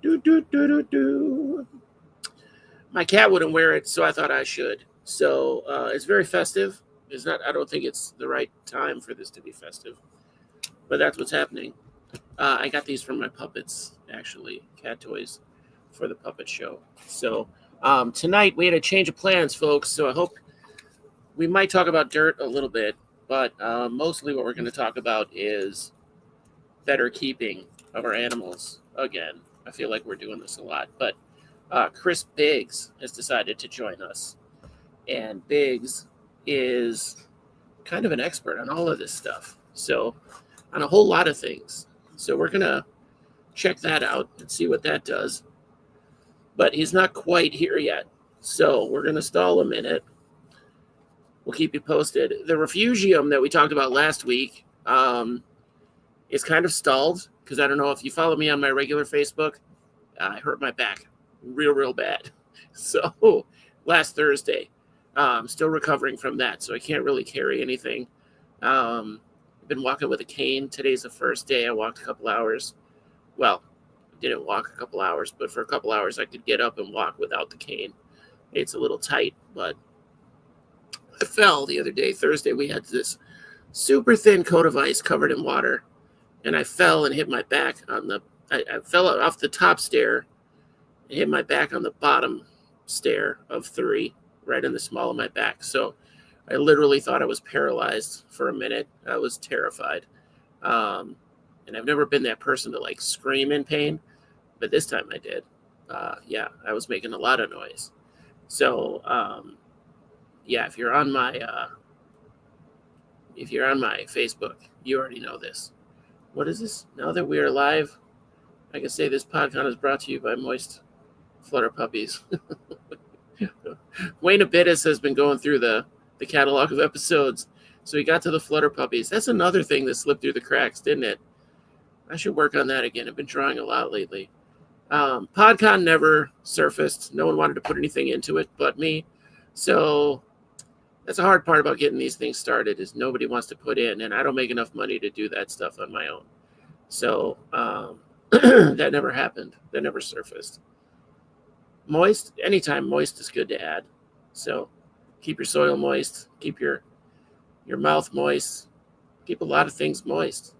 Do, do, do, do, do. My cat wouldn't wear it, so I thought I should. So it's very festive. It's not. I don't think it's the right time for this to be festive, but that's what's happening. I got these from my puppets, actually, cat toys, for the puppet show. So tonight we had a change of plans, folks. So I hope we might talk about dirt a little bit, but mostly what we're going to talk about is better keeping of our animals. Again, I feel like we're doing this a lot, but Chris Biggs has decided to join us, and Biggs is kind of an expert on all of this stuff. So on a whole lot of things. So we're gonna check that out and see what that does. But he's not quite here yet, so we're gonna stall a minute. We'll keep you posted. The refugium that we talked about last week is kind of stalled because I don't know if you follow me on my regular Facebook. I hurt my back real bad. So last Thursday, I'm still recovering from that, so I can't really carry anything. I've been walking with a cane. Today's the first day. I walked a couple hours. Well, I didn't walk a couple hours, but for a couple hours I could get up and walk without the cane. It's a little tight, but I fell the other day. Thursday, we had this super thin coat of ice covered in water, and I fell and hit my back on the. I fell off the top stair and hit my back on the bottom stair of 3, right in the small of my back. So I literally thought I was paralyzed for a minute. I was terrified. And I've never been that person to like scream in pain, but this time I did. Yeah, I was making a lot of noise. So, yeah, if you're on my Facebook, you already know this. What is this? Now that we are live, I can say this podcast is brought to you by Moist Flutter Puppies. Wayne Abitis has been going through the catalog of episodes, so he got to the Flutter Puppies. That's another thing that slipped through the cracks, didn't it? I should work on that again. I've been drawing a lot lately. PodCon never surfaced. No one wanted to put anything into it but me. So that's a hard part about getting these things started is nobody wants to put in, and I don't make enough money to do that stuff on my own. So that never happened. That never surfaced. Moist, anytime moist is good to add. So keep your soil moist, keep your mouth moist, keep a lot of things moist.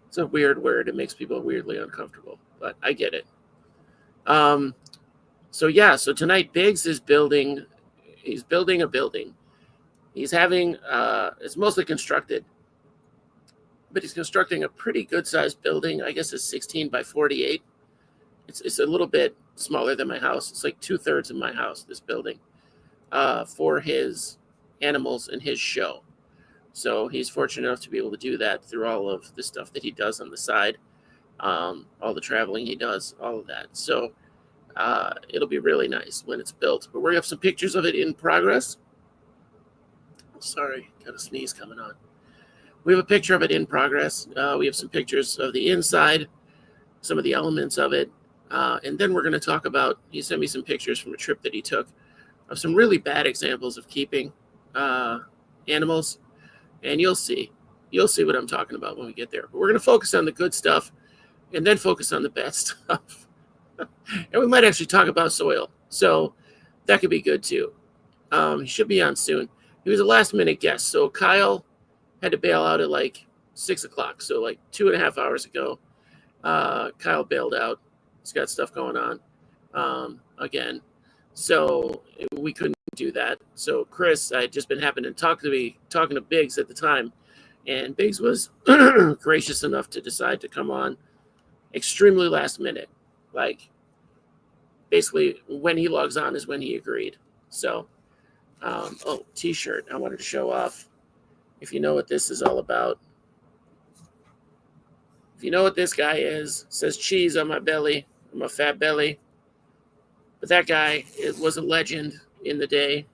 It's a weird word. It makes people weirdly uncomfortable, but I get it. So tonight Biggs is building. He's building a building. He's having, it's mostly constructed, but he's constructing a pretty good sized building. I guess it's 16 by 48. It's a little bit smaller than my house. It's like 2/3 of my house, this building, for his animals and his show. So he's fortunate enough to be able to do that through all of the stuff that he does on the side, all the traveling he does, all of that. So it'll be really nice when it's built. But we're going to have some pictures of it in progress. Sorry, got a sneeze coming on. We have a picture of it in progress. We have some pictures of the inside, some of the elements of it. And then we're going to talk about, he sent me some pictures from a trip that he took of some really bad examples of keeping animals. And you'll see what I'm talking about when we get there. But we're going to focus on the good stuff and then focus on the bad stuff. And we might actually talk about soil. So that could be good too. He should be on soon. He was a last minute guest. So Kyle had to bail out at like 6 o'clock. So like 2.5 hours ago, Kyle bailed out. He's got stuff going on again. So we couldn't do that. So Chris, I had just been happening to talking to Biggs at the time. And Biggs was gracious enough to decide to come on extremely last minute. Like basically when he logs on is when he agreed. So, t-shirt. I wanted to show off. If you know what this is all about. If you know what this guy is, it says cheese on my belly, my fat belly. But that guy was a legend in the day.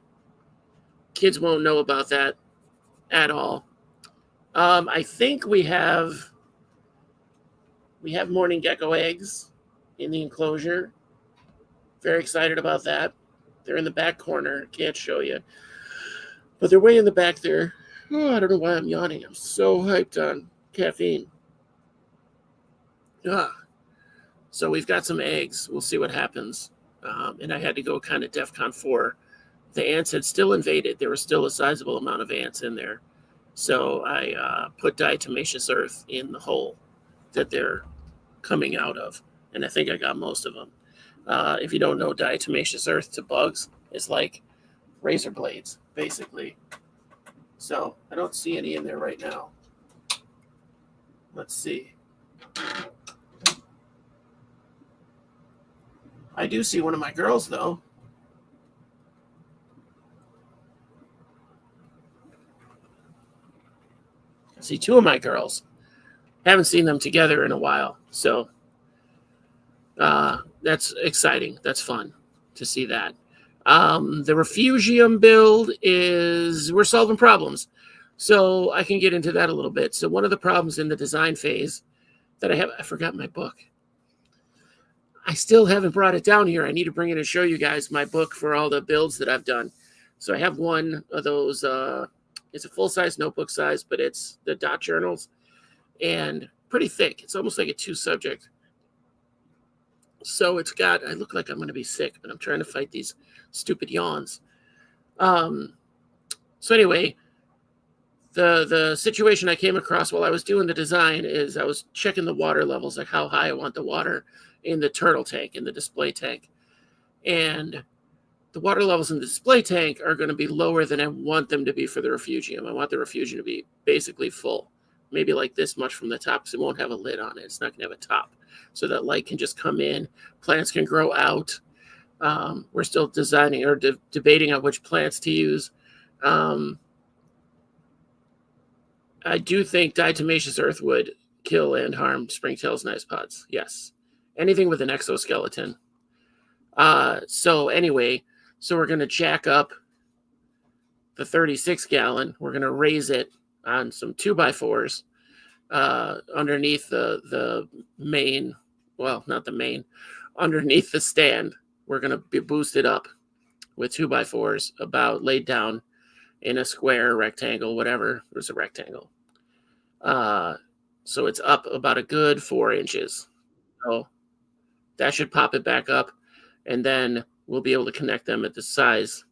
Kids won't know about that at all. I think we have morning gecko eggs in the enclosure. Very excited about that. They're in the back corner. Can't show you. But they're way in the back there. Oh, I don't know why I'm yawning. I'm so hyped on caffeine. So we've got some eggs. We'll see what happens. And I had to go kind of DEFCON 4. The ants had still invaded. There was still a sizable amount of ants in there. So I put diatomaceous earth in the hole that they're coming out of. And I think I got most of them. If you don't know, diatomaceous earth to bugs is like razor blades, basically. So I don't see any in there right now. Let's see. I do see one of my girls, though. I see two of my girls. Haven't seen them together in a while. So that's exciting. That's fun to see that. The refugium build is we're solving problems. So I can get into that a little bit. So one of the problems in the design phase that I forgot my book. I still haven't brought it down here. I need to bring it and show you guys my book for all the builds that I've done. So I have one of those. It's a full-size notebook size, but it's the dot journals and pretty thick. It's almost like a 2-subject. So it's got, I look like I'm going to be sick, but I'm trying to fight these stupid yawns. So anyway, the situation I came across while I was doing the design is I was checking the water levels, like how high I want the water in the turtle tank, in the display tank. And the water levels in the display tank are going to be lower than I want them to be for the refugium. I want the refugium to be basically full, maybe like this much from the top, because it won't have a lid on it. It's not going to have a top, so that light can just come in. Plants can grow out. We're still designing or debating on which plants to use. I do think diatomaceous earth would kill and harm springtails nice pods. Yes. Anything with an exoskeleton. So anyway, so we're going to jack up the 36 gallon. We're going to raise it on some 2x4s underneath the main, well, not the main, underneath the stand. We're going to be boosted up with 2x4s about laid down in a square, rectangle, whatever. There's a rectangle. So it's up about a good 4 inches. So that should pop it back up, and then we'll be able to connect them at the size,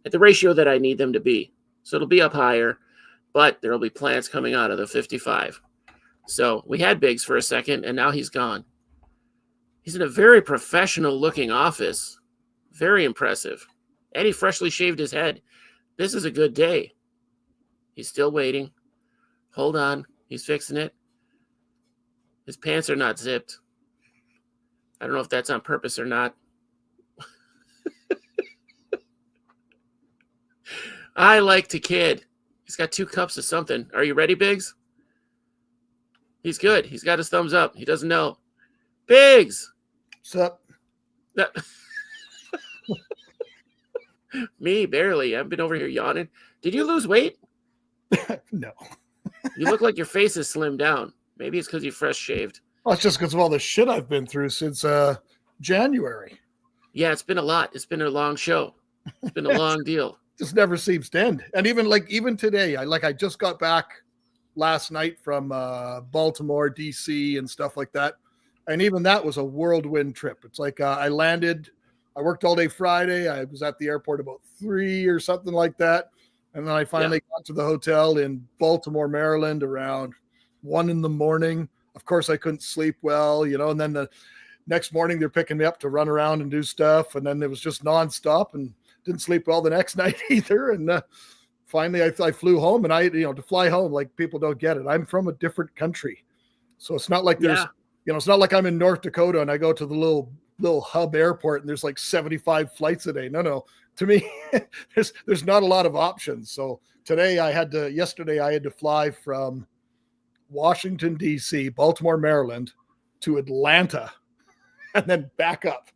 at the ratio that I need them to be. So it'll be up higher, but there'll be plants coming out of the 55. So we had Biggs for a second, and now he's gone. He's in a very professional-looking office. Very impressive. And he freshly shaved his head. This is a good day. He's still waiting. Hold on. He's fixing it. His pants are not zipped. I don't know if that's on purpose or not. I like to kid. He's got 2 cups of something. Are you ready, Biggs? He's good. He's got his thumbs up. He doesn't know. Biggs! What's up? Me, barely. I've been over here yawning. Did you lose weight? No. You look like your face is slimmed down. Maybe it's because you fresh shaved. Well, it's just because of all the shit I've been through since January. Yeah, it's been a lot. It's been a long show. It's been a long deal. Just never seems to end. And even today, I just got back last night from Baltimore, DC, and stuff like that. And even that was a whirlwind trip. It's like I landed, I worked all day Friday. I was at the airport about 3 or something like that. And then I finally got to the hotel in Baltimore, Maryland around 1 a.m. Of course, I couldn't sleep well, and then the next morning they're picking me up to run around and do stuff. And then it was just nonstop and didn't sleep well the next night either. And finally I flew home, and to fly home, like, people don't get it. I'm from a different country. So it's not like there's, it's not like I'm in North Dakota and I go to the little hub airport and there's like 75 flights a day. No. To me, there's not a lot of options. So yesterday I had to fly from Washington, D.C., Baltimore, Maryland to Atlanta and then back up.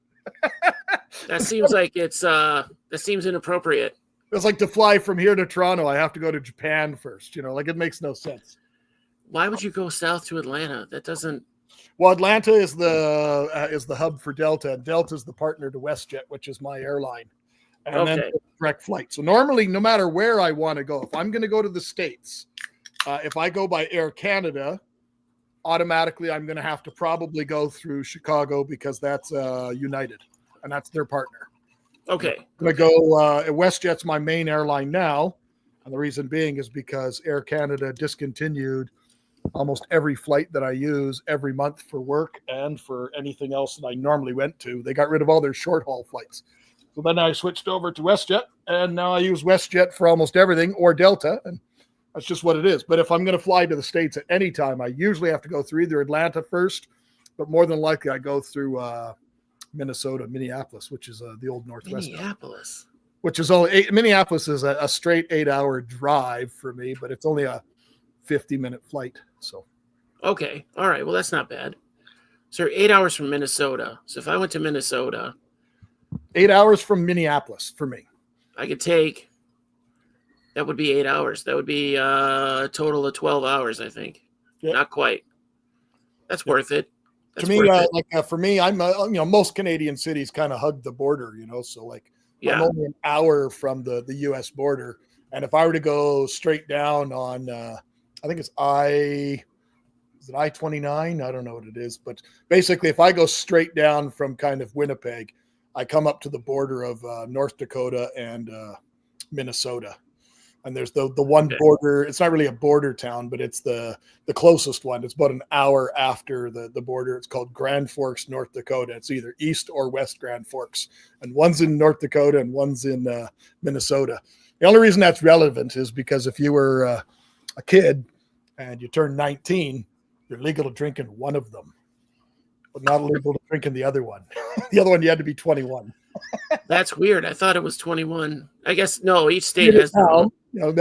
That seems like that seems inappropriate. It's like to fly from here to Toronto. I have to go to Japan first. It makes no sense. Why would you go south to Atlanta? That doesn't. Well, Atlanta is the hub for Delta, and Delta is the partner to WestJet, which is my airline. And then direct flight. So normally, no matter where I want to go, if I'm going to go to the States, if I go by Air Canada, automatically I'm going to have to probably go through Chicago because that's United, and that's their partner. Okay. I'm going to go WestJet's my main airline now, and the reason being is because Air Canada discontinued almost every flight that I use every month for work and for anything else that I normally went to. They got rid of all their short haul flights. So then I switched over to WestJet, and now I use WestJet for almost everything, or Delta, and that's just what it is. But if I'm going to fly to the States at any time, I usually have to go through either Atlanta first, but more than likely I go through Minneapolis, which is the old Northwest. Minneapolis. Which is only Minneapolis is a straight 8-hour drive for me, but it's only a 50-minute flight. So, okay, all right. Well, that's not bad. So 8 hours from Minnesota. So if I went to Minnesota, 8 hours from Minneapolis for me. I could take. That would be 8 hours. That would be a total of 12 hours, I think. Yep. Not quite. That's worth it. That's to me, for me, I'm most Canadian cities kind of hug the border, so like I'm only an hour from the U.S. border, and if I were to go straight down on, I think it's I-29? I don't know what it is, but basically, if I go straight down from kind of Winnipeg, I come up to the border of North Dakota and Minnesota. And there's the one border. It's not really a border town, but it's the closest one. It's about an hour after the border. It's called Grand Forks, North Dakota. It's either East or West Grand Forks. And one's in North Dakota and one's in Minnesota. The only reason that's relevant is because if you were a kid and you turned 19, you're legal to drink in one of them, but not legal to drink in the other one. The other one, you had to be 21. That's weird. I thought it was 21. I guess no. Each state has their own. You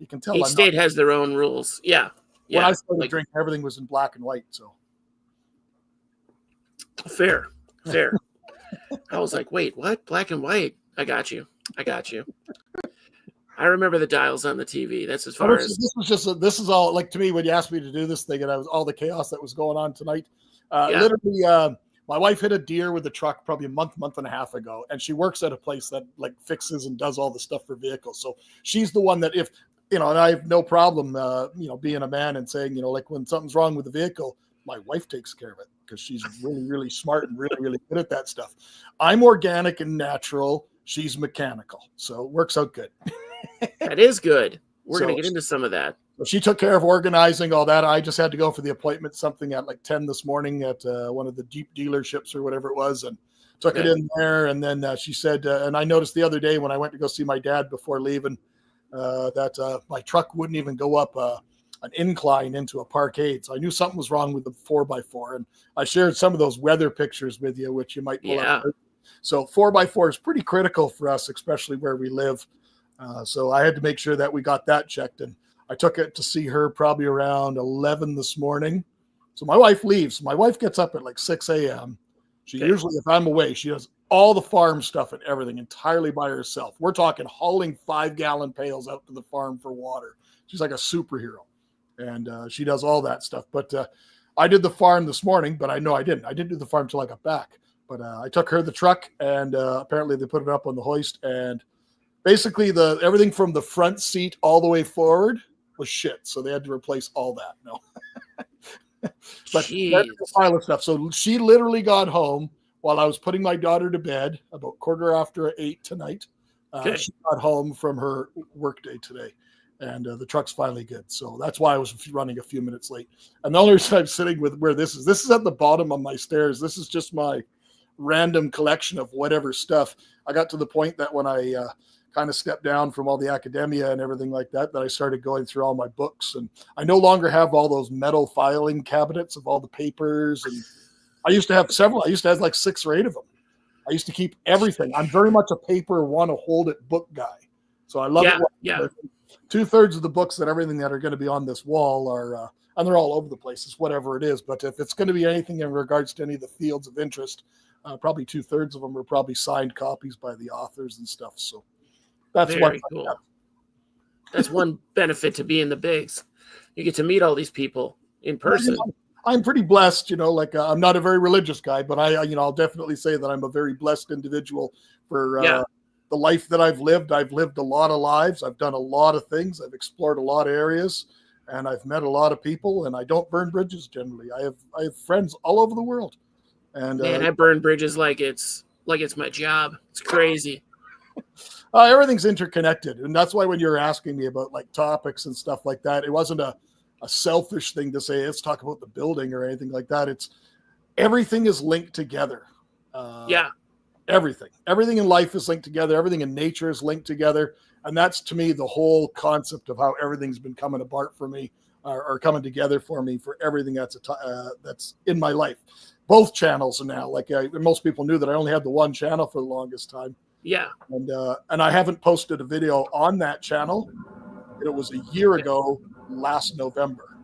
can tell. Each state has their own rules. Yeah. When I started drinking, everything was in black and white. So fair. I was like, wait, what? Black and white? I got you. I remember the dials on the TV. That's as far as this is all like to me when you asked me to do this thing, and I was all the chaos that was going on tonight. Literally. My wife hit a deer with a truck probably a month and a half ago, and she works at a place that like fixes and does all the stuff for vehicles. So she's the one that if, and I have no problem, being a man and saying, like when something's wrong with the vehicle, my wife takes care of it because she's really, really smart and really, really good at that stuff. I'm organic and natural. She's mechanical. So it works out good. That is good. We're going to get into some of that. She took care of organizing all that. I just had to go for the appointment, something at like 10 this morning at one of the Jeep dealerships or whatever it was, and took it in there. And then she said, and I noticed the other day when I went to go see my dad before leaving, that my truck wouldn't even go up an incline into a parkade. So I knew something was wrong with the 4x4. And I shared some of those weather pictures with you, which you might pull up. So 4x4 is pretty critical for us, especially where we live. So I had to make sure that we got that checked. And I took it to see her probably around 11 this morning. So my wife leaves. My wife gets up at like 6 a.m. She usually, if I'm away, she does all the farm stuff and everything entirely by herself. We're talking hauling 5-gallon pails out to the farm for water. She's like a superhero. And she does all that stuff. But I did the farm this morning, but I didn't do the farm until I got back. But I took her the truck, and apparently they put it up on the hoist. And basically everything from the front seat all the way forward was shit. So they had to replace all that. No. But that's the pile of stuff. So she literally got home while I was putting my daughter to bed about 8:15 tonight. She got home from her workday today, and the truck's finally good. So that's why I was running a few minutes late. And the only reason I'm sitting with where this is at the bottom of my stairs. This is just my random collection of whatever stuff. I got to the point that when I kind of stepped down from all the academia and everything like that I started going through all my books, and I no longer have all those metal filing cabinets of all the papers. And I used to have several. I used to have like 6 or 8 of them. I used to keep everything. I'm very much a paper, want to hold it book guy. So I love it. Yeah. 2/3 of the books and everything that are going to be on this wall are, and they're all over the place. It's whatever it is. But if it's going to be anything in regards to any of the fields of interest, probably 2/3 of them are probably signed copies by the authors and stuff. So that's very cool. That's one benefit to being the bigs. You get to meet all these people in person. I'm pretty blessed, I'm not a very religious guy, but I'll definitely say that I'm a very blessed individual for the life that I've lived. I've lived a lot of lives. I've done a lot of things. I've explored a lot of areas. and I've met a lot of people, and I don't burn bridges generally. I have friends all over the world, and Man, I burn bridges like it's my job. It's crazy. everything's interconnected, and that's why when you're asking me about like topics and stuff like that, it wasn't a selfish thing to say let's talk about the building or anything like that. It's everything is linked together. Yeah. Everything in life is linked together. Everything in nature is linked together, and that's to me the whole concept of how everything's been coming apart for me, or coming together for me for everything that's in my life. Both channels are now like most people knew that I only had the one channel for the longest time. Yeah. And I haven't posted a video on that channel. It was a year ago, last November,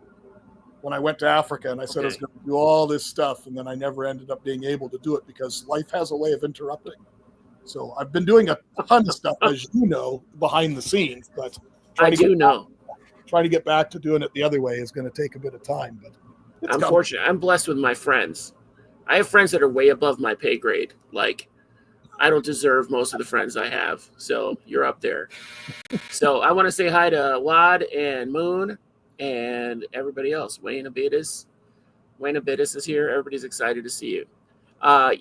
when I went to Africa, and I said I was going to do all this stuff, and then I never ended up being able to do it because life has a way of interrupting. So I've been doing a ton of stuff, as you know, behind the scenes, but trying to get back to doing it the other way is going to take a bit of time. But I'm fortunate. I'm blessed with my friends. I have friends that are way above my pay grade. Like, I don't deserve most of the friends I have, so you're up there. So I want to say hi to Wad and Moon and everybody else. Wayne Abidas is here. Everybody's excited to see you.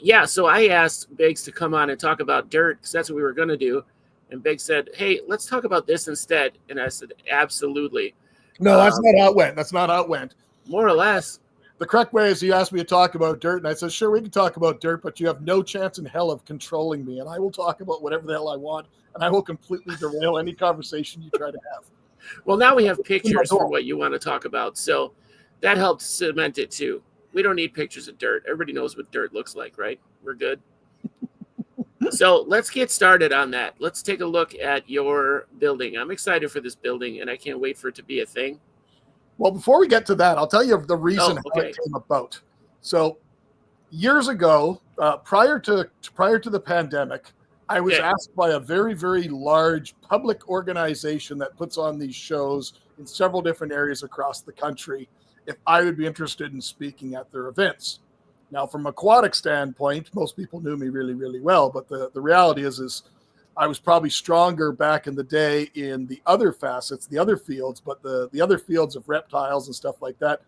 Yeah, so I asked Biggs to come on and talk about dirt because that's what we were going to do. And Biggs said, hey, let's talk about this instead. And I said, absolutely. No, that's not how it went. That's not how it went. More or less. The correct way is you asked me to talk about dirt, and I said, sure, we can talk about dirt, but you have no chance in hell of controlling me, and I will talk about whatever the hell I want, and I will completely derail any conversation you try to have. Well, now we have pictures for what you want to talk about, so that helps cement it too. We don't need pictures of dirt. Everybody knows what dirt looks like, right? We're good. So let's get started on that. Let's take a look at your building. I'm excited for this building, and I can't wait for it to be a thing. Well, before we get to that, I'll tell you the reason how it came about. So years ago, prior to the pandemic, I was asked by a very, very large public organization that puts on these shows in several different areas across the country if I would be interested in speaking at their events. Now, from an aquatic standpoint, most people knew me really, really well, but the reality is I was probably stronger back in the day in the other facets, the other fields, but the other fields of reptiles and stuff like that,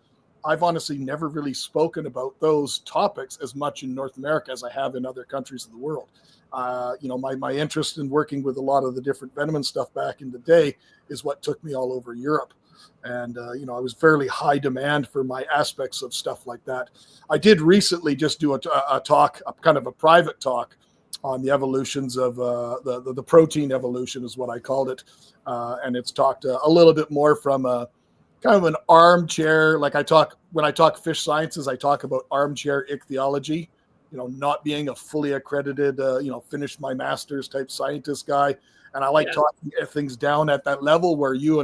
I've honestly never really spoken about those topics as much in North America as I have in other countries of the world. My interest in working with a lot of the different venom and stuff back in the day is what took me all over Europe. And, I was fairly high demand for my aspects of stuff like that. I did recently just do a talk, a kind of a private talk on the evolutions of the protein evolution is what I called it. And it's talked a little bit more from a kind of an armchair. Like when I talk fish sciences, I talk about armchair ichthyology, not being a fully accredited, finished my master's type scientist guy. And I like talking things down at that level where you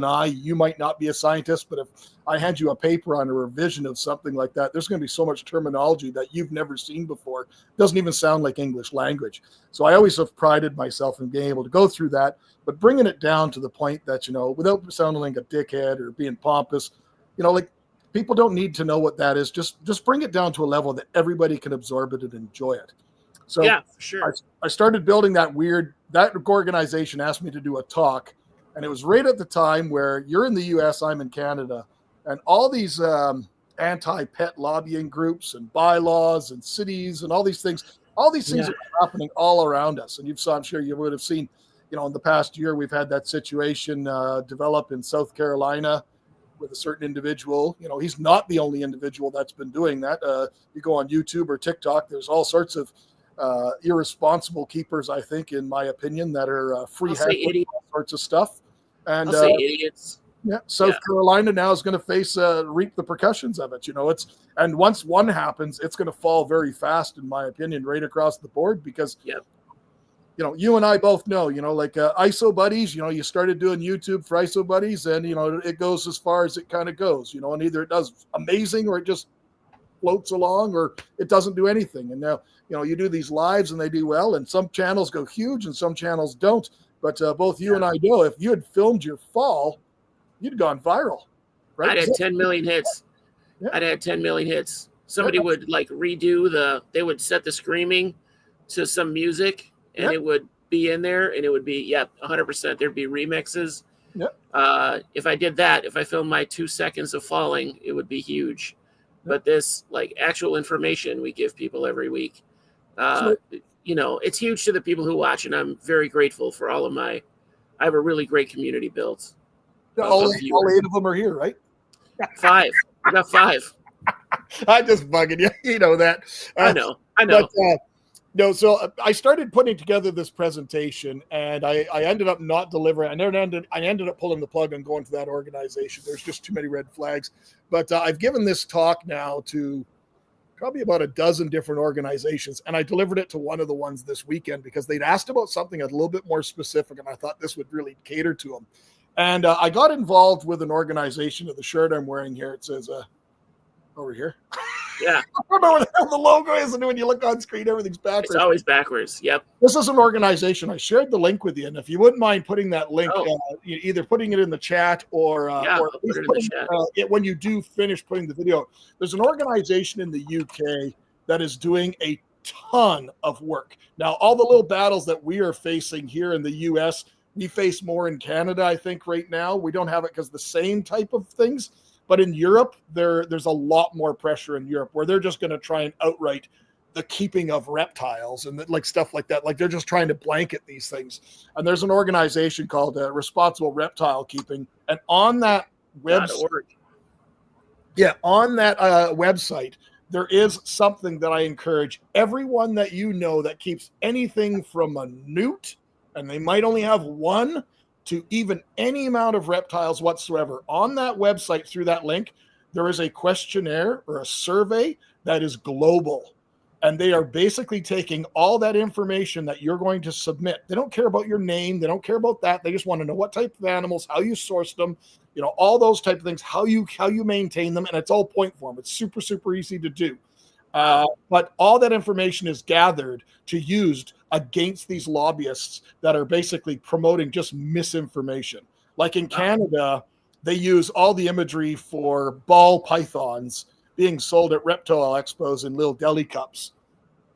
might not be a scientist, but if I hand you a paper on a revision of something like that, there's going to be so much terminology that you've never seen before. It doesn't even sound like English language. So I always have prided myself in being able to go through that, but bringing it down to the point that, without sounding like a dickhead or being pompous, like people don't need to know what that is. Just bring it down to a level that everybody can absorb it and enjoy it. So yeah, for sure. I started building that organization asked me to do a talk, and it was right at the time where you're in the US, I'm in Canada, and all these anti-pet lobbying groups and bylaws and cities and all these things are happening all around us. And I'm sure you would have seen, in the past year, we've had that situation develop in South Carolina with a certain individual. He's not the only individual that's been doing that. You go on YouTube or TikTok, there's all sorts of irresponsible keepers, I think, in my opinion, that are free handling all sorts of stuff. And I'll say idiots. Yeah, South Carolina now is going to face reap the repercussions of it. And once one happens, it's going to fall very fast, in my opinion, right across the board because you and I both know, like ISO buddies, you started doing YouTube for ISO buddies and, it goes as far as it kind of goes, and either it does amazing or it just floats along or it doesn't do anything. And now, you do these lives and they do well, and some channels go huge and some channels don't. But both you and I know if you had filmed your fall, you'd gone viral, right? I'd had 10 million hits. Yeah. I'd had 10 million hits. Somebody would like they would set the screaming to some music and it would be in there and it would be, 100%. There'd be remixes. If I did that, if I filmed my 2 seconds of falling, it would be huge. But this, like, actual information we give people every week, it's huge to the people who watch, and I'm very grateful for all of I have a really great community built. All 8 of them are here, right? 5. We got 5. I'm just bugging you. You know that. I know. But, no, so I started putting together this presentation, and I ended up not delivering. I ended up pulling the plug on going to that organization. There's just too many red flags. But I've given this talk now to probably about a dozen different organizations, and I delivered it to one of the ones this weekend because they'd asked about something a little bit more specific, and I thought this would really cater to them. And I got involved with an organization of the shirt I'm wearing here. It says over here. Yeah. I don't know where the hell the logo is, and when you look on screen, everything's backwards. It's always backwards. Yep. This is an organization. I shared the link with you, and if you wouldn't mind putting that link, either putting it in the chat or put it in the chat. When you do finish putting the video, there's an organization in the UK that is doing a ton of work. Now, all the little battles that we are facing here in the US, we face more in Canada, I think, right now. We don't have it because the same type of things. But in Europe, there's a lot more pressure in Europe where they're just going to try and outright the keeping of reptiles and like stuff like that. Like they're just trying to blanket these things. And there's an organization called Responsible Reptile Keeping. And on that website, website, there is something that I encourage everyone that you know that keeps anything from a newt, and they might only have one, to even any amount of reptiles whatsoever. On that website, through that link, there is a questionnaire or a survey that is global. And they are basically taking all that information that you're going to submit. They don't care about your name. They don't care about that. They just want to know what type of animals, how you source them, all those type of things, how you maintain them. And it's all point form. It's super, super easy to do. But all that information is gathered to used against these lobbyists that are basically promoting just misinformation. Like in Canada, they use all the imagery for ball pythons being sold at reptile expos in little deli cups.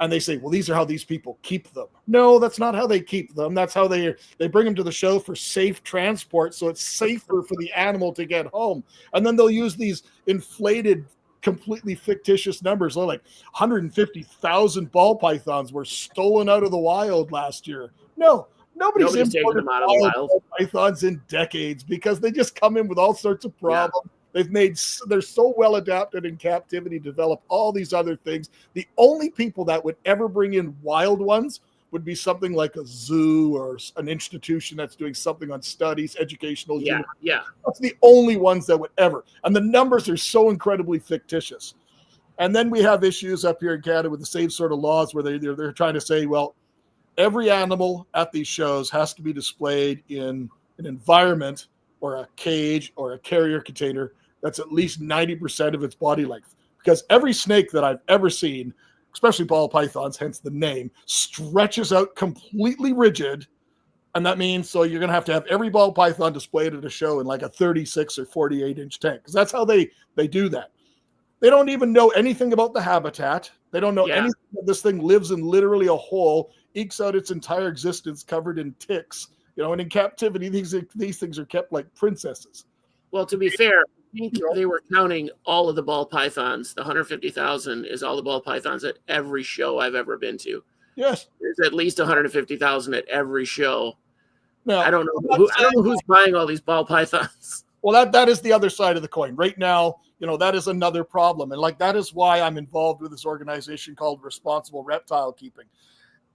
And they say, well, these are how these people keep them. No, that's not how they keep them. That's how they bring them to the show for safe transport. So it's safer for the animal to get home. And then they'll use these inflated, completely fictitious numbers. Like 150,000 ball pythons were stolen out of the wild last year. No, nobody's taking them out of the wild. Ball pythons in decades because they just come in with all sorts of problems. Yeah. They're so well adapted in captivity, develop all these other things. The only people that would ever bring in wild ones would be something like a zoo or an institution that's doing something on studies, educational. Yeah. That's the only ones that would ever. And the numbers are so incredibly fictitious. And then we have issues up here in Canada with the same sort of laws where they're trying to say, well, every animal at these shows has to be displayed in an environment or a cage or a carrier container that's at least 90% of its body length. Because every snake that I've ever seen, especially ball pythons, hence the name, stretches out completely rigid. And that means, so you're going to have every ball python displayed at a show in like a 36 or 48 inch tank. Because that's how they do that. They don't even know anything about the habitat. They don't know anything. This thing lives in literally a hole, ekes out its entire existence covered in ticks. And in captivity, these things are kept like princesses. Well, to be fair, I think they were counting all of the ball pythons. The 150,000 is all the ball pythons at every show I've ever been to. Yes. There's at least 150,000 at every show. Now, I don't know who's buying all these ball pythons. Well, that is the other side of the coin. Right now, that is another problem. And that is why I'm involved with this organization called Responsible Reptile Keeping.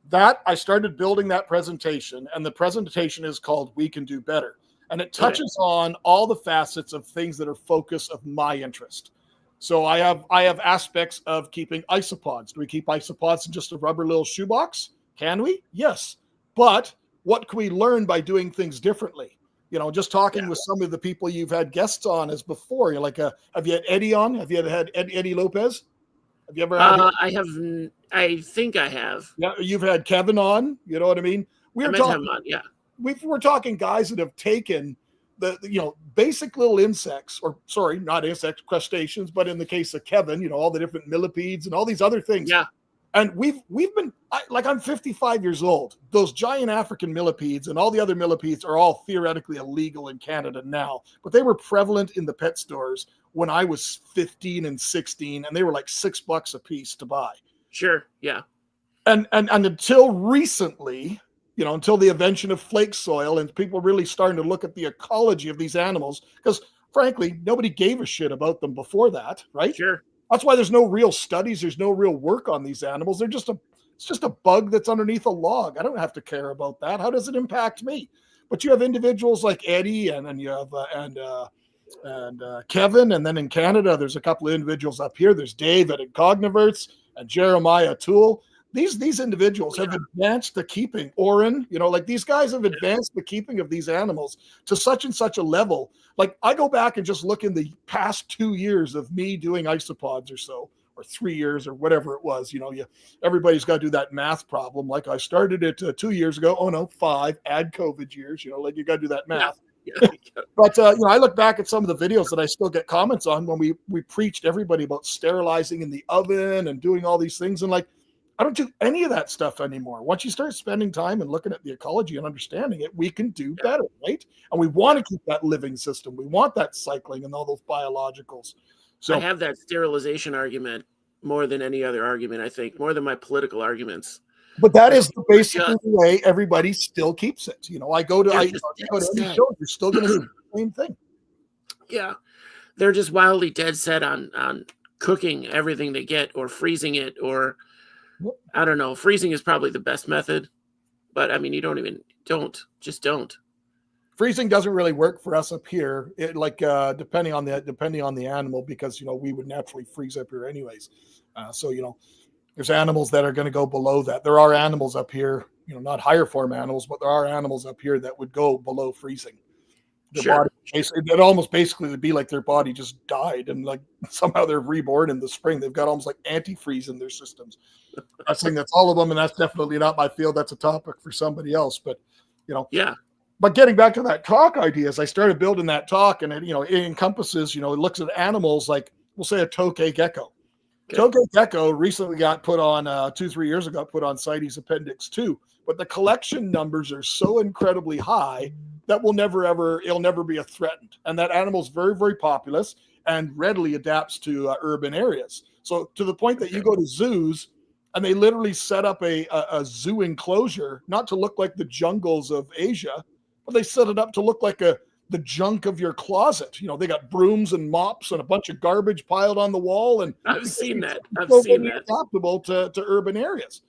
That I started building that presentation, and the presentation is called We Can Do Better. And it touches on all the facets of things that are focus of my interest. So I have aspects of keeping isopods. Do we keep isopods in just a rubber little shoebox? Can we? Yes. But what can we learn by doing things differently? Just talking with some of the people you've had guests on as before. You're like, have you had Eddie on? Have you had Eddie Lopez? Have you ever had I have. I think I have. Yeah, you've had Kevin on. You know what I mean? We're talking guys that have taken the basic little insects, or sorry, not insects, crustaceans, but in the case of Kevin, all the different millipedes and all these other things. Yeah. And we've been I'm 55 years old. Those giant African millipedes and all the other millipedes are all theoretically illegal in Canada now, but they were prevalent in the pet stores when I was 15 and 16, and they were like $6 a piece to buy. Sure. Yeah. And until recently, until the invention of flake soil and people really starting to look at the ecology of these animals, because frankly, nobody gave a shit about them before that, right? Sure. That's why there's no real studies. There's no real work on these animals. It's just a bug that's underneath a log. I don't have to care about that. How does it impact me? But you have individuals like Eddie, and then you have Kevin, and then in Canada, there's a couple of individuals up here. There's Dave at Incogniverts and Jeremiah Toole. These individuals have advanced the keeping. Oren, these guys have advanced the keeping of these animals to such and such a level. Like, I go back and just look in the past 2 years of me doing isopods or so, or 3 years or whatever it was. Everybody's got to do that math problem. Like, I started it 2 years ago. Oh no, 5, add COVID years, you got to do that math. Yeah. But I look back at some of the videos that I still get comments on when we preached everybody about sterilizing in the oven and doing all these things. And I don't do any of that stuff anymore. Once you start spending time and looking at the ecology and understanding it, we can do better, right? And we want to keep that living system. We want that cycling and all those biologicals. So I have that sterilization argument more than any other argument, I think, more than my political arguments. But that is basically the way everybody still keeps it. I go to any show, you're still going to see the same thing. Yeah. They're just wildly dead set on cooking everything they get or freezing it, or I don't know. Freezing is probably the best method, but I mean, you don't. Freezing doesn't really work for us up here. Depending on the animal, because we would naturally freeze up here anyways. There's animals that are going to go below that. There are animals up here, not higher form animals, but there are animals up here that would go below freezing. Body, it almost basically would be like their body just died, and like somehow they're reborn in the spring. They've got almost like antifreeze in their systems. I'm saying that's all of them, and that's definitely not my field. That's a topic for somebody else. But yeah. But getting back to that talk ideas, I started building that talk, and it encompasses, it looks at animals like, we'll say, a tokay gecko. Okay. Tokay gecko recently got put on 2-3 years ago, put on CITES Appendix 2, but the collection numbers are so incredibly high that it'll never be a threatened. And that animal's very, very populous and readily adapts to urban areas. So to the point that you go to zoos and they literally set up a zoo enclosure, not to look like the jungles of Asia, but they set it up to look like the junk of your closet. They got brooms and mops and a bunch of garbage piled on the wall. And I've seen that. Adaptable to urban areas.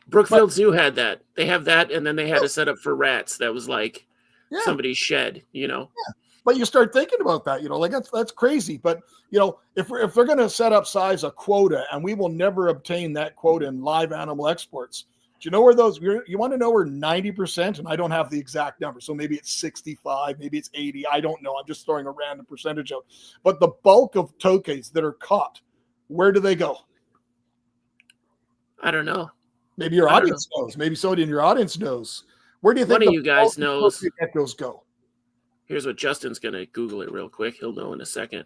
Brookfield Zoo had that. They have that, and then they had a setup for rats that was like somebody's shed. Yeah. But you start thinking about that. That's crazy. But if they're going to set up size a quota, and we will never obtain that quota in live animal exports. Do you know where you want to know where 90%, and I don't have the exact number, so maybe it's 65, maybe it's 80, I don't know, I'm just throwing a random percentage out, but the bulk of tokays that are caught, where do they go? I don't know. Maybe your audience knows, maybe somebody in your audience knows. Where do you think one of you guys knows geckos go? Here's what Justin's going to Google it real quick. He'll know in a second.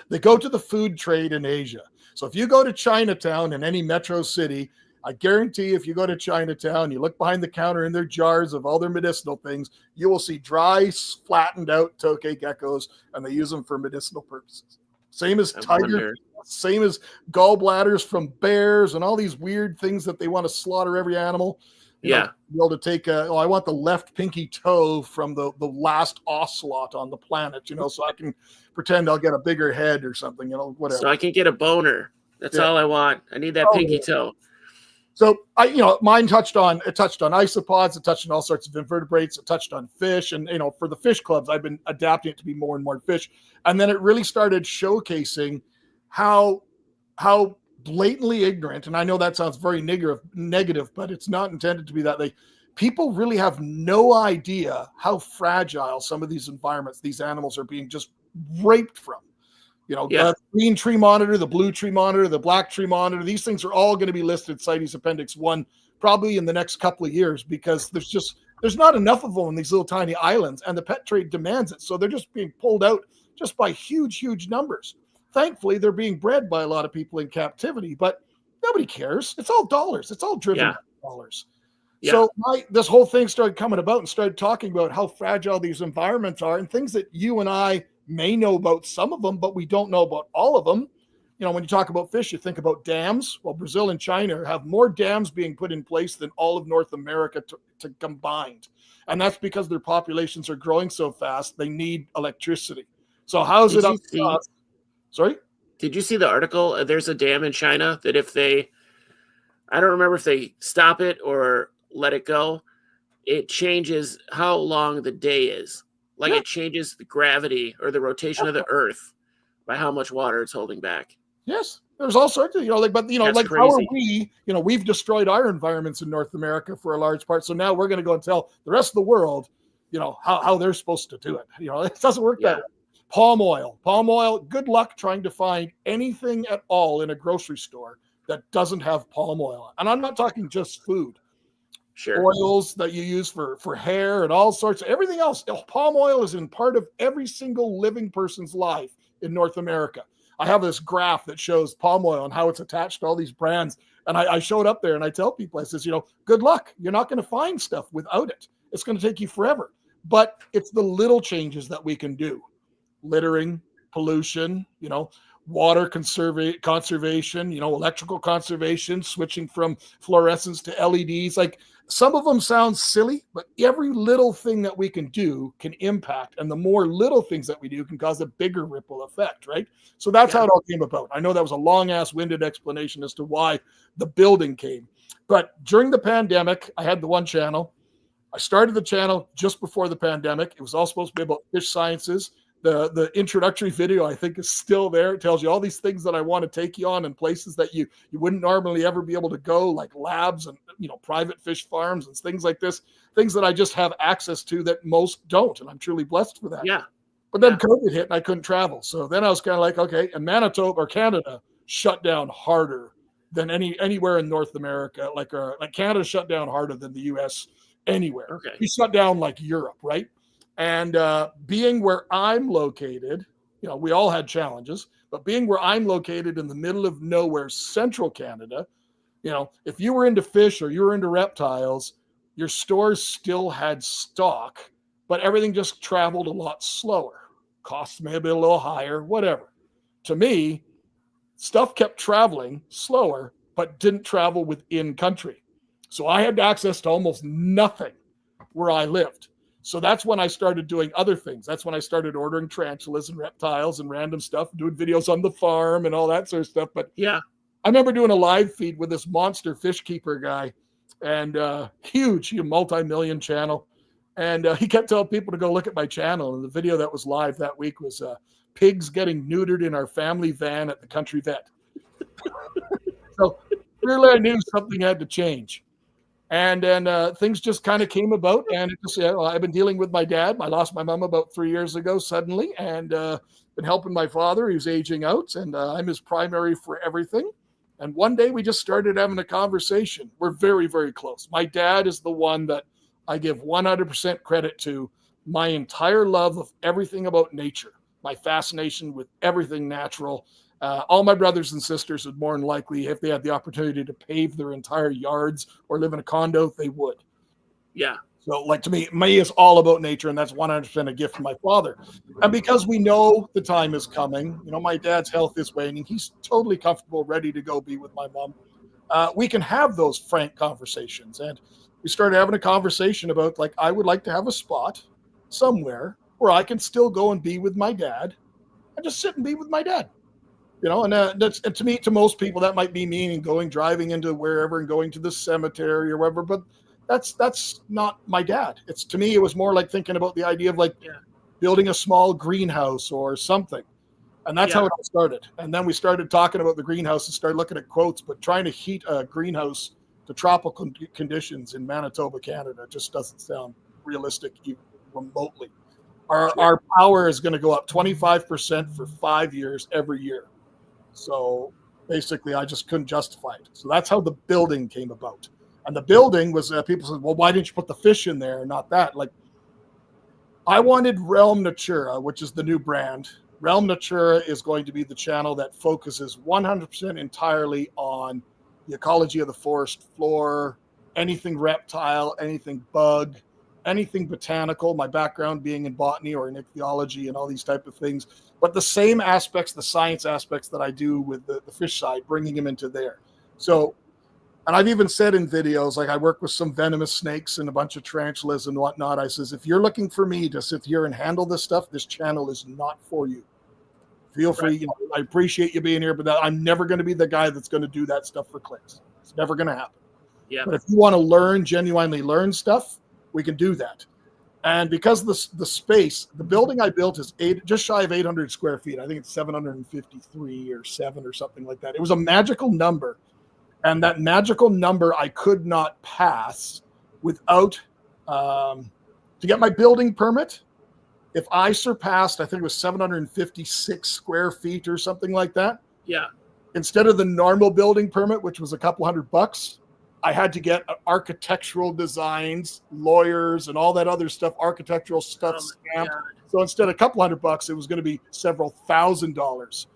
They go to the food trade in Asia. So if you go to Chinatown in any metro city, I guarantee if you go to Chinatown, you look behind the counter in their jars of all their medicinal things, you will see dry, flattened out tokay geckos, and they use them for medicinal purposes. Same as tigers, same as gallbladders from bears and all these weird things that they want to slaughter every animal. Be able to take I want the left pinky toe from the last ocelot on the planet, so I can pretend I'll get a bigger head or something, whatever. So I can get a boner. That's all I want. I need that pinky toe. So mine touched on isopods, it touched on all sorts of invertebrates, it touched on fish, and for the fish clubs, I've been adapting it to be more and more fish. And then it really started showcasing how blatantly ignorant, and I know that sounds very negative, but it's not intended to be that. People really have no idea how fragile some of these environments, these animals are being just raped from. The green tree monitor, the blue tree monitor, the black tree monitor, these things are all going to be listed CITES Appendix 1 probably in the next couple of years, because there's not enough of them in these little tiny islands, and the pet trade demands it. So they're just being pulled out just by huge, huge numbers. Thankfully, they're being bred by a lot of people in captivity, but Nobody cares. It's all dollars. It's all driven Yeah. by dollars. Yeah. So this whole thing started coming about and started talking about how fragile these environments are and things that you and I may know about some of them, but we don't know about all of them. You know, when you talk about fish, you think about dams. Well, Brazil and China have more dams being put in place than all of North America to combined. And that's because their populations are growing so fast, they need electricity. So how's it up to us? Sorry? Did you see the article? There's a dam in China that if they, I don't remember if they stop it or let it go, it changes how long the day is. Like Yeah. it changes the gravity or the rotation of the earth by how much water it's holding back. Yes, there's all sorts of, but That's like how are crazy. we, we've destroyed our environments in North America for a large part. So now we're going to go and tell the rest of the world, how they're supposed to do it. It doesn't work that way. Palm oil, good luck trying to find anything at all in a grocery store that doesn't have palm oil. And I'm not talking just food. Sure. Oils that you use for hair and all sorts of everything else. Palm oil is in part of every single living person's life in North America. I have this graph that shows palm oil and how it's attached to all these brands. And I showed up there and I tell people, I says, good luck. You're not going to find stuff without it. It's going to take you forever. But it's the little changes that we can do. Littering, pollution, water conservation, electrical conservation, switching from fluorescents to LEDs. Like some of them sound silly, but every little thing that we can do can impact. And the more little things that we do can cause a bigger ripple effect, right? So that's how it all came about. I know that was a long ass winded explanation as to why the building came. But during the pandemic, I had the one channel. I started the channel just before the pandemic. It was all supposed to be about fish sciences. The introductory video, I think, is still there. It tells you all these things that I want to take you on and places that you wouldn't normally ever be able to go, like labs and private fish farms and things like this, things that I just have access to that most don't. And I'm truly blessed for that. Yeah. But then COVID hit and I couldn't travel. So then I was kind of like, okay, and Manitoba or Canada shut down harder than anywhere in North America. Like Canada shut down harder than the US anywhere. Okay. We shut down like Europe, right? And being where I'm located, we all had challenges, but being where I'm located in the middle of nowhere, central Canada, if you were into fish or you were into reptiles, your stores still had stock, but everything just traveled a lot slower. Costs may have been a little higher, whatever. To me, stuff kept traveling slower, but didn't travel within country. So I had access to almost nothing where I lived. So that's when I started doing other things. That's when I started ordering tarantulas and reptiles and random stuff, doing videos on the farm and all that sort of stuff. But yeah, I remember doing a live feed with this monster fish keeper guy, and huge, multi-million channel. And he kept telling people to go look at my channel. And the video that was live that week was pigs getting neutered in our family van at the country vet. So clearly I knew something had to change. And then things just kind of came about, and it just, I've been dealing with my dad. I lost my mom about 3 years ago suddenly, and been helping my father. He was aging out, and I'm his primary for everything. And one day we just started having a conversation. We're very, very close. My dad is the one that I give 100% credit to. My entire love of everything about nature, my fascination with everything natural. All my brothers and sisters would more than likely, if they had the opportunity to pave their entire yards or live in a condo, they would. Yeah. So like to me is all about nature, and that's 100% a gift from my father. And because we know the time is coming, my dad's health is waning. He's totally comfortable, ready to go be with my mom. We can have those frank conversations. And we started having a conversation about, like, I would like to have a spot somewhere where I can still go and be with my dad and just sit and be with my dad. And that's, and to me, to most people, that might be meaning driving into wherever and going to the cemetery or whatever. But that's not my dad. To me, it was more like thinking about the idea of building a small greenhouse or something. And that's how it all started. And then we started talking about the greenhouse and started looking at quotes, but trying to heat a greenhouse to tropical conditions in Manitoba, Canada, just doesn't sound realistic even remotely. Our power is going to go up 25% for 5 years every year. So basically, I just couldn't justify it. So that's how the building came about. And the building was, people said, well, why didn't you put the fish in there and not that? Like, I wanted Realm Natura, which is the new brand. Realm Natura is going to be the channel that focuses 100% entirely on the ecology of the forest floor, anything reptile, anything bug, anything botanical, my background being in botany or in ichthyology and all these type of things, but the same aspects, the science aspects that I do with the fish side, bringing them into there. So, and I've even said in videos, like I work with some venomous snakes and a bunch of tarantulas and whatnot. I says, if you're looking for me to sit here and handle this stuff, this channel is not for you. Feel free. You know, I appreciate you being here, but I'm never going to be the guy that's going to do that stuff for clicks. It's never going to happen. Yeah. But if you want to learn, genuinely learn stuff, we can do that. And because the space, the building I built is just shy of 800 square feet. I think it's 753 or 7 or something like that. It was a magical number. And that magical number I could not pass without, to get my building permit, if I surpassed, I think it was 756 square feet or something like that. Yeah. Instead of the normal building permit, which was a couple $100, I had to get architectural designs, lawyers, and all that other stuff, architectural stuff stamped. So instead of a couple $100, it was going to be several $1,000s.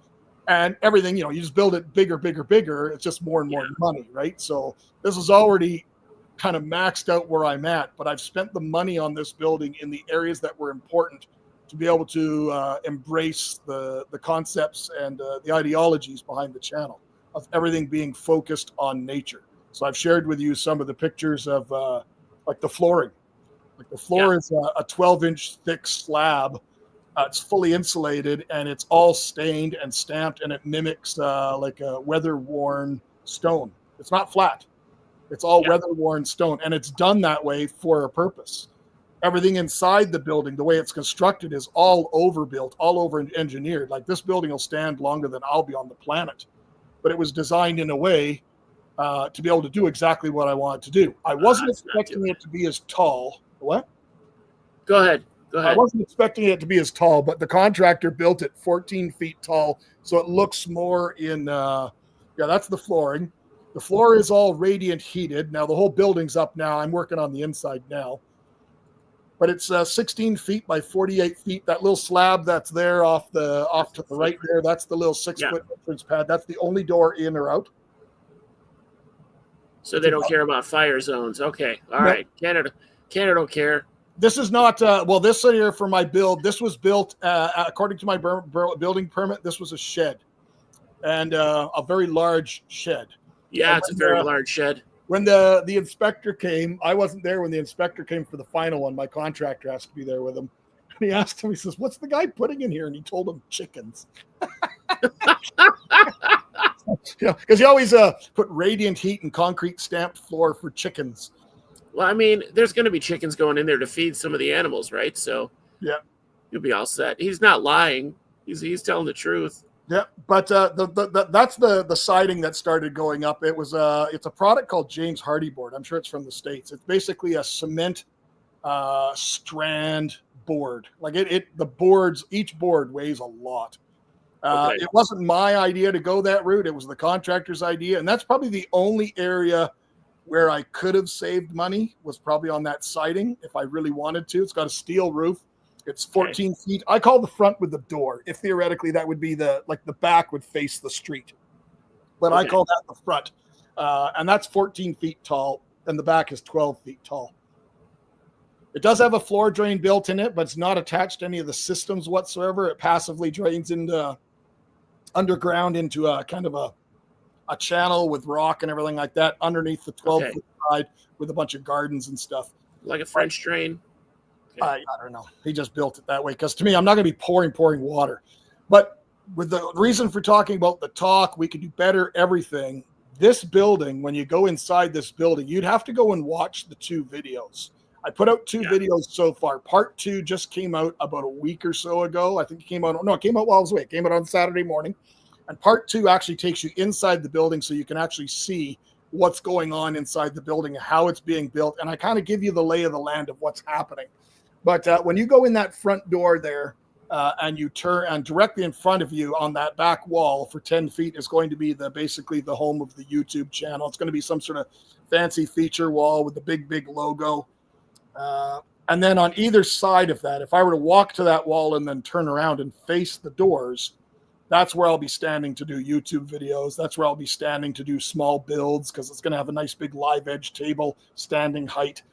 And everything, you know, you just build it bigger, bigger, bigger. It's just more and more money, right? So this is already kind of maxed out where I'm at, but I've spent the money on this building in the areas that were important to be able to embrace the concepts and the ideologies behind the channel of everything being focused on nature. So I've shared with you some of the pictures of like the flooring. Like the floor is a 12-inch thick slab. It's fully insulated and it's all stained and stamped, and it mimics like a weather-worn stone. It's not flat. It's all weather-worn stone, and it's done that way for a purpose. Everything inside the building, the way it's constructed, is all overbuilt, all over engineered. Like this building will stand longer than I'll be on the planet, but it was designed in a way to be able to do exactly what I wanted to do. I wasn't expecting it to be as tall. What? Go ahead. I wasn't expecting it to be as tall, but the contractor built it 14 feet tall, so it looks more in, that's the flooring. The floor is all radiant heated. Now, the whole building's up now. I'm working on the inside now. But it's 16 feet by 48 feet. That little slab that's there off to the right there, that's the little 6-foot entrance pad. That's the only door in or out. So they don't care about fire zones. Okay. All right. Canada don't care. This is not, this here for my build, this was built, according to my building permit, this was a shed, and a very large shed. Yeah, it's a very large shed. When the inspector came, I wasn't there when the inspector came for the final one. My contractor has to be there with him. And he asked him, he says, what's the guy putting in here? And he told him chickens. Because he always put radiant heat and concrete stamped floor for chickens. Well, I mean, there's going to be chickens going in there to feed some of the animals, right? So yeah, you'll be all set. He's not lying. He's telling the truth. Yeah, but that's the siding that started going up. It was it's a product called James Hardy board. I'm sure it's from the States. It's basically a cement strand board. Like the boards, each board weighs a lot. It wasn't my idea to go that route. It was the contractor's idea, and that's probably the only area where I could have saved money was probably on that siding if I really wanted to. It's got a steel roof. It's 14 feet. I call the front with the door. If theoretically that would be the back would face the street, but I call that the front. And that's 14 feet tall, and the back is 12 feet tall. It does have a floor drain built in it, but it's not attached to any of the systems whatsoever. It passively drains into underground into a kind of a channel with rock and everything like that underneath the 12-foot side with a bunch of gardens and stuff. Like a French drain? I don't know. He just built it that way because to me, I'm not going to be pouring water. But with the reason for talking about the talk, we could do better everything. This building, when you go inside this building, you'd have to go and watch the 2 videos. I put out 2 videos so far. Part 2 just came out about a week or so ago. I think it came out while I was away. It came out on Saturday morning. And part 2 actually takes you inside the building so you can actually see what's going on inside the building and how it's being built. And I kind of give you the lay of the land of what's happening. But when you go in that front door there and you turn, and directly in front of you on that back wall for 10 feet is going to be basically the home of the YouTube channel. It's going to be some sort of fancy feature wall with the big logo. And then on either side of that, if I were to walk to that wall and then turn around and face the doors, That's where I'll be standing to do YouTube videos. That's where I'll be standing to do small builds because it's going to have a nice big live edge table, standing height.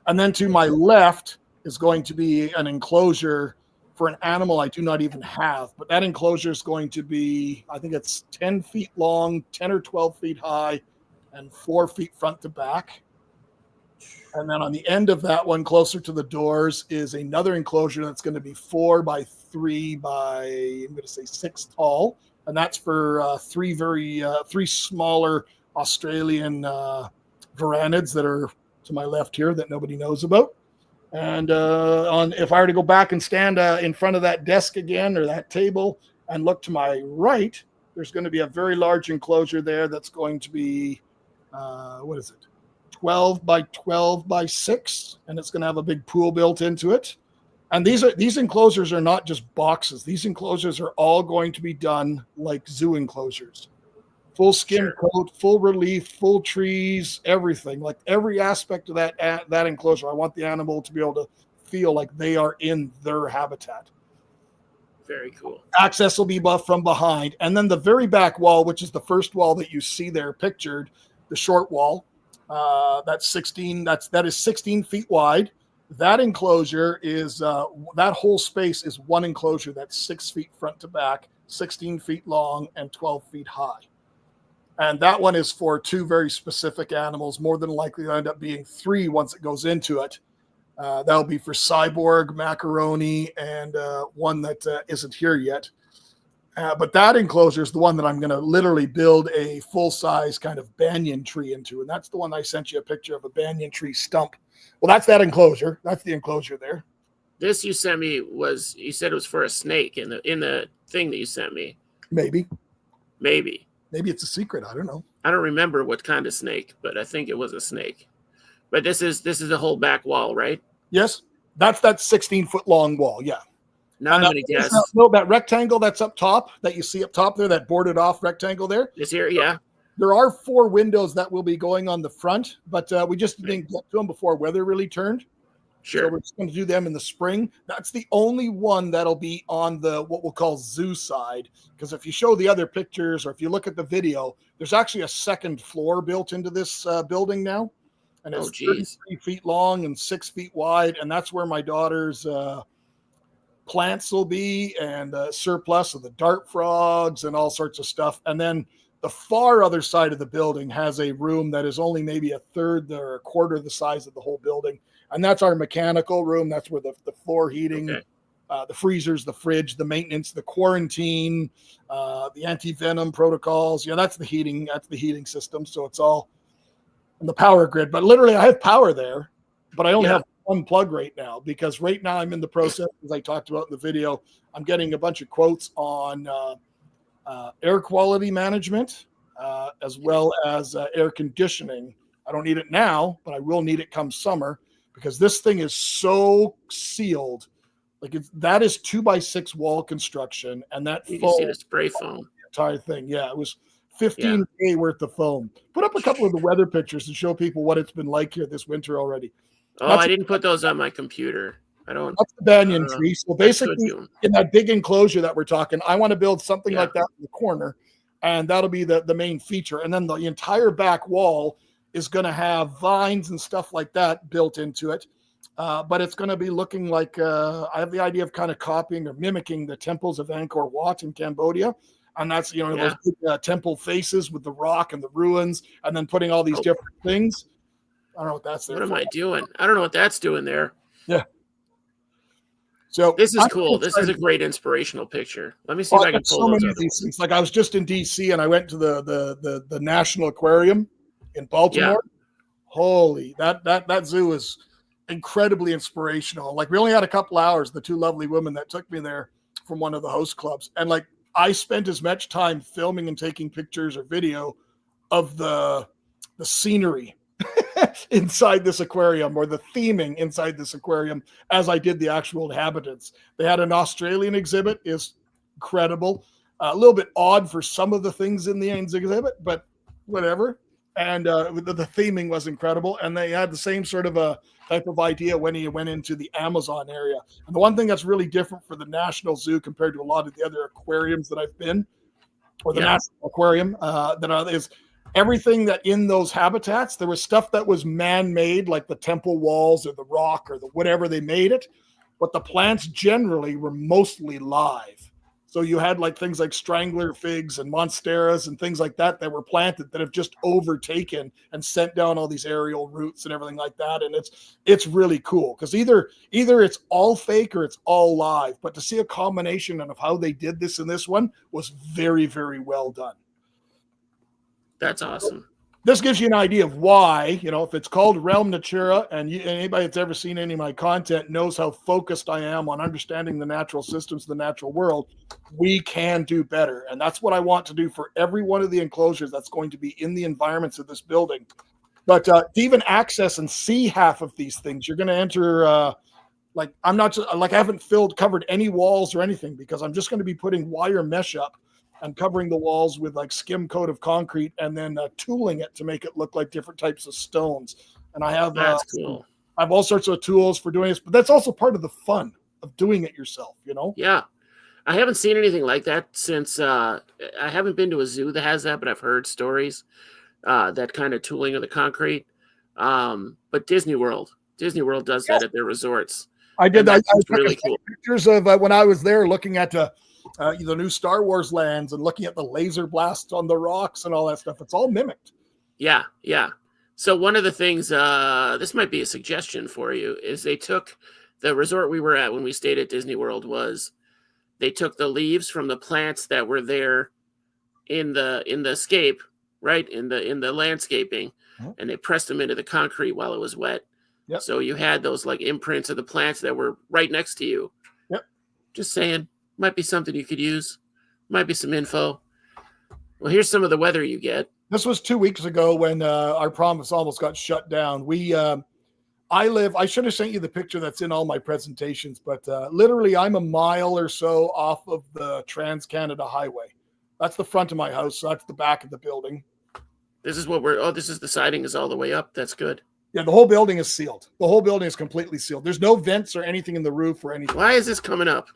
And then to my left is going to be an enclosure for an animal I do not even have. But that enclosure is going to be, I think it's 10 feet long, 10 or 12 feet high, and 4 feet front to back. And then on the end of that one, closer to the doors, is another enclosure that's going to be 4 by 3 by, I'm going to say 6 tall. And that's for three smaller Australian varanids that are to my left here that nobody knows about. And if I were to go back and stand in front of that desk again or that table and look to my right, there's going to be a very large enclosure there that's going to be, 12 by 12 by 6, and it's going to have a big pool built into it. And these enclosures are not just boxes. These enclosures are all going to be done like zoo enclosures. Full skin coat, full relief, full trees, everything. Like every aspect of that enclosure, I want the animal to be able to feel like they are in their habitat. Very cool. Access will be from behind. And then the very back wall, which is the first wall that you see there pictured, the short wall, that is 16 feet wide. That enclosure is that whole space is one enclosure that's 6 feet front to back, 16 feet long, and 12 feet high. And that one is for 2 very specific animals. More than likely, it'll end up being 3 once it goes into it. That'll be for Cyborg, Macaroni, and one that isn't here yet. But that enclosure is the one that I'm going to literally build a full-size kind of banyan tree into. And that's the one I sent you a picture of, a banyan tree stump. Well, that's that enclosure. That's the enclosure there. This you sent me you said it was for a snake in the thing that you sent me. Maybe It's a secret. I don't know. I don't remember what kind of snake, but I think it was a snake. But this is the whole back wall, right? Yes. That's that 16-foot long wall. Yeah. Now I'm going to guess. No, that rectangle that's up top that you see up top there, that boarded off rectangle there. Is here, yeah. There are 4 windows that will be going on the front, but we just didn't get to them before weather really turned. Sure. So we're just going to do them in the spring. That's the only one that'll be on the what we'll call zoo side. Because if you show the other pictures or if you look at the video, there's actually a second floor built into this building now. And it's 33 feet long and 6 feet wide. And that's where my daughter's plants will be, and surplus of the dart frogs and all sorts of stuff. And then the far other side of the building has a room that is only maybe a third or a quarter the size of the whole building. And that's our mechanical room. That's where the floor heating, the freezers, the fridge, the maintenance, the quarantine, the anti-venom protocols. Yeah, that's the heating. That's the heating system. So it's all on the power grid. But literally, I have power there, but I only have one plug right now, because right now I'm in the process, as I talked about in the video, I'm getting a bunch of quotes on air quality management, as well as air conditioning. I don't need it now, but I will need it come summer, because this thing is so sealed. Like that is 2x6 wall construction, and that you can see the spray foam entire thing. Yeah, it was 15K worth of foam. Put up a couple of the weather pictures to show people what it's been like here this winter already. I didn't put those on my computer. I don't. That's the banyan tree. So basically, in that big enclosure that we're talking, I want to build something like that in the corner, and that'll be the main feature. And then the entire back wall is going to have vines and stuff like that built into it. But it's going to be looking like I have the idea of kind of copying or mimicking the temples of Angkor Wat in Cambodia. And that's, those big, temple faces with the rock and the ruins, and then putting all these different things. I don't know what that's there. What am I doing? I don't know what that's doing there. Yeah. So this is cool. This is a great inspirational picture. Let me see if I can pull so many of these things. Like I was just in DC and I went to the National Aquarium in Baltimore. Yeah. Holy, that zoo is incredibly inspirational. Like we only had a couple hours, the 2 lovely women that took me there from one of the host clubs. And like I spent as much time filming and taking pictures or video of the scenery inside this aquarium, or the theming inside this aquarium, as I did the actual inhabitants. They had an Australian exhibit, is incredible. A little bit odd for some of the things in the exhibit, but whatever. and the theming was incredible. And they had the same sort of a type of idea when he went into the Amazon area. And the one thing that's really different for the National Zoo compared to a lot of the other aquariums that I've been, or the Yeah. National Aquarium, is everything that in those habitats, there was stuff that was man-made, like the temple walls or the rock or the whatever they made it, but the plants generally were mostly live. So you had like things like strangler figs and monsteras and things like that that were planted that have just overtaken and sent down all these aerial roots and everything like that. And it's really cool because either it's all fake or it's all live. But to see a combination of how they did this in this one was very, very well done. That's awesome. This gives you an idea of why, if it's called Realm Natura, and anybody that's ever seen any of my content knows how focused I am on understanding the natural systems of the natural world, we can do better. And that's what I want to do for every one of the enclosures that's going to be in the environments of this building. But to even access and see half of these things, you're going to enter, I'm not just, I haven't covered any walls or anything because I'm just going to be putting wire mesh up and covering the walls with like skim coat of concrete and then tooling it to make it look like different types of stones. And I have That's cool. I have all sorts of tools for doing this, but that's also part of the fun of doing it yourself, Yeah. I haven't seen anything like that since I haven't been to a zoo that has that, but I've heard stories, that kind of tooling of the concrete. But Disney World does that at their resorts. I did that. That's really cool. Pictures of when I was there looking at the new Star Wars lands and looking at the laser blasts on the rocks and all that stuff. It's all mimicked. Yeah, yeah. So one of the things, this might be a suggestion for you, is they took the resort we were at when we stayed at Disney World was they took the leaves from the plants that were there in the scape, right, in the landscaping, and they pressed them into the concrete while it was wet. Yep. So you had those like imprints of the plants that were right next to you. Yep. Just saying, might be something you could use. Might be some info. Well, here's some of the weather you get. This was 2 weeks ago when our promise almost got shut down. I should have sent you the picture that's in all my presentations, but literally I'm a mile or so off of the Trans-Canada Highway. That's the front of my house. So that's the back of the building. This is what this is the siding is all the way up. That's good. Yeah, the whole building is sealed. The whole building is completely sealed. There's no vents or anything in the roof or anything. Why is this coming up?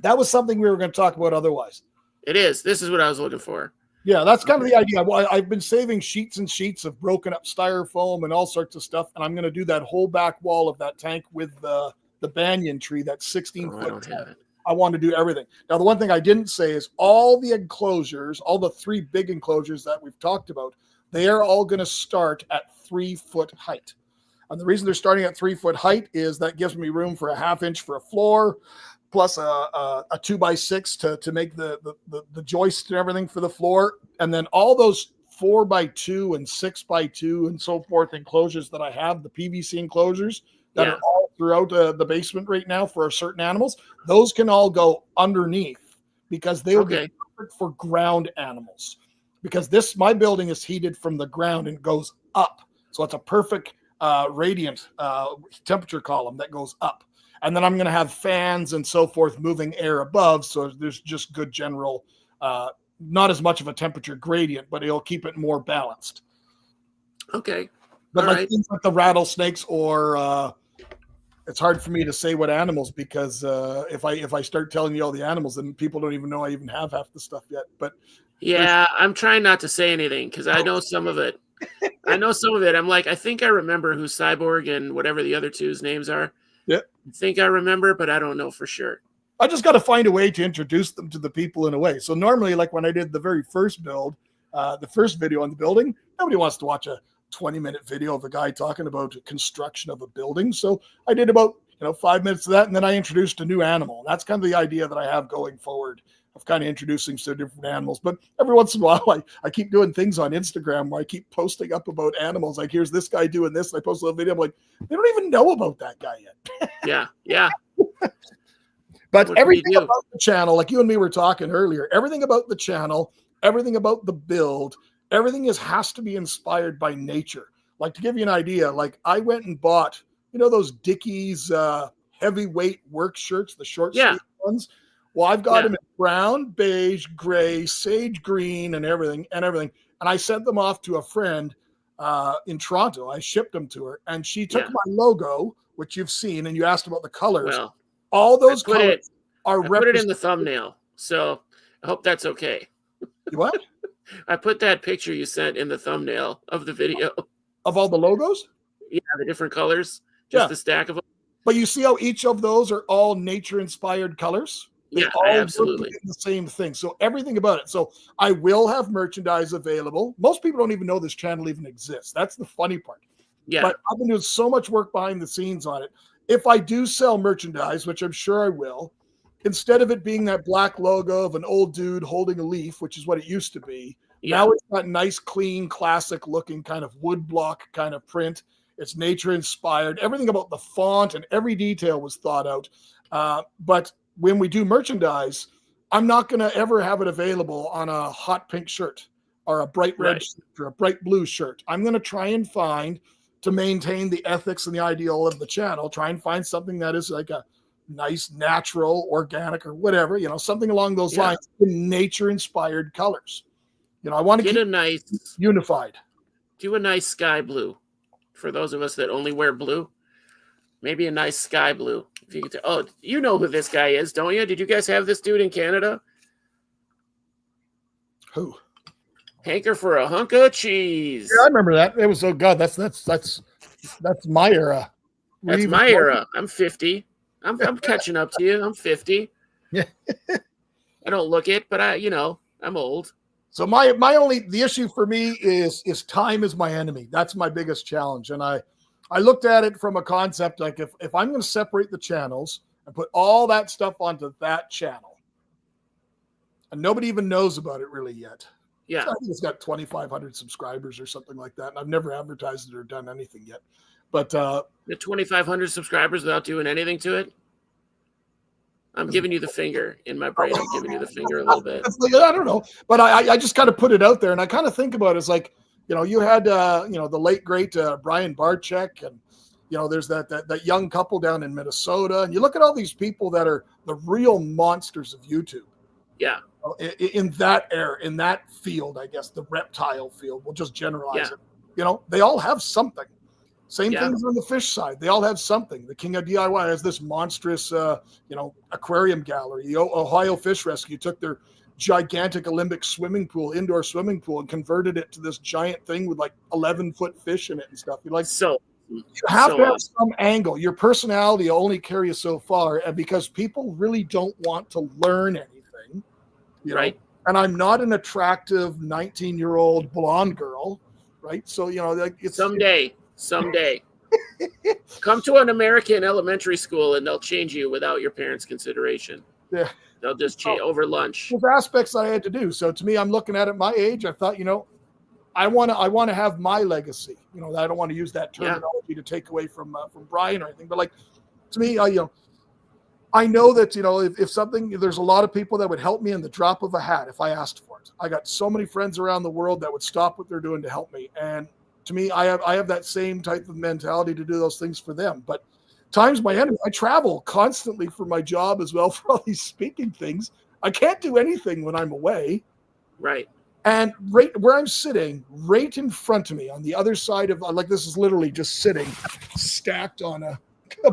That was something we were going to talk about otherwise. It is. This is what I was looking for. Yeah, that's kind of the idea. I've been saving sheets and sheets of broken up styrofoam and all sorts of stuff, and I'm going to do that whole back wall of that tank with the banyan tree, that 16 foot. I don't have it. I want to do everything. Now, the one thing I didn't say is all the enclosures, all the 3 big enclosures that we've talked about, they are all going to start at 3 foot height. And the reason they're starting at 3 foot height is that gives me room for a 1/2 inch for a floor, plus a 2x6 to make the joist and everything for the floor. And then all those 4x2 and 6x2 and so forth enclosures that I have, the PVC enclosures that are all throughout the basement right now for certain animals, those can all go underneath because they will be perfect for ground animals. Because my building is heated from the ground and goes up. So it's a perfect radiant temperature column that goes up. And then I'm going to have fans and so forth moving air above. So there's just good general, not as much of a temperature gradient, but it'll keep it more balanced. Okay. But things like the rattlesnakes or it's hard for me to say what animals because if I start telling you all the animals, then people don't even know I even have half the stuff yet. But yeah, I'm trying not to say anything because I know some of it. I'm like, I think I remember who Cyborg and whatever the other two's names are. Yeah. I think I remember, but I don't know for sure. I just got to find a way to introduce them to the people in a way. So normally, like when I did the very first build, the first video on the building, nobody wants to watch a 20-minute video of a guy talking about construction of a building. So I did about 5 minutes of that, and then I introduced a new animal. That's kind of the idea that I have going forward of kind of introducing some different animals. But every once in a while, I keep doing things on Instagram where I keep posting up about animals. Like, here's this guy doing this. And I post a little video. I'm like, they don't even know about that guy yet. Yeah. But everything about the channel, like you and me were talking earlier, everything about the channel, everything about the build, everything has to be inspired by nature. Like, to give you an idea, like I went and bought, those Dickies heavyweight work shirts, the short sleeve ones. Well, I've got them in brown, beige, gray, sage green, and everything. And I sent them off to a friend in Toronto. I shipped them to her, and she took Yeah. my logo, which you've seen, and you asked about the colors. Well, All those I put colors it, are I put it in represented. the thumbnail, so I hope that's okay. What? I put that picture you sent in the thumbnail of the video. Of all the logos? Yeah, the different colors, just Yeah. the stack of them. But you see how each of those are all nature-inspired colors? They Yeah, I all work absolutely. in the same thing. So everything about it. So I will have merchandise available. Most people don't even know this channel even exists. That's the funny part. Yeah, But I've been doing so much work behind the scenes on it. If I do sell merchandise, which I'm sure I will, instead of it being that black logo of an old dude holding a leaf, which is what it used to be, yeah, now it's got nice, clean, classic looking kind of wood block kind of print. It's nature inspired. Everything about the font and every detail was thought out. But when we do merchandise, I'm not going to ever have it available on a hot pink shirt or a bright red right. shirt or a bright blue shirt. I'm going to try and find, to maintain the ethics and the ideal of the channel, try and find something that is like a nice, natural, organic, or whatever, something along those Yeah. lines in nature inspired colors. I want to Get keep a nice, unified. do a nice sky blue. For those of us that only wear blue, maybe a nice sky blue. If you could, oh, you know who this guy is, don't you? Did you guys have this dude in Canada? Who? Hanker for a hunk of cheese. Yeah, I remember that. It was, oh God, that's my era. That's my era. I'm 50. I'm catching up to you. I'm 50. Yeah. I don't look it, but I'm old. So the issue for me is time is my enemy. That's my biggest challenge. And I looked at it from a concept like if I'm going to separate the channels and put all that stuff onto that channel, and nobody even knows about it really yet. Yeah. So I think it's got 2,500 subscribers or something like that. And I've never advertised it or done anything yet. But the 2,500 subscribers without doing anything to it. I'm giving you the finger in my brain. I'm giving you the finger a little bit. I don't know, but I just kind of put it out there, and I kind of think about it as like, you had the late great Brian Barczyk, and there's that young couple down in Minnesota, and you look at all these people that are the real monsters of YouTube. Yeah. In that era, in that field, I guess the reptile field. We'll just generalize it. They all have something. Same things on the fish side. They all have something. The King of DIY has this monstrous, aquarium gallery. The Ohio Fish Rescue took their gigantic Olympic indoor swimming pool, and converted it to this giant thing with like 11-foot fish in it and stuff. You have to have some angle. Your personality will only carry you so far, and because people really don't want to learn anything, right? And I'm not an attractive 19-year-old blonde girl, right? So it's Someday. Come to an American elementary school and they'll change you without your parents' consideration. Yeah. They'll just change over lunch. There's aspects I had to do. So to me, I'm looking at it my age. I thought, I want to have my legacy. I don't want to use that terminology to take away from Brian or anything. But like, to me, I know that, if something, there's a lot of people that would help me in the drop of a hat if I asked for it. I got so many friends around the world that would stop what they're doing to help me. And to me, I have that same type of mentality to do those things for them. But time's my enemy. I travel constantly for my job as well, for all these speaking things. I can't do anything when I'm away. Right. And right where I'm sitting, right in front of me on the other side of, like, this is literally just sitting stacked on a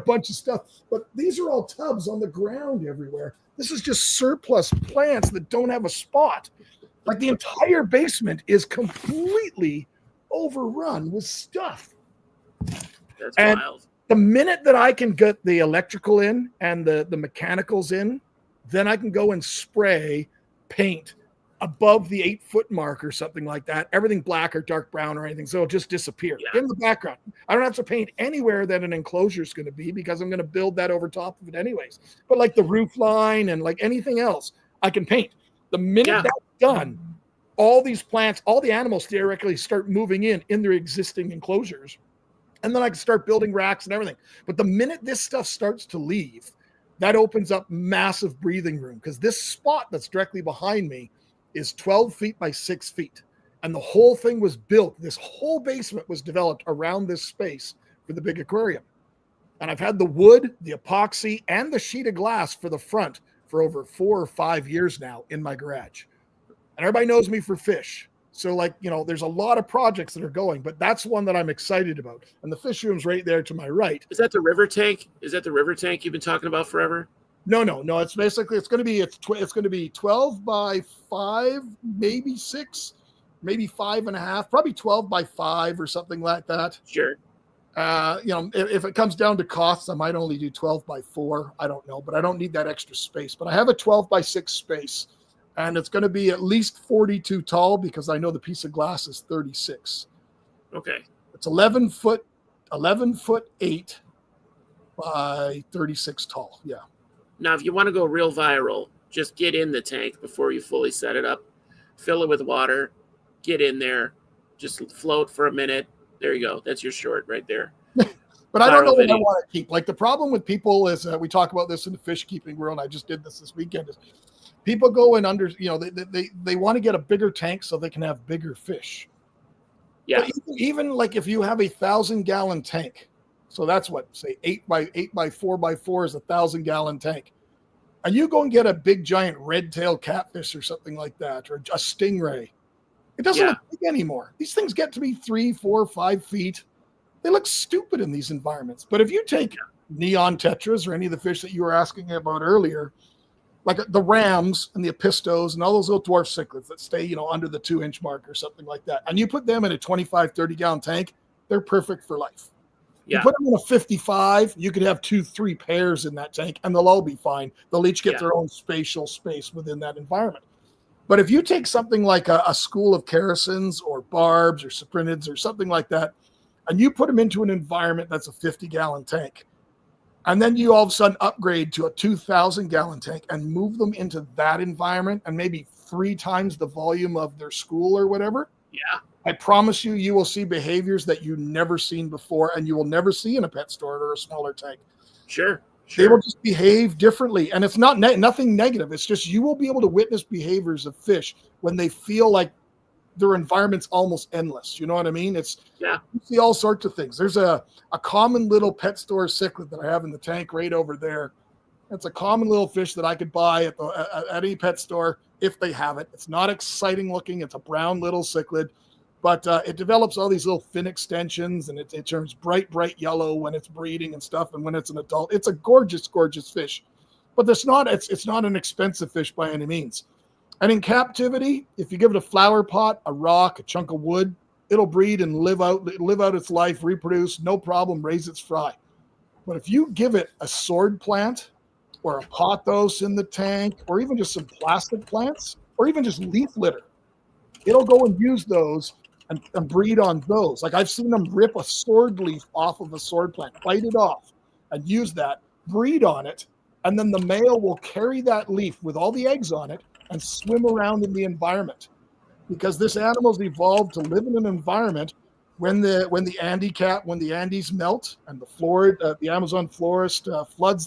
bunch of stuff. But these are all tubs on the ground everywhere. This is just surplus plants that don't have a spot. Like, the entire basement is completely overrun with stuff. That's and wild. The minute that I can get the electrical in and the mechanicals in, then I can go and spray paint above the 8-foot mark or something like that. Everything black or dark brown or anything. So it'll just disappear in the background. I don't have to paint anywhere that an enclosure is going to be, because I'm going to build that over top of it anyways. But like the roof line and like anything else, I can paint. The minute that's done, all these plants, all the animals theoretically start moving in their existing enclosures. And then I can start building racks and everything. But the minute this stuff starts to leave, that opens up massive breathing room, because this spot that's directly behind me is 12 feet by 6 feet. And the whole thing was built. This whole basement was developed around this space for the big aquarium. And I've had the wood, the epoxy, and the sheet of glass for the front for over 4 or 5 years now in my garage. And everybody knows me for fish. So like, there's a lot of projects that are going, but that's one that I'm excited about. And the fish room's right there to my right. Is that the river tank? Is that the river tank you've been talking about forever? No. It's basically it's going to be 12 by 5, maybe 6, maybe 5.5, probably 12 by 5 or something like that. Sure. If it comes down to costs, I might only do 12 by 4. I don't know, but I don't need that extra space. But I have a 12 by 6 space, and it's going to be at least 42 tall because I know the piece of glass is 36. Okay. It's 11 foot 8 by 36 tall. Yeah. Now, if you want to go real viral, just get in the tank before you fully set it up. Fill it with water. Get in there. Just float for a minute. There you go. That's your short right there. But I don't know what I want to keep. Like the problem with people is we talk about this in the fish keeping world. I just did this weekend. Is people go in under, they want to get a bigger tank so they can have bigger fish. Yeah. But even like if you have 1,000-gallon tank, so that's what, say 8 by 4 by 4 is 1,000-gallon tank. And you go and get a big giant red-tailed catfish or something like that, or a stingray. It doesn't look big anymore. These things get to be 3, 4, 5 feet. They look stupid in these environments. But if you take neon tetras or any of the fish that you were asking about earlier, like the rams and the apistos and all those little dwarf cichlids that stay, under the 2-inch mark or something like that, and you put them in a 25, 30-gallon tank, they're perfect for life. Yeah. You put them in a 55, you could have 2, 3 pairs in that tank, and they'll all be fine. They'll each get their own spatial space within that environment. But if you take something like a school of characins or barbs or cyprinids or something like that, and you put them into an environment that's a 50-gallon tank, and then you all of a sudden upgrade to a 2,000-gallon tank and move them into that environment and maybe 3 times the volume of their school or whatever, I promise you will see behaviors that you've never seen before and you will never see in a pet store or a smaller tank. Sure. They will just behave differently. And it's not nothing negative. It's just you will be able to witness behaviors of fish when they feel like their environment's almost endless. You know what I mean? You see all sorts of things. There's a common little pet store cichlid that I have in the tank right over there. It's a common little fish that I could buy at any pet store if they have it. It's not exciting looking. It's a brown little cichlid. But it develops all these little fin extensions, and it turns bright yellow when it's breeding and stuff. And when it's an adult, it's a gorgeous fish. But it's not an expensive fish by any means. And in captivity, if you give it a flower pot, a rock, a chunk of wood, it'll breed and live out its life, reproduce, no problem, raise its fry. But if you give it a sword plant or a pothos in the tank, or even just some plastic plants, or even just leaf litter, it'll go and use those and breed on those. Like I've seen them rip a sword leaf off of a sword plant, bite it off, and use that, breed on it, and then the male will carry that leaf with all the eggs on it and swim around in the environment. Because this animal's evolved to live in an environment when the Andes melt and the Amazon forest floods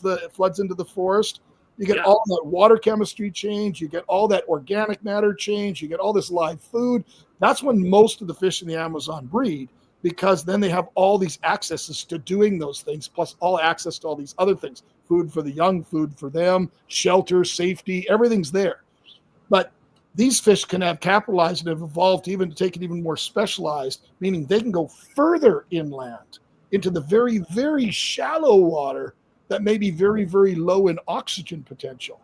into the forest. You get all that water chemistry change. You get all that organic matter change. You get all this live food. That's when most of the fish in the Amazon breed, because then they have all these accesses to doing those things, plus all access to all these other things. Food for the young, food for them, shelter, safety, everything's there. But these fish can have capitalized and have evolved to take it even more specialized, meaning they can go further inland into the very, very shallow water that may be very, very low in oxygen potential.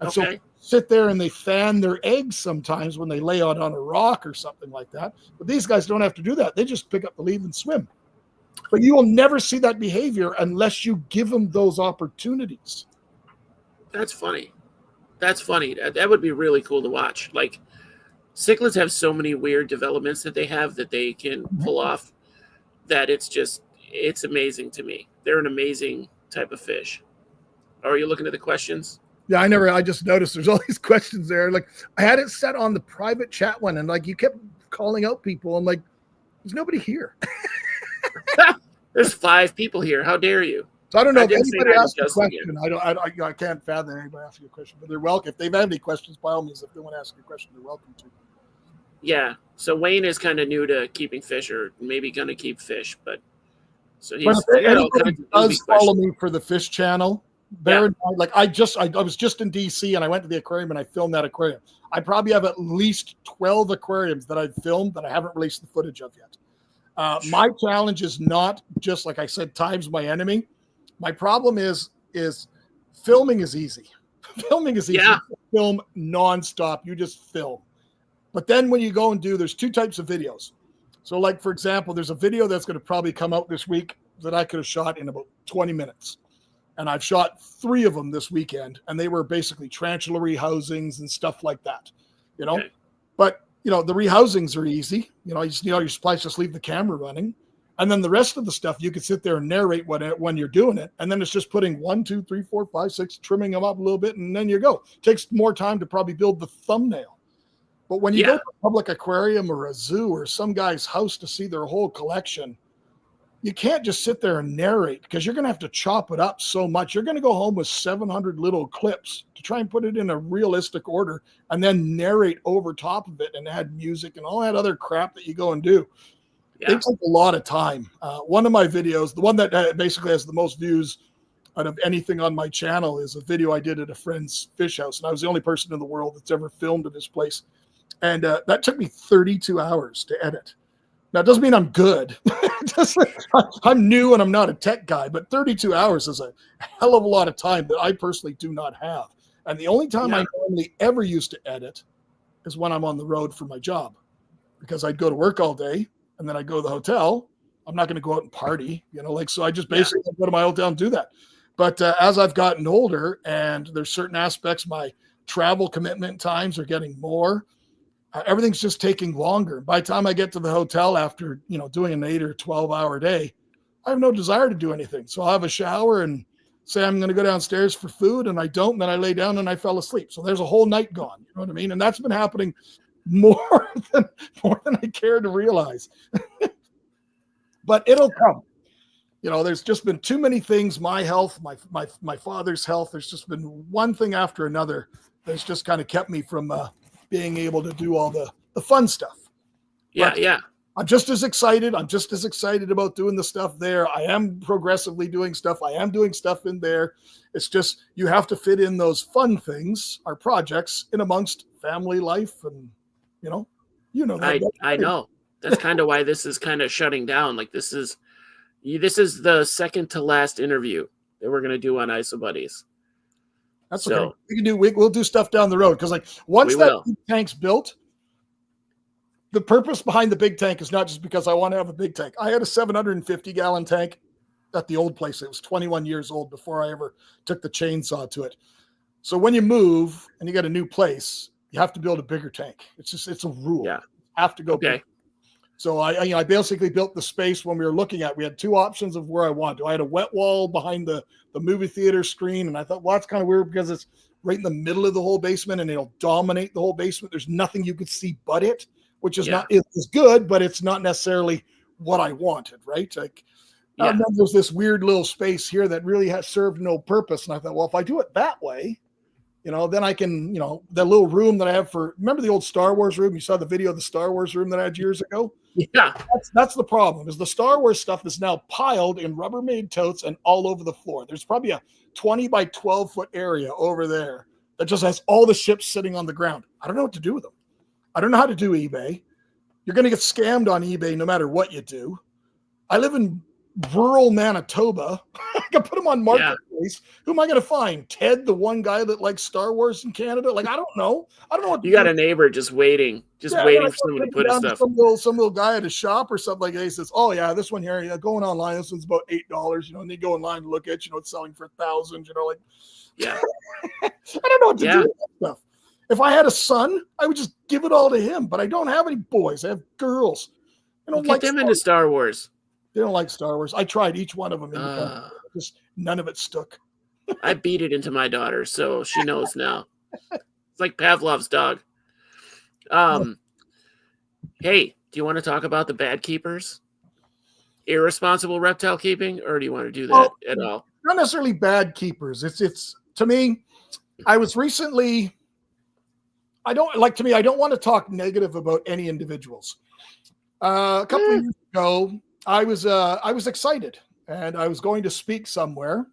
And so sit there and they fan their eggs sometimes when they lay out on a rock or something like that. But these guys don't have to do that. They just pick up the leaf and swim. But you will never see that behavior unless you give them those opportunities. That's funny. That would be really cool to watch. Like cichlids have so many weird developments that they have that they can pull off that it's amazing to me. They're an amazing type of fish. Are you looking at the questions? Yeah, I just noticed there's all these questions there. Like I had it set on the private chat one, and like you kept calling out people. I'm like, there's nobody here. There's 5 people here. How dare you? So I don't know if anybody asked a question. I can't fathom anybody asking a question, but they're welcome. If they've had any questions, by all means, if they want to ask a question, they're welcome to. Yeah. So Wayne is kind of new to keeping fish, or maybe going to keep fish, but so he's. But if anybody does follow me for the fish channel, bear in mind, like I was just in DC and I went to the aquarium and I filmed that aquarium. I probably have at least 12 aquariums that I've filmed that I haven't released the footage of yet. My challenge is not just, like I said, time's my enemy. My problem is filming is easy. Filming is easy. Yeah. You film nonstop. You just film. But then when you go and there's two types of videos. So like, for example, there's a video that's going to probably come out this week that I could have shot in about 20 minutes. And I've shot 3 of them this weekend, and they were basically tarantula rehousings and stuff like that, Okay. But, the rehousings are easy. You just, your supplies, just leave the camera running. And then the rest of the stuff, you can sit there and narrate when you're doing it. And then it's just putting 1, 2, 3, 4, 5, 6, trimming them up a little bit, and then you go. It takes more time to probably build the thumbnail. But when you go to a public aquarium or a zoo or some guy's house to see their whole collection, you can't just sit there and narrate, because you're going to have to chop it up so much. You're going to go home with 700 little clips to try and put it in a realistic order and then narrate over top of it and add music and all that other crap that you go and do. Yeah. It takes a lot of time. One of my videos, the one that basically has the most views out of anything on my channel, is a video I did at a friend's fish house. And I was the only person in the world that's ever filmed at his place. And that took me 32 hours to edit. Now, it doesn't mean I'm good. I'm new and I'm not a tech guy, but 32 hours is a hell of a lot of time that I personally do not have. And the only time I normally ever used to edit is when I'm on the road for my job, because I'd go to work all day and then I'd go to the hotel. I'm not going to go out and party, so I just basically go to my hotel and do that. But as I've gotten older, and there's certain aspects, my travel commitment times are getting more. Everything's just taking longer. By the time I get to the hotel after, doing an 8 or 12 hour day, I have no desire to do anything. So I'll have a shower and say I'm going to go downstairs for food, and I don't. And then I lay down and I fell asleep. So there's a whole night gone. You know what I mean? And that's been happening more than I care to realize. But it'll come. There's just been too many things. My health, my father's health. There's just been one thing after another that's just kind of kept me from being able to do all the fun stuff. But I'm just as excited. I'm just as excited about doing the stuff there. I am progressively doing stuff. I am doing stuff in there. It's just, you have to fit in those fun things, our projects, in amongst family life. And, that. I know. That's kind of why this is kind of shutting down. Like, this is the second to last interview that we're going to do on ISO Buddies. That's so, okay. We'll do stuff down the road, because once that big tank's built, the purpose behind the big tank is not just because I want to have a big tank. I had a 750-gallon tank at the old place. It was 21 years old before I ever took the chainsaw to it. So when you move and you get a new place, you have to build a bigger tank. It's a rule. Yeah. You have to go big. So I basically built the space when we were looking at. We had 2 options of where I wanted to. I had a wet wall behind the movie theater screen, and I thought, well, that's kind of weird because it's right in the middle of the whole basement, and it'll dominate the whole basement. There's nothing you could see but it, which is not, it's good, but it's not necessarily what I wanted, right? And then there's this weird little space here that really has served no purpose. And I thought, well, if I do it that way, then I can, the little room that I have remember the old Star Wars room? You saw the video of the Star Wars room that I had years ago? Yeah. That's the problem, is the Star Wars stuff is now piled in Rubbermaid totes and all over the floor. There's probably a 20 by 12 foot area over there that just has all the ships sitting on the ground. I don't know what to do with them. I don't know how to do eBay. You're going to get scammed on eBay no matter what you do. I live in rural Manitoba. I can put them on Marketplace. Yeah. Who am I going to find? Ted, the one guy that likes Star Wars in Canada? Like, I don't know. I don't know what you got a neighbor just waiting for someone to put his stuff. Some little guy at a shop or something like that. He says, "Oh yeah, this one here, going online. This one's about $8. And they go online and look at, it's selling for $1,000. Like, yeah. I don't know what to do with that stuff. If I had a son, I would just give it all to him. But I don't have any boys. I have girls. I don't get them into Star Wars. They don't like Star Wars. I tried each one of them. Just none of it stuck. I beat it into my daughter, so she knows now. It's like Pavlov's dog. Hey, do you want to talk about the bad keepers? Irresponsible reptile keeping, or do you want to do that at all? Not necessarily bad keepers. It's to me, I was recently, I don't want to talk negative about any individuals. A couple of years ago, I was excited, and I was going to speak somewhere,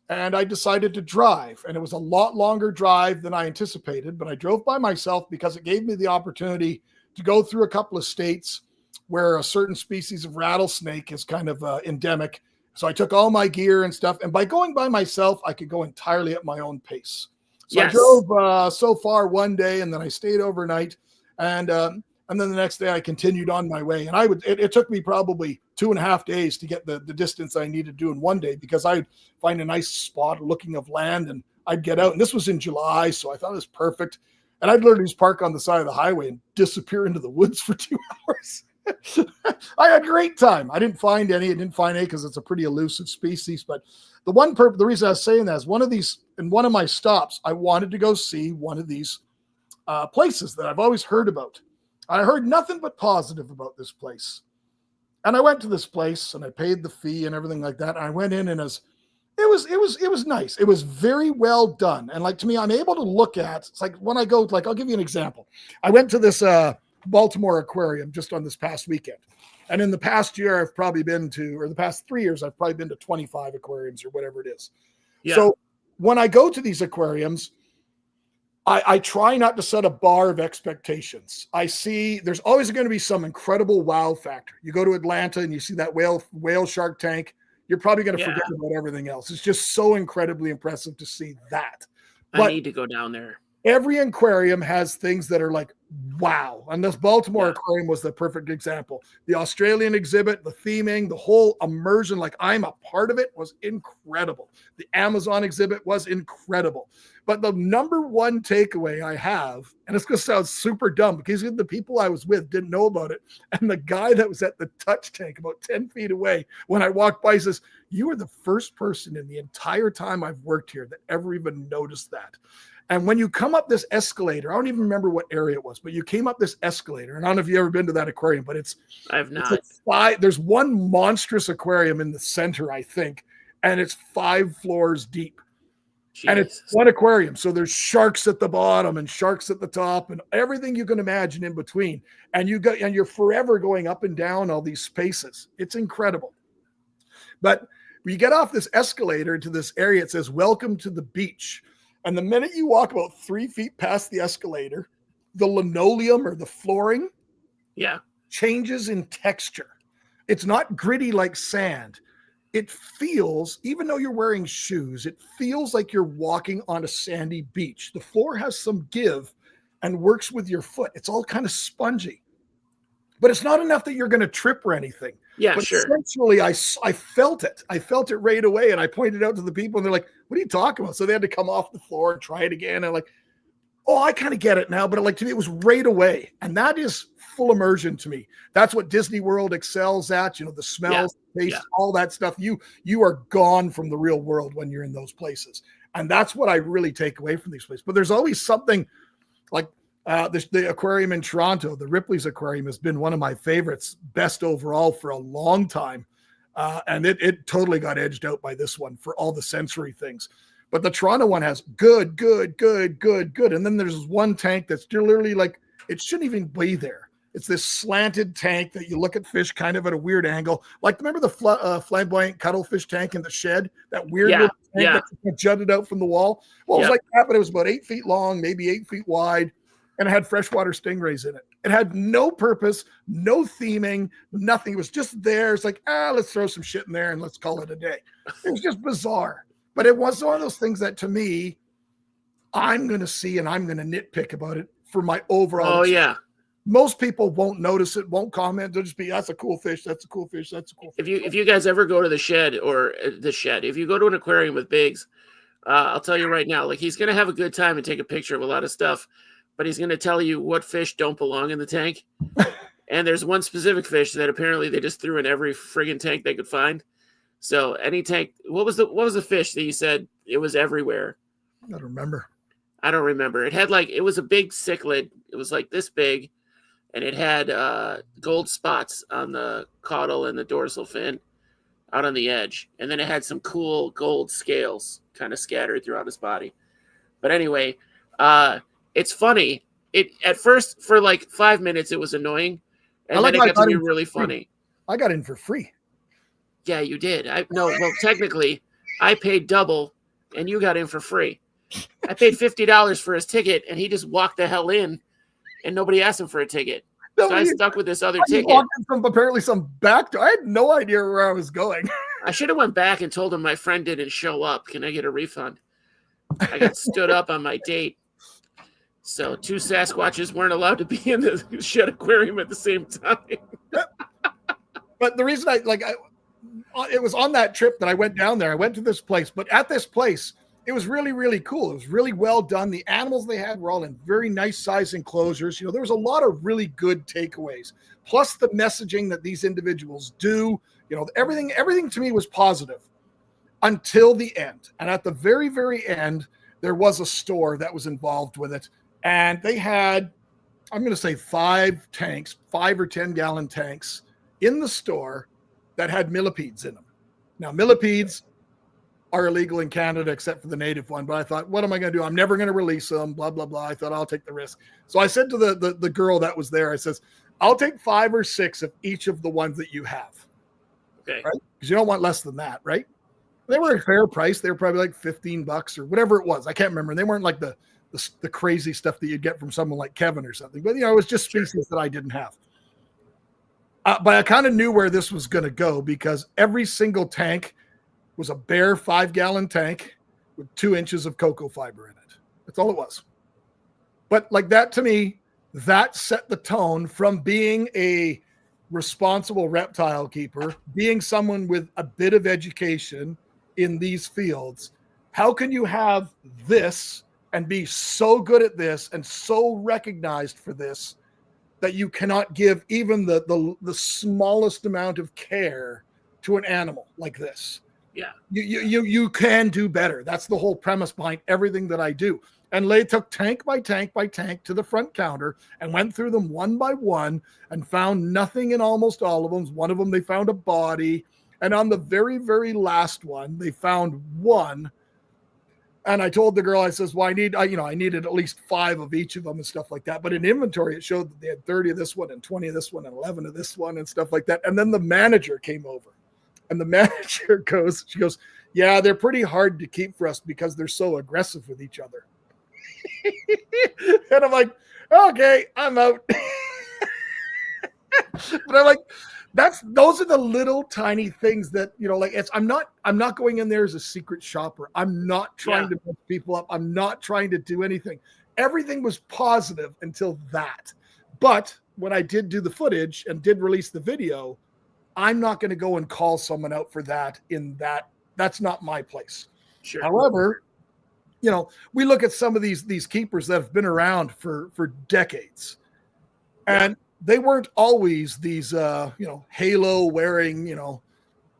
and I decided to drive. And it was a lot longer drive than I anticipated, but I drove by myself because it gave me the opportunity to go through a couple of states where a certain species of rattlesnake is kind of endemic. So I took all my gear and stuff, and by going by myself, I could go entirely at my own pace. So Yes. I drove so far one day, and then I stayed overnight, and then the next day I continued on my way. And it took me probably 2.5 days to get the distance I needed to do in one day, because I'd find a nice spot looking of land and I'd get out. And this was in July, so I thought it was perfect. And I'd literally just park on the side of the highway and disappear into the woods for 2 hours. I had a great time. I didn't find any. I didn't find any because it's a pretty elusive species. But the reason I was saying that is one of my stops, I wanted to go see one of these places that I've always heard about. I heard nothing but positive about this place. And I went to this place and I paid the fee and everything like that. And I went in, and it was nice. It was very well done. And like, to me, I'm able to look at, it's like when I go, like, I'll give you an example. I went to this Baltimore aquarium just on this past weekend. And in the past year, the past 3 years, I've probably been to 25 aquariums or whatever it is. Yeah. So when I go to these aquariums, I try not to set a bar of expectations. I see there's always going to be some incredible wow factor. You go to Atlanta and you see that whale shark tank, you're probably going to forget about everything else. It's just so incredibly impressive to see that. I need to go down there. Every aquarium has things that are like, wow. And this Baltimore aquarium was the perfect example. The Australian exhibit, the theming, the whole immersion, like I'm a part of it, was incredible. The Amazon exhibit was incredible. But the number one takeaway I have, and it's going to sound super dumb because the people I was with didn't know about it. And the guy that was at the touch tank about 10 feet away, when I walked by, says, "You are the first person in the entire time I've worked here that ever even noticed that." And when you come up this escalator, I don't even remember what area it was, but you came up this escalator. And I don't know if you've ever been to that aquarium, but I have not. There's one monstrous aquarium in the center, I think, and it's 5 floors deep. Jesus. And it's one aquarium. So there's sharks at the bottom and sharks at the top and everything you can imagine in between. And you're forever going up and down all these spaces. It's incredible. But when you get off this escalator into this area, it says, "Welcome to the beach." And the minute you walk about 3 feet past the escalator, the linoleum or the flooring changes in texture. It's not gritty like sand. It feels, even though you're wearing shoes, it feels like you're walking on a sandy beach. The floor has some give and works with your foot. It's all kind of spongy. But it's not enough that you're going to trip or anything. Yeah, but sure. Essentially, I felt it. I felt it right away, and I pointed out to the people, and they're like, "What are you talking about?" So they had to come off the floor and try it again. And I'm like, "Oh, I kind of get it now." But like, to me, it was right away, and that is full immersion to me. That's what Disney World excels at. You know, the smells, taste, all that stuff. You are gone from the real world when you're in those places, and that's what I really take away from these places. But there's always something like. The aquarium in Toronto, the Ripley's Aquarium, has been one of my favorites, best overall for a long time. And it totally got edged out by this one for all the sensory things. But the Toronto one has good. And then there's one tank that's literally like, it shouldn't even be there. It's this slanted tank that you look at fish kind of at a weird angle. Like, remember the flamboyant cuttlefish tank in the shed? That weird little tank that jutted out from the wall? Well, it was like that, but it was about 8 feet long, maybe 8 feet wide. And it had freshwater stingrays in it. It had no purpose, no theming, nothing. It was just there. It's like, let's throw some shit in there and let's call it a day. It was just bizarre. But it was one of those things that, to me, I'm going to see and I'm going to nitpick about it for my overall experience. Most people won't notice it, won't comment. They'll just be, "That's a cool fish. That's a cool fish. That's a cool fish." If you guys ever go to if you go to an aquarium with Biggs, I'll tell you right now, like, he's going to have a good time and take a picture of a lot of stuff. But he's going to tell you what fish don't belong in the tank. And there's one specific fish that apparently they just threw in every friggin' tank they could find. So any tank, what was the fish that you said it was everywhere? I don't remember. It had it was a big cichlid. It was like this big, and it had gold spots on the caudal and the dorsal fin out on the edge. And then it had some cool gold scales kind of scattered throughout his body. But anyway, it's funny. It at first for like 5 minutes it was annoying, and then it got to be really funny. I got in for free. Yeah, you did. Well, technically, I paid double and you got in for free. I paid $50 for his ticket, and he just walked the hell in, and nobody asked him for a ticket. So I stuck with this other ticket. Walked in from apparently some back door. I had no idea where I was going. I should have went back and told him my friend didn't show up. Can I get a refund? I got stood up on my date. So 2 Sasquatches weren't allowed to be in the shed aquarium at the same time. But the reason it was on that trip that I went down there. I went to this place, but at this place, it was really, really cool. It was really well done. The animals they had were all in very nice size enclosures. There was a lot of really good takeaways. Plus the messaging that these individuals do, everything to me was positive until the end. And at the very, very end, there was a store that was involved with it. And they had, I'm going to say 5 tanks, 5 or 10 gallon tanks in the store that had millipedes in them. Now, millipedes are illegal in Canada except for the native one. But I thought, what am I going to do? I'm never going to release them, blah, blah, blah. I thought I'll take the risk. So I said to the girl that was there, I says, I'll take 5 or 6 of each of the ones that you have. Okay. Right? Because you don't want less than that, right? They were a fair price. They were probably like $15 or whatever it was. I can't remember. They weren't like the crazy stuff that you'd get from someone like Kevin or something. But, it was just species that I didn't have. But I kind of knew where this was going to go because every single tank was a bare 5-gallon tank with 2 inches of cocoa fiber in it. That's all it was. But like that to me, that set the tone from being a responsible reptile keeper, being someone with a bit of education in these fields. How can you have this and be so good at this and so recognized for this that you cannot give even the smallest amount of care to an animal like this? Yeah. You can do better. That's the whole premise behind everything that I do. And Leigh took tank by tank by tank to the front counter and went through them one by one and found nothing in almost all of them. One of them, they found a body. And on the very, very last one, they found one. And I told the girl, I says, well, I needed at least 5 of each of them and stuff like that. But in inventory, it showed that they had 30 of this one and 20 of this one and 11 of this one and stuff like that. And then the manager came over and the manager she goes, yeah, they're pretty hard to keep for us because they're so aggressive with each other. And I'm like, okay, I'm out. But I'm like, those are the little tiny things that, I'm not going in there as a secret shopper. I'm not trying to mess people up. I'm not trying to do anything. Everything was positive until that. But when I did do the footage and did release the video, I'm not going to go and call someone out for that that's not my place. Sure. However, we look at some of these keepers that have been around for decades, and they weren't always these, halo wearing,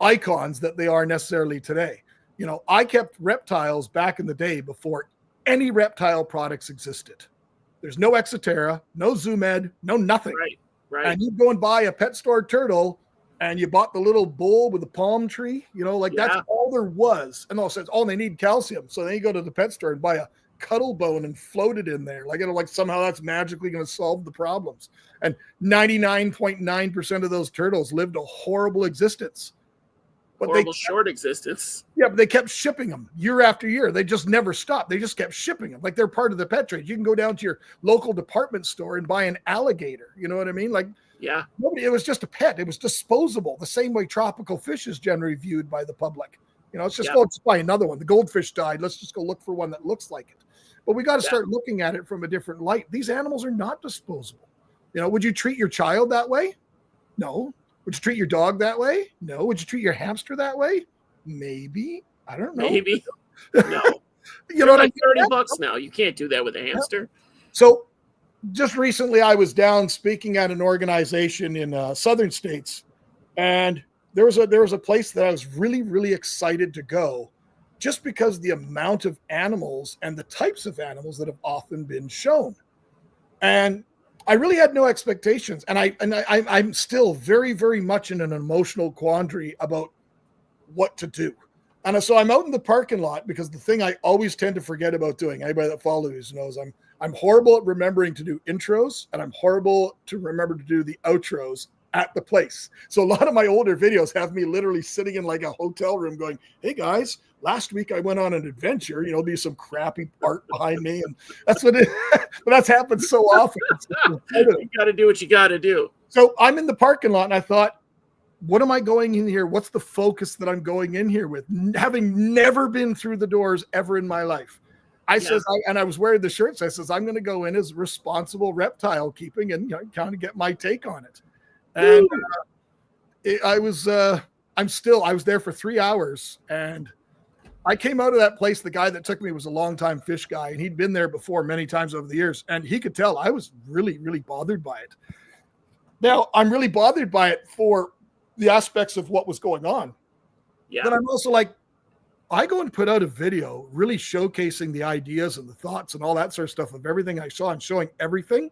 icons that they are necessarily today. I kept reptiles back in the day before any reptile products existed. There's no Exoterra, no Zoomed, no nothing. Right. And you go and buy a pet store turtle and you bought the little bowl with the palm tree, that's all there was. And all says, they need calcium. So then you go to the pet store and buy a cuttle bone and float it in there. Somehow that's magically going to solve the problems. And 99.9% of those turtles lived a horrible existence. But short existence. Yeah, but they kept shipping them year after year. They just never stopped. They just kept shipping them. Like they're part of the pet trade. You can go down to your local department store and buy an alligator. You know what I mean? It was just a pet. It was disposable. The same way tropical fish is generally viewed by the public. Let's just go buy another one. The goldfish died. Let's just go look for one that looks like it. But we got to start looking at it from a different light. These animals are not disposable. Would you treat your child that way? No. Would you treat your dog that way? No. Would you treat your hamster that way? Maybe. I don't know. Maybe. No. You know what like $30 now. You can't do that with a hamster. So just recently I was down speaking at an organization in southern states, and there was a place that I was really, really excited to go just because the amount of animals and the types of animals that have often been shown. And I really had no expectations. And I'm still very, very much in an emotional quandary about what to do. And so I'm out in the parking lot because the thing I always tend to forget about doing, anybody that follows knows I'm horrible at remembering to do intros, and I'm horrible to remember to do the outros at the place. So a lot of my older videos have me literally sitting in like a hotel room going, hey guys, last week I went on an adventure, be some crappy art behind me. And that's what that's happened so often. You got to do what you got to do. So I'm in the parking lot and I thought, what am I going in here? What's the focus that I'm going in here with? Having never been through the doors ever in my life. I was wearing the shirt. So I says, I'm going to go in as responsible reptile keeping and kind of get my take on it. And I was there for 3 hours and I came out of that place. The guy that took me was a longtime fish guy and he'd been there before many times over the years. And he could tell I was really, really bothered by it. Now I'm really bothered by it for the aspects of what was going on. Yeah. But I'm also like, I go and put out a video really showcasing the ideas and the thoughts and all that sort of stuff of everything I saw and showing everything.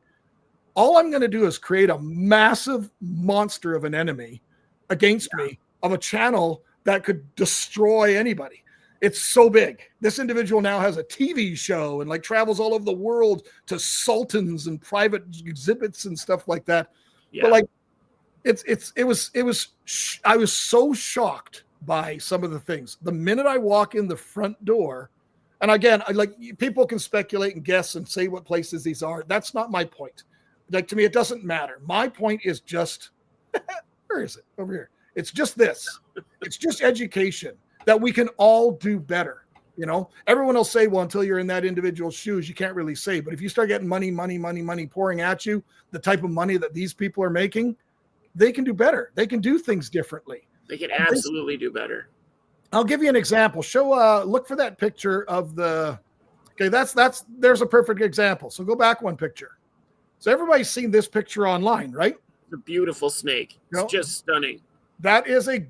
All I'm going to do is create a massive monster of an enemy against me of a channel that could destroy anybody. It's so big. This individual now has a TV show and like travels all over the world to sultans and private exhibits and stuff like that. Yeah. But like, I was so shocked by some of the things. The minute I walk in the front door, and again, people can speculate and guess and say what places these are. That's not my point. Like to me, it doesn't matter. My point is just, where is it? Over here. It's just this. It's just education that we can all do better. Everyone will say, well, until you're in that individual's shoes, you can't really say. But if you start getting money pouring at you, the type of money that these people are making, they can do better. They can do things differently. They can absolutely do better. I'll give you an example. Look for that picture of okay, there's a perfect example. So go back one picture. So everybody's seen this picture online, right? It's a beautiful snake. It's just stunning. That is a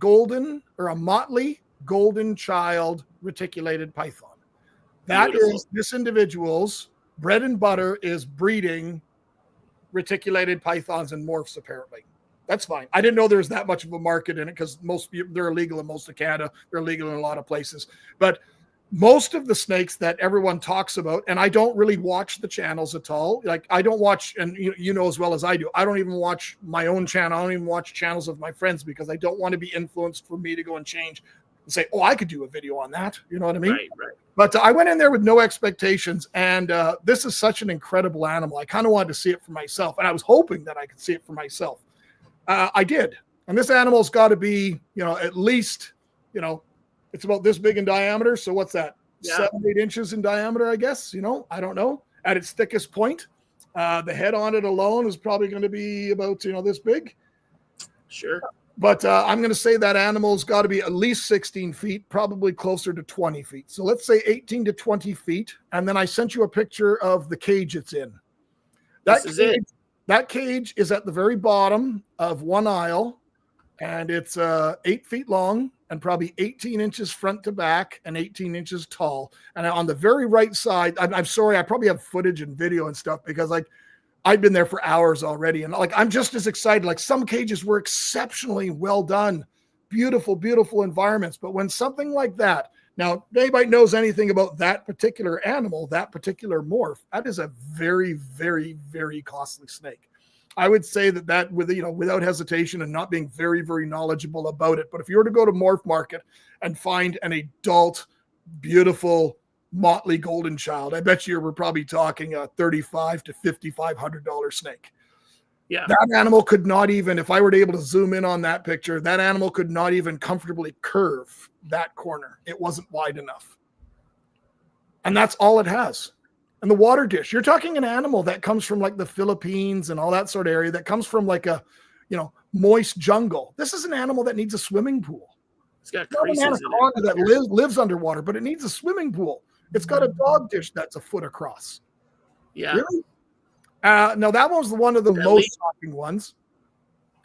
motley golden child reticulated python. That is this individual's bread and butter is breeding reticulated pythons and morphs, apparently. That's fine. I didn't know there was that much of a market in it because they're illegal in most of Canada. They're illegal in a lot of places. But most of the snakes that everyone talks about, and I don't really watch the channels at all. Like I don't watch, and you know as well as I do, I don't even watch my own channel. I don't even watch channels of my friends because I don't want to be influenced for me to go and change and say, oh, I could do a video on that. You know what I mean? Right. But I went in there with no expectations, and this is such an incredible animal. I kind of wanted to see it for myself, and I was hoping that I could see it for myself. I did. And this animal's got to be, at least, it's about this big in diameter. So what's that? Yeah. 7-8 inches in diameter, I guess. I don't know. At its thickest point, the head on it alone is probably going to be about, this big. Sure. But I'm going to say that animal's got to be at least 16 feet, probably closer to 20 feet. So let's say 18 to 20 feet. And then I sent you a picture of the cage it's in. This is it. That cage is at the very bottom of one aisle, and it's 8 feet long and probably 18 inches front to back and 18 inches tall. And on the very right side, I'm sorry, I probably have footage and video and stuff because I've been there for hours already. And I'm just as excited. Like some cages were exceptionally well done, beautiful, beautiful environments. But when something like that, now, if anybody knows anything about that particular animal, that particular morph, that is a very, very, very costly snake. I would say that without hesitation and not being very, very knowledgeable about it. But if you were to go to Morph Market and find an adult, beautiful, motley golden child, I bet you we're probably talking a $3,500 to $5,500 snake. Yeah. That animal could not even, if I were to able to zoom in on that picture, that animal could not even comfortably curve that corner. It wasn't wide enough. And that's all it has. And the water dish, you're talking an animal that comes from like the Philippines and all that sort of area that comes from like a, moist jungle. This is an animal that needs a swimming pool. It's got creases in it. That lives underwater, but it needs a swimming pool. It's got a dog dish that's a foot across. Yeah. Really? No, that was one of the most shocking ones.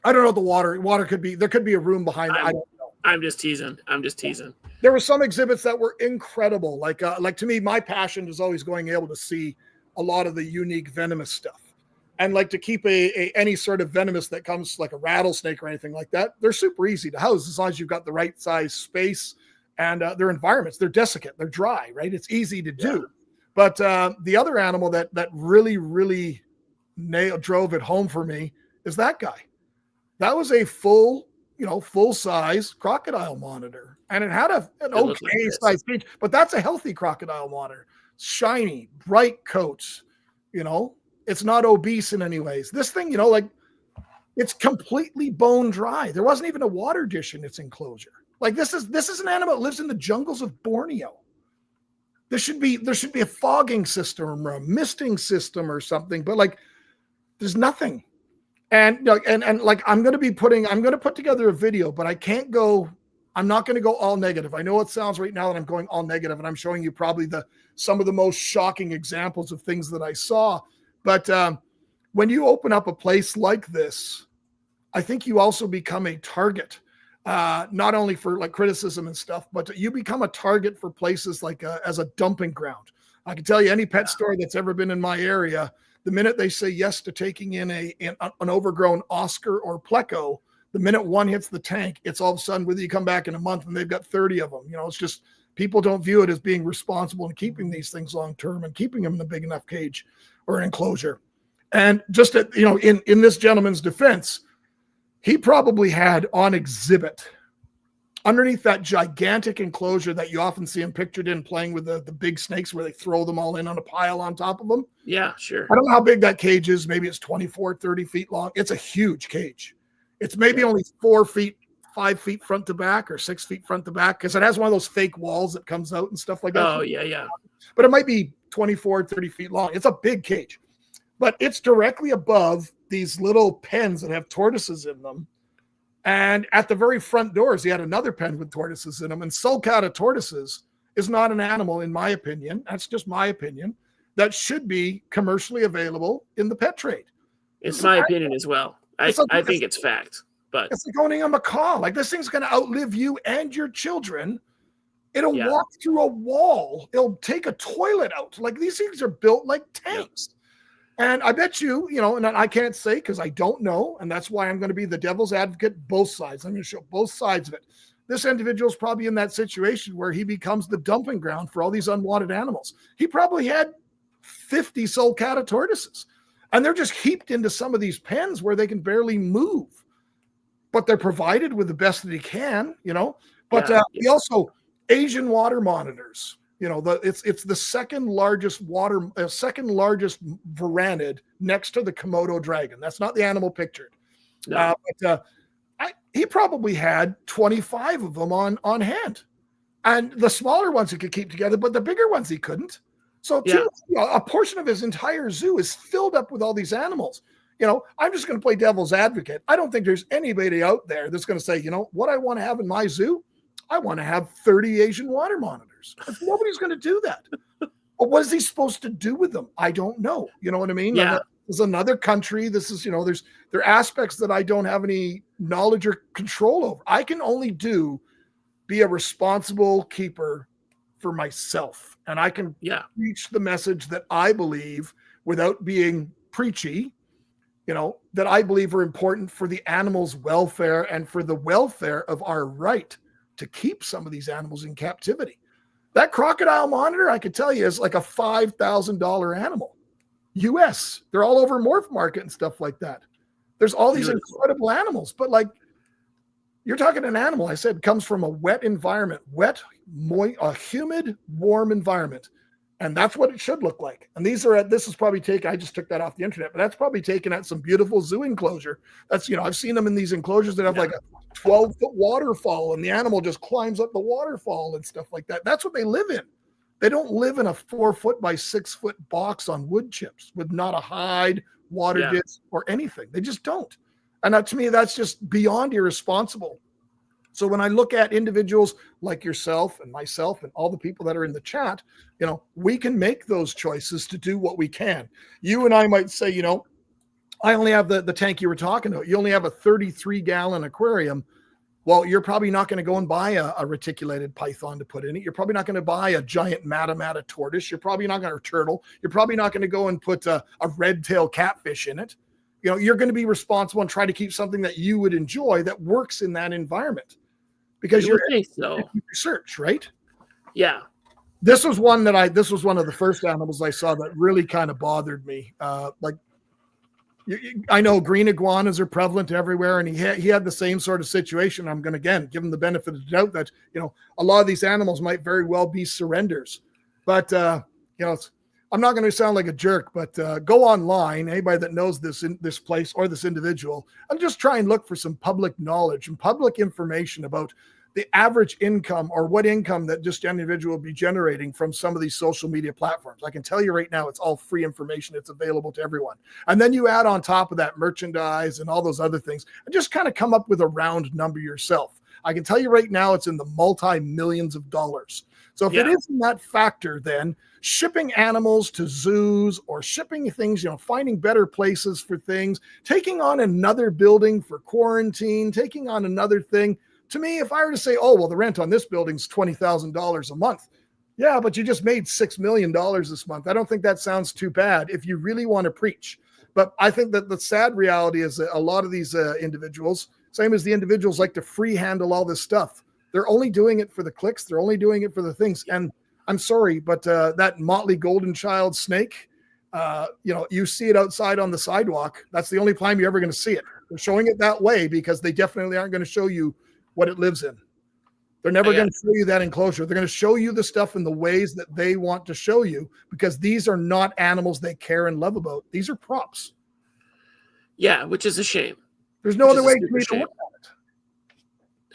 I don't know the water could be, there could be a room behind it. I don't know. I'm just teasing. There were some exhibits that were incredible. Like to me, my passion is always going able to see a lot of the unique venomous stuff. And like to keep any sort of venomous that comes like a rattlesnake or anything like that, they're super easy to house as long as you've got the right size space and their environments. They're desiccant, they're dry, right? It's easy to do. Yeah. But the other animal that really, really drove it home for me is that guy. That was a full size crocodile monitor, and it had an It looked like okay this. size cage, but that's a healthy crocodile monitor. Shiny, bright coats. It's not obese in any ways. This thing, like it's completely bone dry. There wasn't even a water dish in its enclosure. Like this is an animal that lives in the jungles of Borneo. There should be a fogging system or a misting system or something, but like there's nothing. And like I'm going to put together a video, but I'm not going to go all negative. I know it sounds right now that I'm going all negative, and I'm showing you probably some of the most shocking examples of things that I saw. But when you open up a place like this, I think you also become a target, not only for like criticism and stuff, but you become a target for places like as a dumping ground. I can tell you any pet store that's ever been in my area, the minute they say yes to taking in an overgrown Oscar or Pleco, the minute one hits the tank, it's all of a sudden whether you come back in a month and they've got 30 of them. It's just people don't view it as being responsible in keeping these things long term and keeping them in a big enough cage or enclosure. And just in this gentleman's defense, he probably had on exhibit underneath that gigantic enclosure that you often see him pictured in playing with the big snakes where they throw them all in on a pile on top of them. Yeah, sure. I don't know how big that cage is. Maybe it's 24, 30 feet long. It's a huge cage. It's maybe only 4 feet, 5 feet front to back or 6 feet front to back because it has one of those fake walls that comes out and stuff like that. Oh, yeah. But it might be 24, 30 feet long. It's a big cage. But it's directly above these little pens that have tortoises in them. And at the very front doors, he had another pen with tortoises in them. And sulcata tortoises is not an animal, in my opinion. That's just my opinion. That should be commercially available in the pet trade. It's my opinion as well. I think it's fact. But it's like owning a macaw. Like this thing's going to outlive you and your children. It'll walk through a wall. It'll take a toilet out. Like these things are built like tanks. Yep. And I bet you, and I can't say because I don't know. And that's why I'm going to be the devil's advocate, both sides. I'm going to show both sides of it. This individual is probably in that situation where he becomes the dumping ground for all these unwanted animals. He probably had 50 sulcata tortoises. And they're just heaped into some of these pens where they can barely move. But they're provided with the best that he can, But he also, Asian water monitors. It's the second largest varanid next to the Komodo dragon. That's not the animal pictured. No. He probably had 25 of them on hand, and the smaller ones he could keep together, but the bigger ones he couldn't. So a portion of his entire zoo is filled up with all these animals. I'm just going to play devil's advocate. I don't think there's anybody out there that's going to say, what I want to have in my zoo, I want to have 30 Asian water monitors. Nobody's going to do that. But what is he supposed to do with them? I don't know. You know what I mean? Yeah. This is another country. This is, there are aspects that I don't have any knowledge or control over. I can only be a responsible keeper for myself. And I can reach the message that I believe without being preachy, that I believe are important for the animal's welfare and for the welfare of our right to keep some of these animals in captivity. That crocodile monitor, I could tell you, is like a $5,000 animal. US. They're all over Morph Market and stuff like that. There's all these incredible animals, but like you're talking an animal, I said, comes from a wet environment, a humid, warm environment. And that's what it should look like. And this is probably taken, I just took that off the internet, but that's probably taken at some beautiful zoo enclosure. That's, I've seen them in these enclosures that have like a 12-foot waterfall and the animal just climbs up the waterfall and stuff like that. That's what they live in. They don't live in a 4-foot by 6-foot box on wood chips with not a hide, water dish, or anything. They just don't. And to me, that's just beyond irresponsible. So when I look at individuals like yourself and myself and all the people that are in the chat, we can make those choices to do what we can. You and I might say, I only have the tank you were talking about. You only have a 33-gallon aquarium. Well, you're probably not going to go and buy a reticulated python to put in it. You're probably not going to buy a giant mata tortoise. You're probably not going to turtle. You're probably not going to go and put a red-tailed catfish in it. You're going to be responsible and try to keep something that you would enjoy that works in that environment. Because you're research, right? Yeah. This was one of the first animals I saw that really kind of bothered me. Like I know green iguanas are prevalent everywhere, and he had the same sort of situation. I'm going to, again, give him the benefit of the doubt that, a lot of these animals might very well be surrenders. But, I'm not going to sound like a jerk, but go online, anybody that knows this place or this individual, and just try and look for some public knowledge and public information about the average income or what income that just an individual will be generating from some of these social media platforms. I can tell you right now, it's all free information. It's available to everyone. And then you add on top of that merchandise and all those other things and just kind of come up with a round number yourself. I can tell you right now, it's in the multi-millions of dollars. So if it isn't that factor, then shipping animals to zoos or shipping things, finding better places for things, taking on another building for quarantine, taking on another thing. To me, if I were to say, oh, well, the rent on this building's $20,000 a month. Yeah, but you just made $6 million this month. I don't think that sounds too bad if you really want to preach. But I think that the sad reality is that a lot of these individuals, same as the individuals, like to free handle all this stuff. They're only doing it for the clicks. They're only doing it for the things. And I'm sorry, but that motley golden child snake, you see it outside on the sidewalk. That's the only time you're ever going to see it. They're showing it that way because they definitely aren't going to show you what it lives in. They're never going to show you that enclosure. They're going to show you the stuff in the ways that they want to show you, because these are not animals they care and love about. These are props. Yeah, which is a shame. There's no other way to look at it.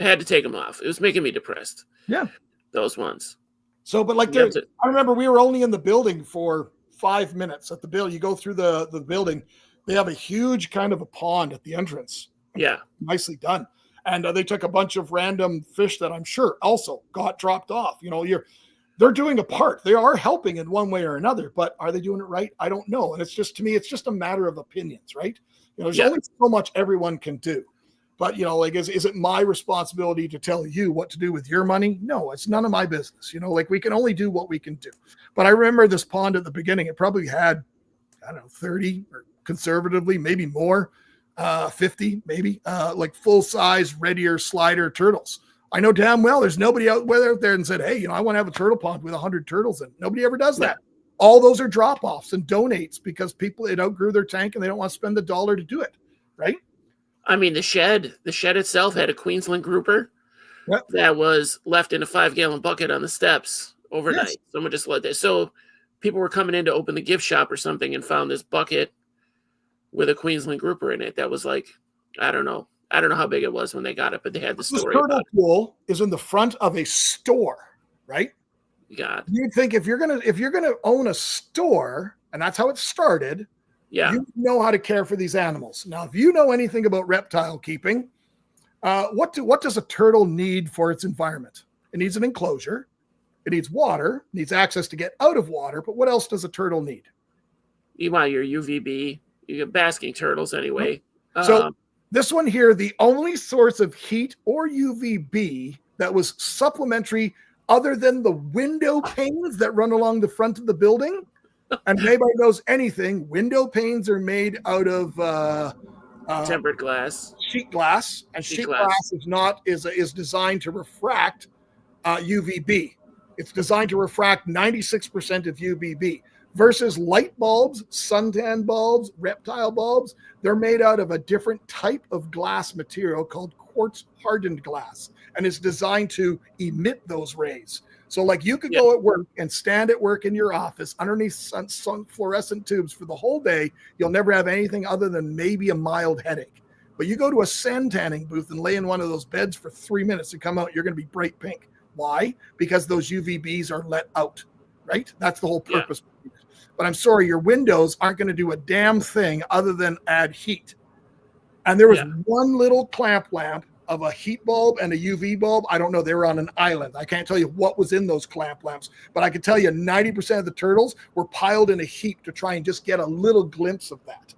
I had to take them off. It was making me depressed. Yeah. Those ones. So, but I remember we were only in the building for 5 minutes at the building. You go through the building. They have a huge kind of a pond at the entrance. Yeah. Nicely done. And they took a bunch of random fish that I'm sure also got dropped off. They're doing a part. They are helping in one way or another, but are they doing it right? I don't know. And it's just, to me, it's just a matter of opinions, right? There's only so much everyone can do. But, is it my responsibility to tell you what to do with your money? No, it's none of my business. We can only do what we can do. But I remember this pond at the beginning, it probably had, 30 or conservatively, maybe more. 50 maybe, like full-size red ear slider turtles. I know damn well there's nobody out there and said, hey, I want to have a turtle pond with 100 turtles in. Nobody ever does that. All those are drop-offs and donates because it outgrew their tank and they don't want to spend the dollar to do it, right? I mean, the shed itself had a Queensland grouper that was left in a 5-gallon bucket on the steps overnight. Yes. Someone just let that. So people were coming in to open the gift shop or something and found this bucket with a Queensland grouper in it. That was like, I don't know how big it was when they got it, but they had the story. This turtle pool is in the front of a store, right? God. You'd think if you're gonna own a store, and that's how it started, you know how to care for these animals. Now, if you know anything about reptile keeping, what does a turtle need for its environment? It needs an enclosure, it needs water, it needs access to get out of water, but what else does a turtle need? You want your UVB. You get basking turtles anyway. So this one here, the only source of heat or UVB that was supplementary other than the window panes that run along the front of the building. And if anybody knows anything, window panes are made out of tempered glass, sheet glass, and sheet glass is designed to refract UVB. It's designed to refract 96% of UVB. Versus light bulbs, suntan bulbs, reptile bulbs, they're made out of a different type of glass material called quartz hardened glass, and it's designed to emit those rays. So like you could go at work and stand at work in your office underneath sun fluorescent tubes for the whole day. You'll never have anything other than maybe a mild headache. But you go to a sun tanning booth and lay in one of those beds for 3 minutes and come out, you're going to be bright pink. Why? Because those UVBs are let out, right? That's the whole purpose. Yeah. But I'm sorry, your windows aren't going to do a damn thing other than add heat. And there was one little clamp lamp of a heat bulb and a UV bulb. I don't know. They were on an island. I can't tell you what was in those clamp lamps, but I can tell you 90% of the turtles were piled in a heap to try and just get a little glimpse of that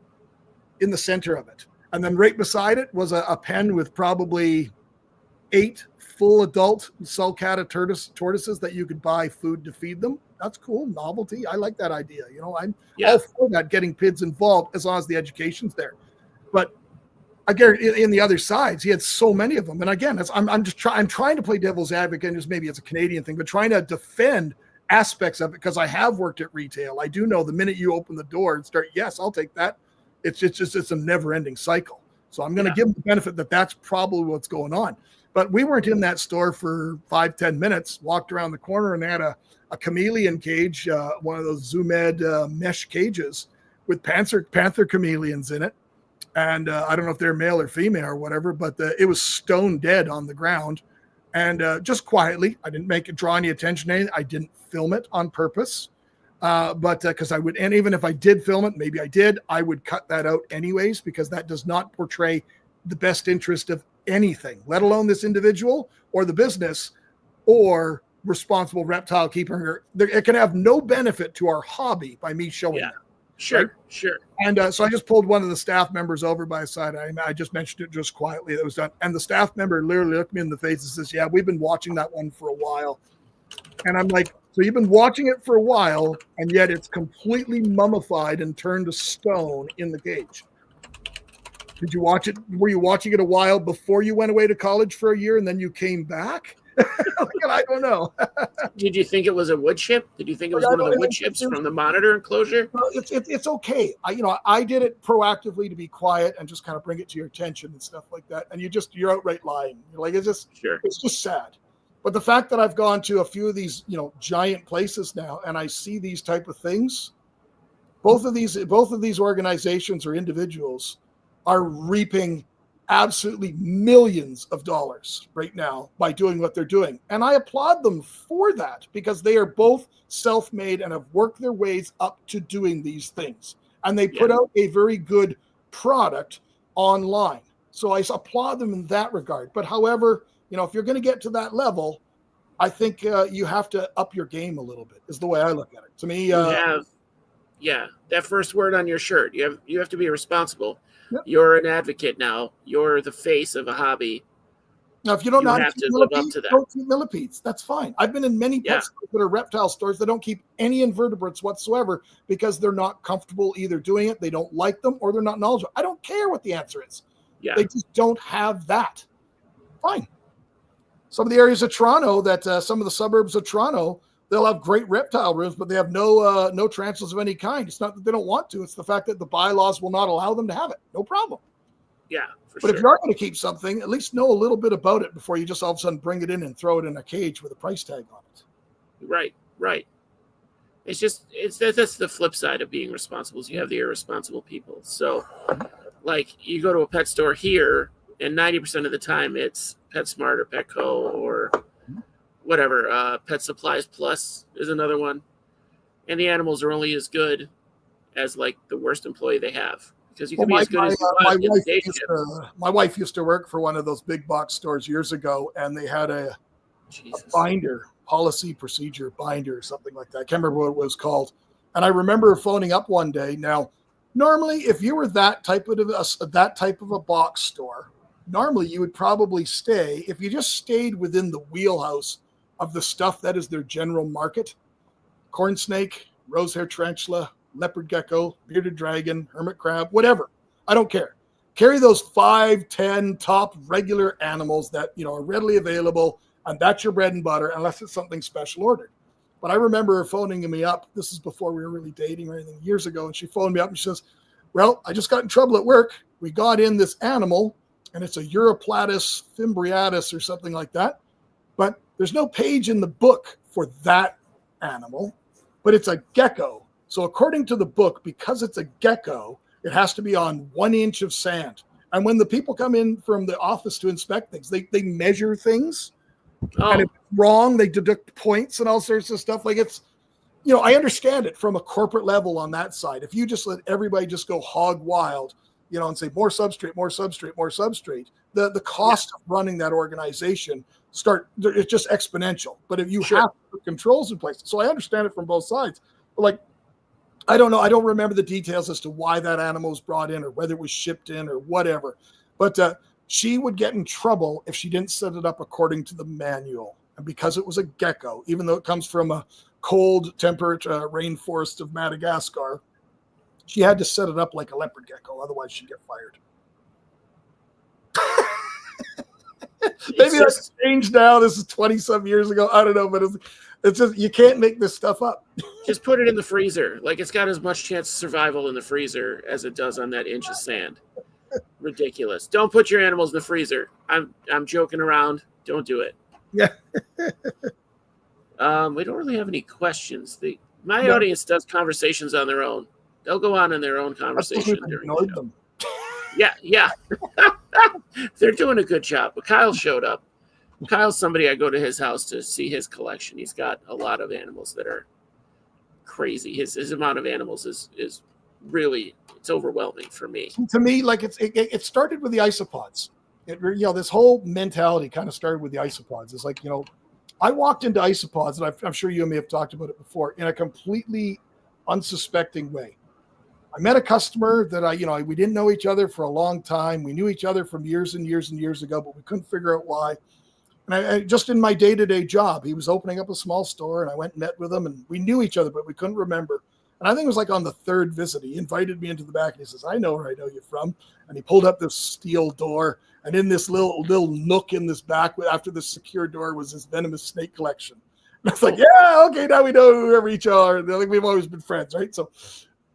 in the center of it. And then right beside it was a pen with probably 8 full adult sulcata tortoises that you could buy food to feed them. That's cool. Novelty. I like that idea. I'm all for that, getting kids involved as long as the education's there. But again, in the other sides, he had so many of them. And again, I'm trying to play devil's advocate, and just maybe it's a Canadian thing, but trying to defend aspects of it because I have worked at retail. I do know the minute you open the door and start, yes, I'll take that. It's a never ending cycle. So I'm going to give them the benefit that that's probably what's going on. But we weren't in that store for 5-10 minutes, walked around the corner, and they had a chameleon cage, one of those Zoomed mesh cages with panther chameleons in it. And I don't know if they're male or female or whatever, but it was stone dead on the ground. And just quietly, I didn't draw any attention to anything. I didn't film it on purpose. But because I would, and even if I did film it, maybe I did, I would cut that out anyways, because that does not portray the best interest of anything, let alone this individual or the business or responsible reptile keeper. It can have no benefit to our hobby by me showing that. Sure, right? Sure. And so I just pulled one of the staff members over by his side. I just mentioned it just quietly. That was done. And the staff member literally looked me in the face and says, yeah, we've been watching that one for a while. And I'm like, so you've been watching it for a while, and yet it's completely mummified and turned to stone in the cage. Did you watch it? Were you watching it a while before you went away to college for a year and then you came back? I don't know. Did you think it was a wood chip? Did you think it was one of the wood chips from the monitor enclosure? Well, it's okay. I did it proactively to be quiet and just kind of bring it to your attention and stuff like that. And you're outright lying. You're like, it's just sad. But the fact that I've gone to a few of these, giant places now, and I see these type of things, both of these organizations or individuals are reaping absolutely millions of dollars right now by doing what they're doing. And I applaud them for that, because they are both self-made and have worked their ways up to doing these things. And they put out a very good product online. So I applaud them in that regard. But however, if you're going to get to that level, I think you have to up your game a little bit, is the way I look at it. To me, that first word on your shirt. You have to be responsible. Yep. You're an advocate now. You're the face of a hobby. Now, if you don't know how have to live up to that. Don't keep millipedes. That's fine. I've been in many pet stores that are reptile stores that don't keep any invertebrates whatsoever because they're not comfortable either doing it, they don't like them, or they're not knowledgeable. I don't care what the answer is. Yeah. They just don't have that. Fine. Some of the areas of Toronto some of the suburbs of Toronto, they'll have great reptile rooms, but they have no tarantulas of any kind. It's not that they don't want to. It's the fact that the bylaws will not allow them to have it. No problem. Yeah, But if you are going to keep something, at least know a little bit about it before you just all of a sudden bring it in and throw it in a cage with a price tag on it. Right. That's the flip side of being responsible, is you have the irresponsible people. So, like, you go to a pet store here, and 90% of the time it's PetSmart or Petco or whatever. Pet Supplies Plus is another one. And the animals are only as good as, like, the worst employee they have. Because you can be as good as you want. My wife used to work for one of those big box stores years ago, and they had a binder, policy procedure binder or something like that. I can't remember what it was called. And I remember phoning up one day. Now, normally, if you were that type of a box store, normally you would probably stay, if you just stayed within the wheelhouse of the stuff that is their general market, corn snake, rosehair tarantula, leopard gecko, bearded dragon, hermit crab, whatever. I don't care. Carry those 5-10 top regular animals that are readily available, and that's your bread and butter, unless it's something special ordered. But I remember her phoning me up. This is before we were really dating or anything, years ago, and she phoned me up and she says, well, I just got in trouble at work. We got in this animal, and it's a Europlatus fimbriatus or something like that, but there's no page in the book for that animal, but it's a gecko. So according to the book, because it's a gecko, it has to be on 1 inch of sand. And when the people come in from the office to inspect things, they measure things. And if it's wrong, they deduct points and all sorts of stuff. Like, it's, I understand it from a corporate level on that side. If you just let everybody just go hog wild, and say more substrate, the cost of running that organization it's just exponential. But if you have to put controls in place. So I understand it from both sides. But, like, I don't know. I don't remember the details as to why that animal was brought in or whether it was shipped in or whatever. But she would get in trouble if she didn't set it up according to the manual. And because it was a gecko, even though it comes from a cold, temperate rainforest of Madagascar, she had to set it up like a leopard gecko. Otherwise, she'd get fired. It's that's changed now. This is 20 some years ago. I don't know, but it's just, you can't make this stuff up. just put it in the freezer. Like it's got as much chance of survival in the freezer as it does on that inch of sand. Ridiculous. Don't put your animals in the freezer. I'm joking around. Don't do it. Yeah. We don't really have any questions. My audience does conversations on their own. They'll go on in their own conversation during the show. Them. Yeah. They're doing a good job. But Kyle showed up. Kyle's somebody I go to his house to see his collection. He's got a lot of animals that are crazy. His amount of animals is really, it's overwhelming for me. To me, like it started with the isopods. This whole mentality kind of started with the isopods. It's like, I walked into isopods, and I'm sure you and me have talked about it before, in a completely unsuspecting way. I met a customer that we didn't know each other for a long time. We knew each other from years and years and years ago, but we couldn't figure out why. And I just in my day-to-day job, he was opening up a small store, and I went and met with him, and we knew each other, but we couldn't remember. And I think it was like on the third visit, he invited me into the back, and he says, I know where I know you from. And he pulled up this steel door, and in this little nook in this back, after the secure door, was this venomous snake collection. And I was like, yeah, okay, now we know whoever each are. I think we've always been friends, right? So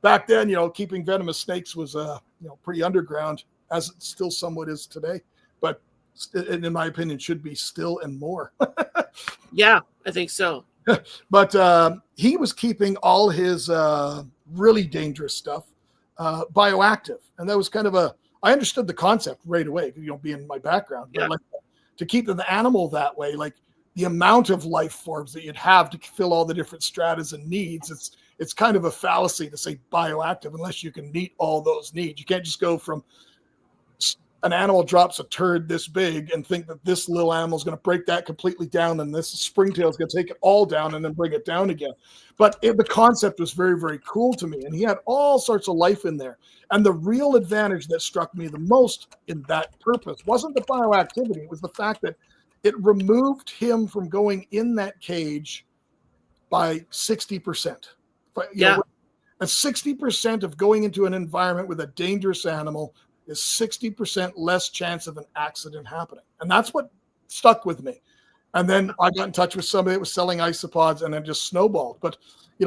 back then, keeping venomous snakes was, pretty underground, as it still somewhat is today. But in my opinion, should be still and more. Yeah, I think so. But he was keeping all his really dangerous stuff bioactive. And that was kind of I understood the concept right away, being my background. But like, to keep the animal that way, like the amount of life forms that you'd have to fill all the different stratas and needs, it's kind of a fallacy to say bioactive unless you can meet all those needs. You can't just go from an animal drops a turd this big and think that this little animal is going to break that completely down, and this springtail is going to take it all down and then bring it down again. But the concept was very, very cool to me, and he had all sorts of life in there. And the real advantage that struck me the most in that purpose wasn't the bioactivity. It was the fact that it removed him from going in that cage by 60%. Yeah. And 60% of going into an environment with a dangerous animal is 60% less chance of an accident happening. And that's what stuck with me. And then I got in touch with somebody that was selling isopods, and then just snowballed. But,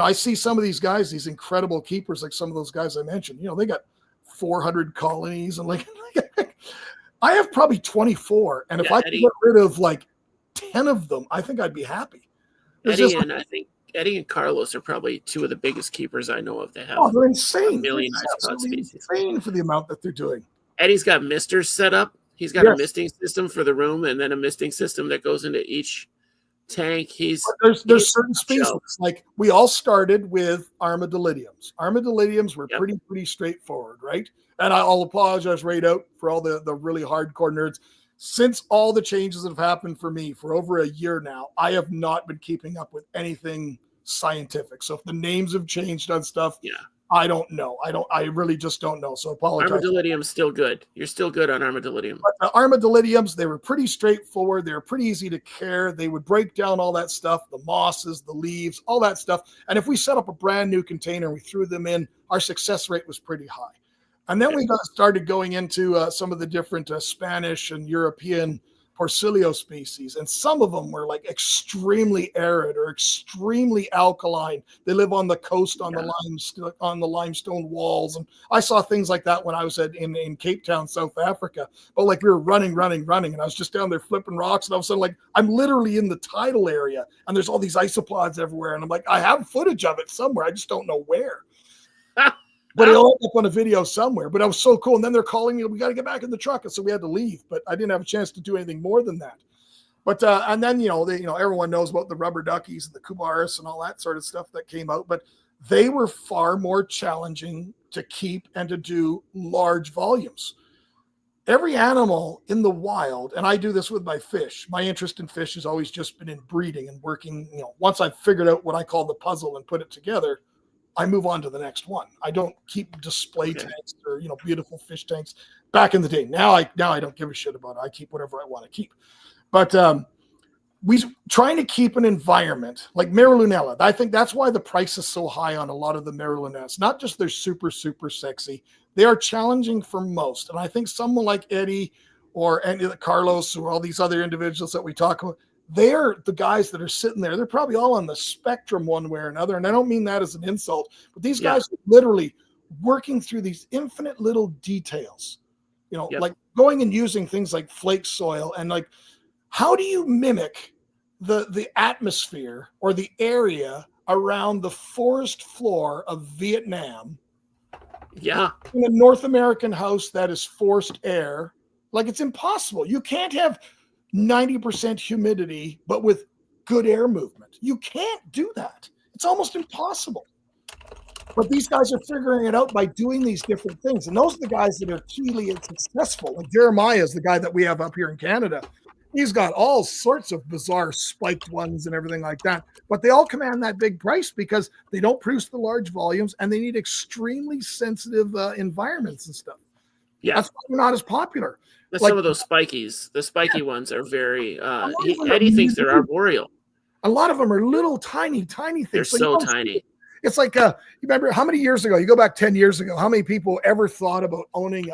I see some of these guys, these incredible keepers, like some of those guys I mentioned, they got 400 colonies, and I have probably 24. And if I could get rid of like 10 of them, I think I'd be happy. I think Eddie and Carlos are probably two of the biggest keepers I know of. They have they're insane. A million isopod species. Insane for the amount that they're doing. Eddie's got misters set up. He's got a misting system for the room, and then a misting system that goes into each tank. There's certain species. Like we all started with armadillidiums. Armadillidiums were pretty straightforward, right? And I'll apologize right out for all the really hardcore nerds. Since all the changes that have happened for me for over a year now, I have not been keeping up with anything scientific. So if the names have changed on stuff, I don't know. I really just don't know. So apologize. Armadillidium's still good. You're still good on armadillidium. But the armadillidiums, they were pretty straightforward. They were pretty easy to care. They would break down all that stuff, the mosses, the leaves, all that stuff. And if we set up a brand new container and we threw them in, our success rate was pretty high. And then we started going into some of the different Spanish and European Porcilio species, and some of them were like extremely arid or extremely alkaline. They live on the coast, on the limestone walls, and I saw things like that when I was in Cape Town, South Africa. But like we were running, and I was just down there flipping rocks, and all of a sudden, like I'm literally in the tidal area, and there's all these isopods everywhere, and I'm like, I have footage of it somewhere, I just don't know where. But it'll end up on a video somewhere. But it was so cool. And then they're calling me, we got to get back in the truck. And so we had to leave. But I didn't have a chance to do anything more than that. But and then, everyone knows about the rubber duckies and the kubaris and all that sort of stuff that came out. But they were far more challenging to keep and to do large volumes. Every animal in the wild, and I do this with my fish. My interest in fish has always just been in breeding and working. Once I've figured out what I call the puzzle and put it together, I move on to the next one. I don't keep display tanks or, beautiful fish tanks. Back in the day, now I don't give a shit about it. I keep whatever I want to keep. But we trying to keep an environment like Marulunella. I think that's why the price is so high on a lot of the Marulunellas. Not just they're super, super sexy. They are challenging for most. And I think someone like Eddie or any of the Carlos or all these other individuals that we talk about, they're the guys that are sitting there. They're probably all on the spectrum one way or another. And I don't mean that as an insult, but these guys are literally working through these infinite little details, like going and using things like flake soil and like, how do you mimic the atmosphere or the area around the forest floor of Vietnam? Yeah. In a North American house that is forced air, like it's impossible. You can't have 90% humidity, but with good air movement. You can't do that. It's almost impossible. But these guys are figuring it out by doing these different things. And those are the guys that are keenly successful. Like Jeremiah is the guy that we have up here in Canada. He's got all sorts of bizarre spiked ones and everything like that. But they all command that big price because they don't produce the large volumes and they need extremely sensitive environments and stuff. Yeah. That's why they're not as popular. But some of those spikies, the spiky ones are very, Eddie thinks they're arboreal. A lot of them are little tiny things. They're so tiny. It's like, you remember how many years ago, you go back 10 years ago, how many people ever thought about owning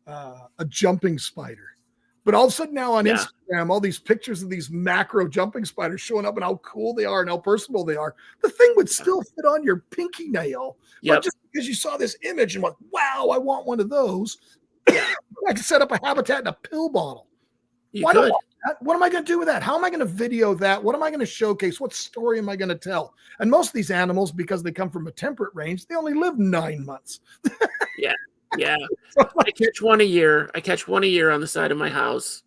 a jumping spider? But all of a sudden now on Instagram, all these pictures of these macro jumping spiders showing up and how cool they are and how personable they are. The thing would still fit on your pinky nail. But just because you saw this image and went, wow, I want one of those, I could set up a habitat in a pill bottle. You could. What am I going to do with that? How am I going to video that? What am I going to showcase? What story am I going to tell? And most of these animals, because they come from a temperate range, they only live 9 months. Yeah. I catch one a year. On the side of my house,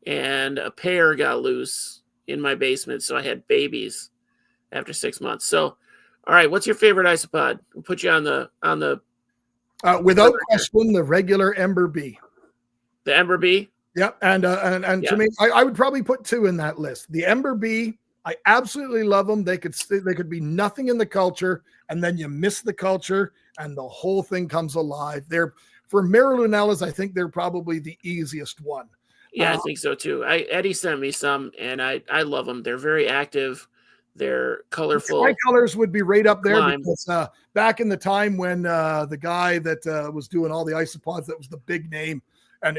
and a pair got loose in my basement. So I had babies after 6 months. So, all right, what's your favorite isopod? We'll put you on the. Without question, the regular Ember Bee. The Ember Bee. Yep, and to me, I would probably put 2 in that list. The Ember Bee, I absolutely love them. They could be nothing in the culture, and then you miss the culture, and the whole thing comes alive. For Marulunellas, I think they're probably the easiest one. Yeah, I think so too. Eddie sent me some, and I love them. They're very active. They're colorful. The tricolors would be right up there because back in the time when the guy that was doing all the isopods, that was the big name. And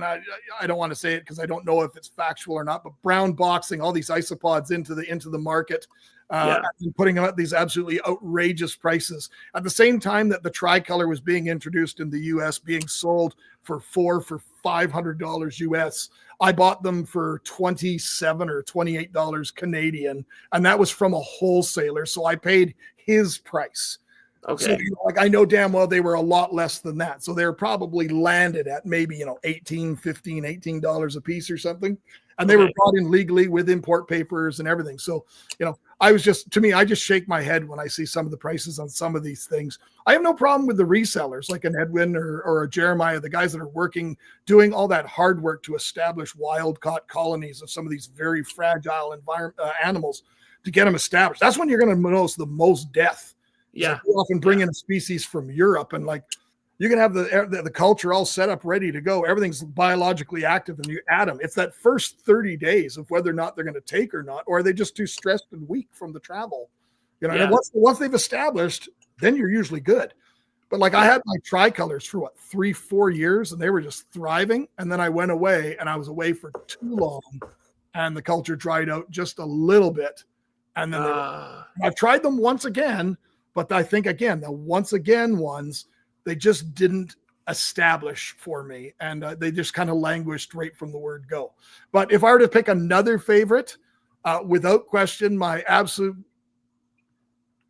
I don't want to say it because I don't know if it's factual or not, but brown boxing all these isopods into the market, and putting them at these absolutely outrageous prices. At the same time that the tricolor was being introduced in the U.S., being sold for $500 US, I bought them for $27 or $28 Canadian, and that was from a wholesaler. So I paid his price. Okay. So, I know damn well they were a lot less than that. So they're probably landed at maybe, $18, $15, $18 a piece or something. And they were brought in legally with import papers and everything. So, I just shake my head when I see some of the prices on some of these things. I have no problem with the resellers like an Edwin or a Jeremiah, the guys that are doing all that hard work to establish wild-caught colonies of some of these very fragile animals to get them established. That's when you're going to notice the most death. Yeah, you often bring in a species from Europe, and you can have the culture all set up, ready to go. Everything's biologically active, and you add them. It's that first 30 days of whether or not they're going to take or not, or are they just too stressed and weak from the travel? And once they've established, then you're usually good. But I had my tricolors for 3-4 years, and they were just thriving. And then I went away, and I was away for too long, and the culture dried out just a little bit. And then I've tried them once again. But I think, again, the once again ones, they just didn't establish for me. And they just kind of languished right from the word go. But if I were to pick another favorite, without question, my absolute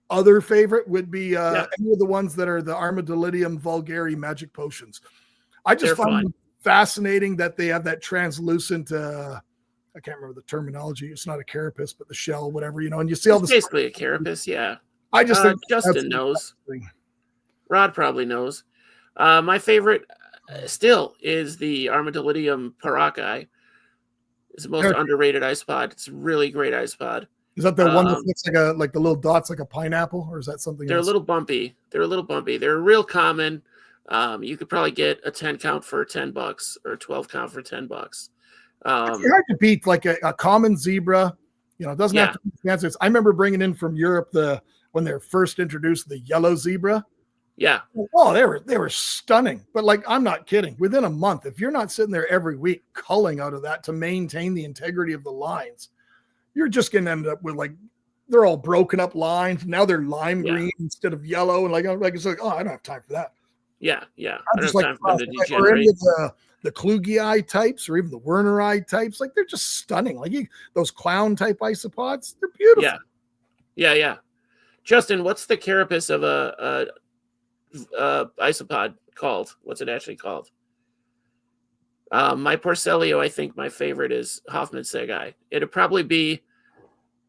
other favorite would be any of the ones that are the Armadillidium vulgare magic potions. I just find them fascinating that they have that translucent, I can't remember the terminology. It's not a carapace, but the shell, whatever, and you see all this. Basically a carapace, yeah. I just think Justin knows. Rod probably knows. My favorite still is the Armadillidium paraci. It's the most underrated isopod. It's a really great isopod. Is that the one that looks like the little dots like a pineapple, or is that something They're else? a little bumpy. They're real common. You could probably get a 10 count for $10 or a 12 count for $10. It's hard to beat like a common zebra. It doesn't have to be fancy. I remember bringing in from Europe when they were first introduced the yellow zebra. Yeah. Oh, they were stunning. But like, I'm not kidding. Within a month, if you're not sitting there every week culling out of that to maintain the integrity of the lines, you're just going to end up with like, they're all broken up lines. Now they're lime Yeah. green instead of yellow. And like it's like, oh, I don't have time for that. Yeah. Yeah. I'm I don't just have like, time for them to or any degenerate. of the Kluge types or even the Werner types. Like they're just stunning. Like those clown type isopods, they're beautiful. Yeah. Yeah. Yeah. Justin, what's the carapace of a isopod called? What's it actually called? My Porcelio, I think my favorite is Hoffman Segai. It'd probably be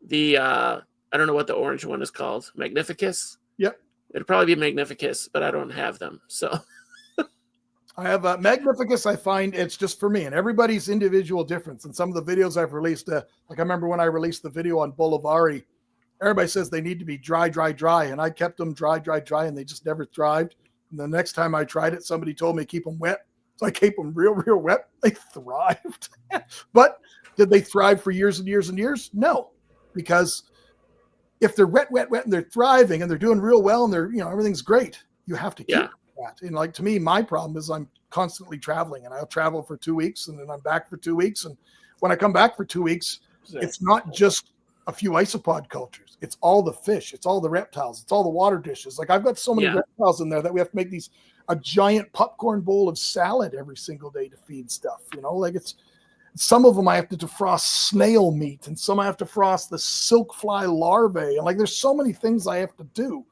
the I don't know what the orange one is called. Magnificus? Yep. It'd probably be Magnificus, but I don't have them. So I have Magnificus. I find it's just for me, and everybody's individual difference. And some of the videos I've released, like I remember when I released the video on Bolivari, everybody says they need to be dry, and I kept them dry, and they just never thrived. And the next time I tried it, somebody told me keep them wet, so I keep them real wet. They thrived, but did they thrive for years and years and years? No, because if they're wet, and they're thriving and they're doing real well and they're everything's great, you have to keep. That. And like to me, my problem is I'm constantly traveling, and I'll travel for 2 weeks and then I'm back for 2 weeks. And when I come back for 2 weeks, it's not just a few isopod cultures. It's all the fish. It's all the reptiles. It's all the water dishes. Like I've got so many reptiles in there that we have to make a giant popcorn bowl of salad every single day to feed stuff. Like it's some of them I have to defrost snail meat, and some I have to frost the silk fly larvae. And like there's so many things I have to do.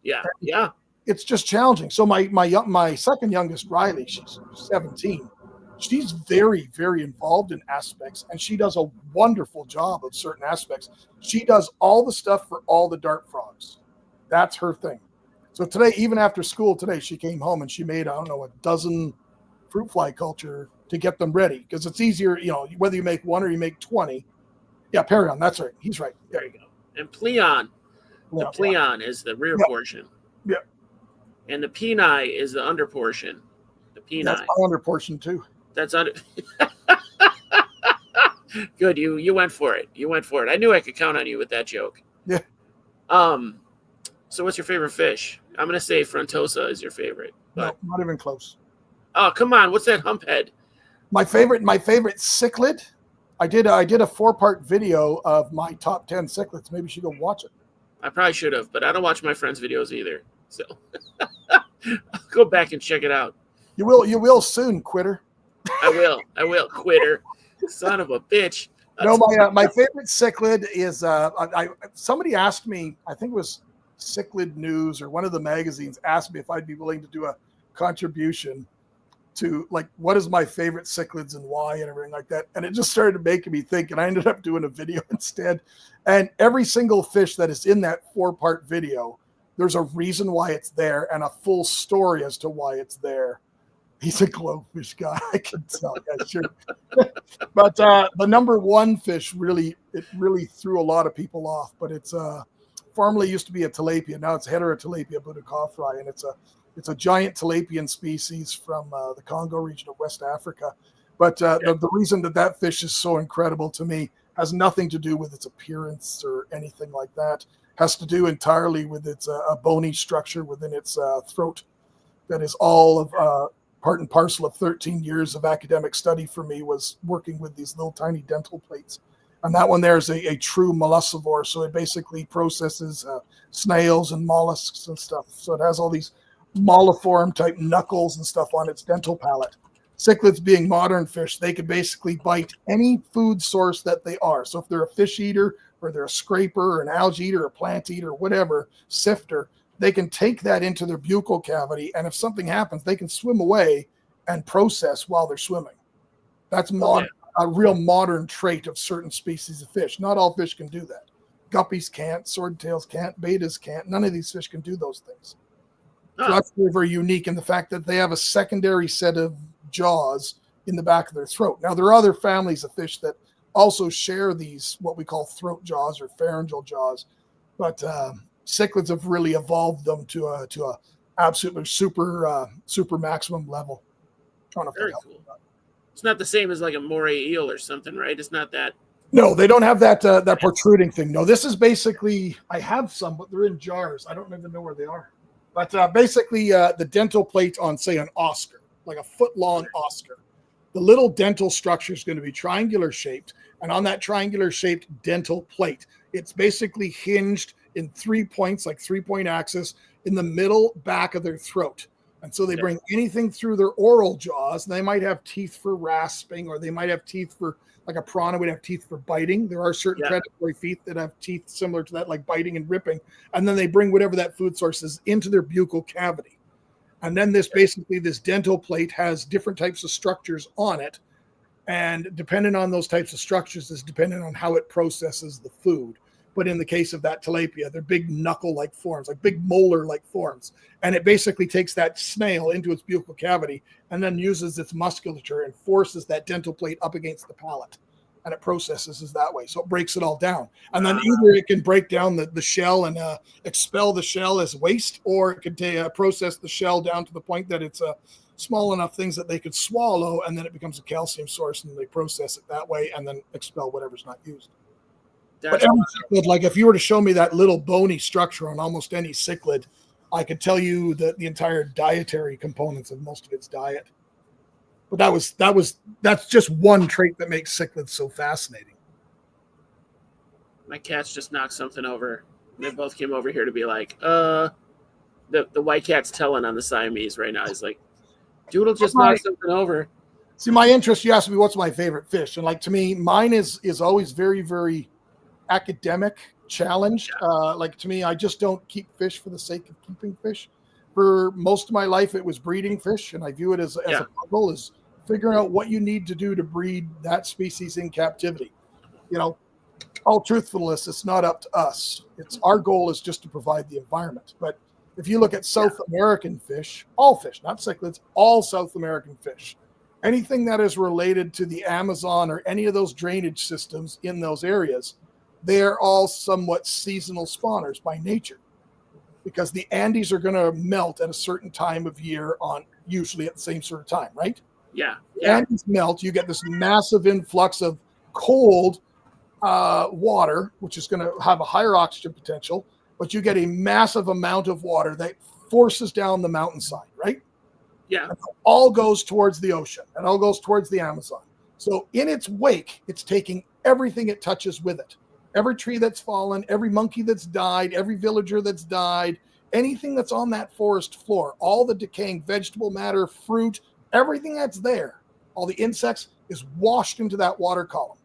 Yeah. Yeah. It's just challenging. So my second youngest, Riley, she's 17. She's very, very involved in aspects, and she does a wonderful job of certain aspects. She does all the stuff for all the dart frogs. That's her thing. So today, even after school today, she came home and she made, a dozen fruit fly culture to get them ready, because it's easier, whether you make one or you make 20. Yeah, Perion, that's right. He's right. There you go. And Pleon, the Pleon is the rear portion. Yeah. And the Peni is the under portion. The Peni. That's my under portion too. That's under. Good. You went for it. I knew I could count on you with that joke. Yeah. So what's your favorite fish? I'm gonna say Frontosa is your favorite. But... No, not even close. Oh, come on. What's that humphead? My favorite cichlid. I did a 4-part video of my top 10 cichlids. Maybe you should go watch it. I probably should have, but I don't watch my friends' videos either. So I'll go back and check it out. You will soon, quitter. I will, quitter. Son of a bitch. No, my favorite cichlid is somebody asked me, I think it was Cichlid News or one of the magazines asked me if I'd be willing to do a contribution to like what is my favorite cichlids and why and everything like that. And it just started making me think, and I ended up doing a video instead. And every single fish that is in that 4-part video, there's a reason why it's there and a full story as to why it's there. He's a glowfish guy, I can tell. Yeah, sure. But the number one fish really threw a lot of people off. But it's formerly used to be a tilapia. Now it's Heterotilapia budacophri, and it's a giant tilapian species from the Congo region of West Africa. But the reason that fish is so incredible to me has nothing to do with its appearance or anything like that. Has to do entirely with its a bony structure within its throat that is all of part and parcel of 13 years of academic study for me was working with these little tiny dental plates. And that one there is a true molluscivore. So it basically processes snails and mollusks and stuff. So it has all these molliform type knuckles and stuff on its dental palate. Cichlids being modern fish, they can basically bite any food source that they are. So if they're a fish eater or they're a scraper or an algae eater or a plant eater or whatever, sifter, they can take that into their buccal cavity. And if something happens, they can swim away and process while they're swimming. That's a real modern trait of certain species of fish. Not all fish can do that. Guppies can't, swordtails can't, betas can't. None of these fish can do those things. So that's very, very unique in the fact that they have a secondary set of jaws in the back of their throat. Now, there are other families of fish that also share these, what we call throat jaws or pharyngeal jaws, but cichlids have really evolved them to a absolutely super maximum level. Very cool. It's not the same as like a moray eel or something, right? It's not that. No, they don't have that protruding thing. No, this is basically, I have some, but they're in jars. I don't even know where they are. But basically, the dental plate on, say, an Oscar, like a foot-long Oscar, the little dental structure is going to be triangular shaped, and on that triangular shaped dental plate, it's basically hinged in 3 points, like 3-point axis, in the middle back of their throat. And so they bring anything through their oral jaws. They might have teeth for rasping, or they might have teeth for, like a piranha would have teeth for biting. There are certain predatory teeth that have teeth similar to that, like biting and ripping. And then they bring whatever that food source is into their buccal cavity. And then this dental plate has different types of structures on it. And depending on those types of structures is dependent on how it processes the food. But in the case of that tilapia, they're big knuckle-like forms, like big molar-like forms. And it basically takes that snail into its buccal cavity and then uses its musculature and forces that dental plate up against the palate. And it processes it that way. So it breaks it all down. And then either it can break down the shell and expel the shell as waste, or it can process the shell down to the point that it's small enough things that they could swallow, and then it becomes a calcium source, and they process it that way and then expel whatever's not used. But every cichlid, like if you were to show me that little bony structure on almost any cichlid, I could tell you the entire dietary components of most of its diet. But that's just one trait that makes cichlids so fascinating. My cats just knocked something over. They both came over here to be like, the white cat's telling on the Siamese right now. He's like, Doodle just knocked something over. See, my interest, you asked me what's my favorite fish. And like, to me, mine is always very, very academic challenge. Like, to me, I just don't keep fish for the sake of keeping fish. For most of my life, it was breeding fish, and I view it as a puzzle, as figuring out what you need to do to breed that species in captivity. You know, all truthfulness, it's not up to us. It's our goal is just to provide the environment. But if you look at South American fish, all fish, not cichlids, all South American fish, anything that is related to the Amazon or any of those drainage systems in those areas, they're all somewhat seasonal spawners by nature, because the Andes are going to melt at a certain time of year, on usually at the same sort of time, right? Yeah. Andes melt, you get this massive influx of cold water, which is going to have a higher oxygen potential, but you get a massive amount of water that forces down the mountainside, right? Yeah. And it all goes towards the ocean. It all goes towards the Amazon. So in its wake, it's taking everything it touches with it. Every tree that's fallen, every monkey that's died, every villager that's died, anything that's on that forest floor, all the decaying vegetable matter, fruit, everything that's there, all the insects, is washed into that water column,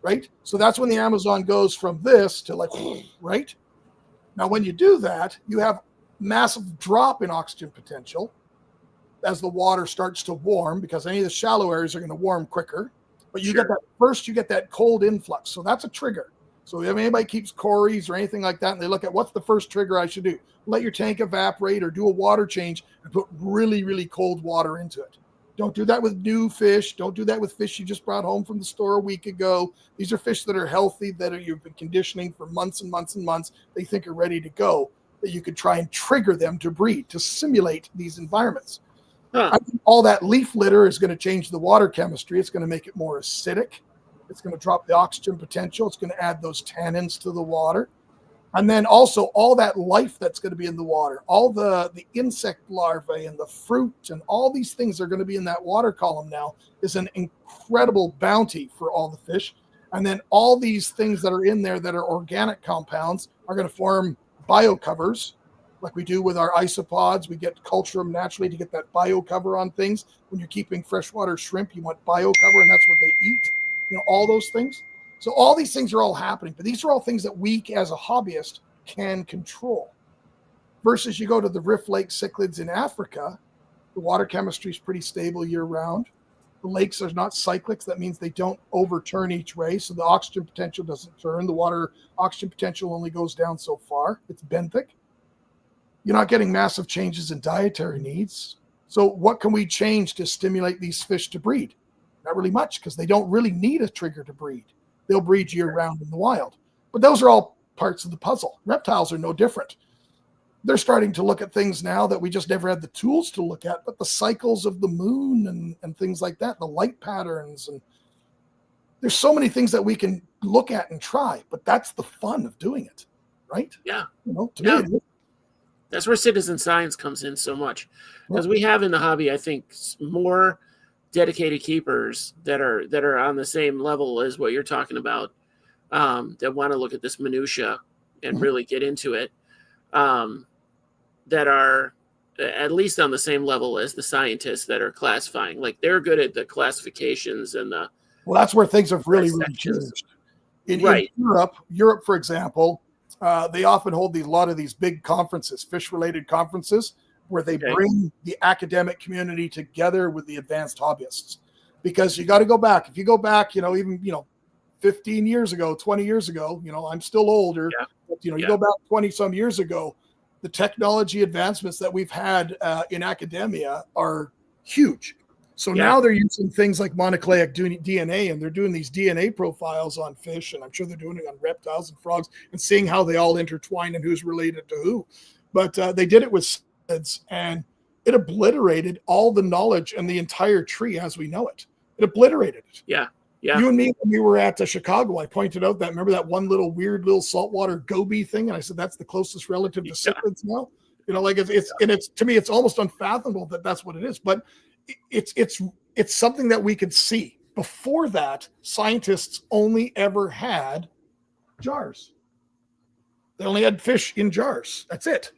right? So that's when the Amazon goes from this to like, right? Now, when you do that, you have massive drop in oxygen potential as the water starts to warm, because any of the shallow areas are going to warm quicker. But you get that first, you get that cold influx. So that's a trigger. So if anybody keeps cories or anything like that, and they look at what's the first trigger I should do, let your tank evaporate or do a water change and put really, really cold water into it. Don't do that with new fish. Don't do that with fish you just brought home from the store a week ago. These are fish that are healthy, that you've been conditioning for months and months and months. They think are ready to go, that you could try and trigger them to breed, to simulate these environments. I think all that leaf litter is going to change the water chemistry. It's going to make it more acidic. It's going to drop the oxygen potential. It's going to add those tannins to the water. And then also all that life that's going to be in the water, all the insect larvae and the fruit and all these things are going to be in that water column now, is an incredible bounty for all the fish. And then all these things that are in there that are organic compounds are going to form biocovers, like we do with our isopods. We culture them naturally to get that biocover on things. When you're keeping freshwater shrimp, you want biocover, and that's what they eat. You know, all those things. So all these things are all happening, but these are all things that we as a hobbyist can control. Versus you go to the Rift Lake cichlids in Africa, the water chemistry is pretty stable year round. The lakes are not cyclics. That means they don't overturn each way. So the oxygen potential doesn't turn. The water oxygen potential only goes down so far. It's benthic. You're not getting massive changes in dietary needs. So what can we change to stimulate these fish to breed? Not really much, because they don't really need a trigger to breed. They'll breed year round in the wild. But those are all parts of the puzzle. Reptiles are no different. They're starting to look at things now that we just never had the tools to look at, but the cycles of the moon and things like that, the light patterns. And there's so many things that we can look at and try, but that's the fun of doing it, right? Yeah. You know, to me, it is. That's where citizen science comes in so much, because Yep. we have in the hobby, I think, more dedicated keepers that are on the same level as what you're talking about, that want to look at this minutia and Mhm. really get into it, um, that are at least on the same level as the scientists that are classifying. Like they're good at the classifications and the Well, that's where things have really, really dissections. changed. In Right. Europe, for example, they often hold a lot of these big conferences, fish-related conferences, where they Okay. bring the academic community together with the advanced hobbyists. Because you got to go back. If you go back, even 15 years ago, 20 years ago, I'm still older, Yeah. but you Yeah. go back 20 some years ago, the technology advancements that we've had in academia are huge. So Yeah. now they're using things like mononucleic DNA, and they're doing these DNA profiles on fish, and I'm sure they're doing it on reptiles and frogs, and seeing how they all intertwine and who's related to who. But they did it with science, and it obliterated all the knowledge and the entire tree as we know it. It obliterated it. Yeah. Yeah. You and me, when we were at Chicago, I pointed out that, remember that one little weird little saltwater goby thing? And I said, that's the closest relative to Yeah. cichlids now. Like it's to me, it's almost unfathomable that that's what it is. But it's something that we could see. Before that, scientists only ever had jars. They only had fish in jars. That's it.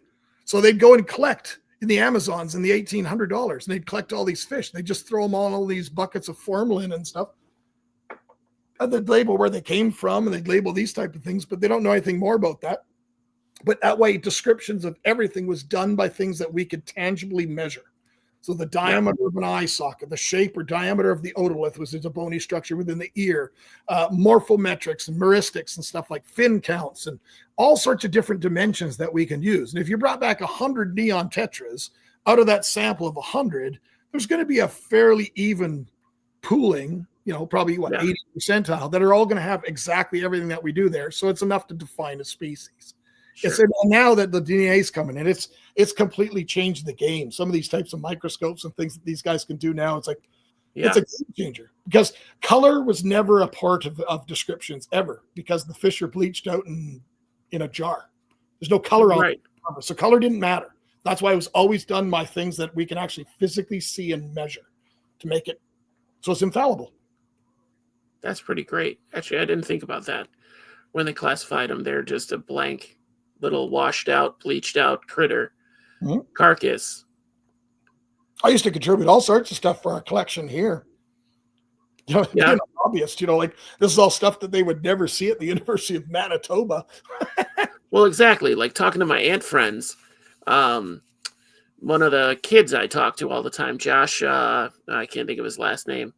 So they'd go and collect in the Amazons in the $1,800, and they'd collect all these fish. They'd just throw them on all these buckets of formalin and stuff. And they'd label where they came from, and they'd label these type of things, but they don't know anything more about that. But that way, descriptions of everything was done by things that we could tangibly measure. So the diameter of an eye socket, the shape or diameter of the otolith, was a bony structure within the ear, morphometrics and meuristics and stuff like fin counts and all sorts of different dimensions that we can use. And if you brought back 100 neon tetras, out of that sample of 100, there's going to be a fairly even pooling, probably 80 percentile, that are all going to have exactly everything that we do there. So it's enough to define a species. Sure. Now that the DNA is coming in, it's completely changed the game. Some of these types of microscopes and things that these guys can do now, it's like it's a game changer, because color was never a part of descriptions ever, because the fish are bleached out in a jar. There's no color on it. So color didn't matter. That's why it was always done by things that we can actually physically see and measure to make it so it's infallible. That's pretty great. Actually, I didn't think about that. When they classified them, they're just a blank little washed out, bleached out critter carcass. I used to contribute all sorts of stuff for our collection here. Being a hobbyist, like this is all stuff that they would never see at the University of Manitoba. Well, exactly. Like talking to my aunt friends, one of the kids I talk to all the time, Josh, I can't think of his last name,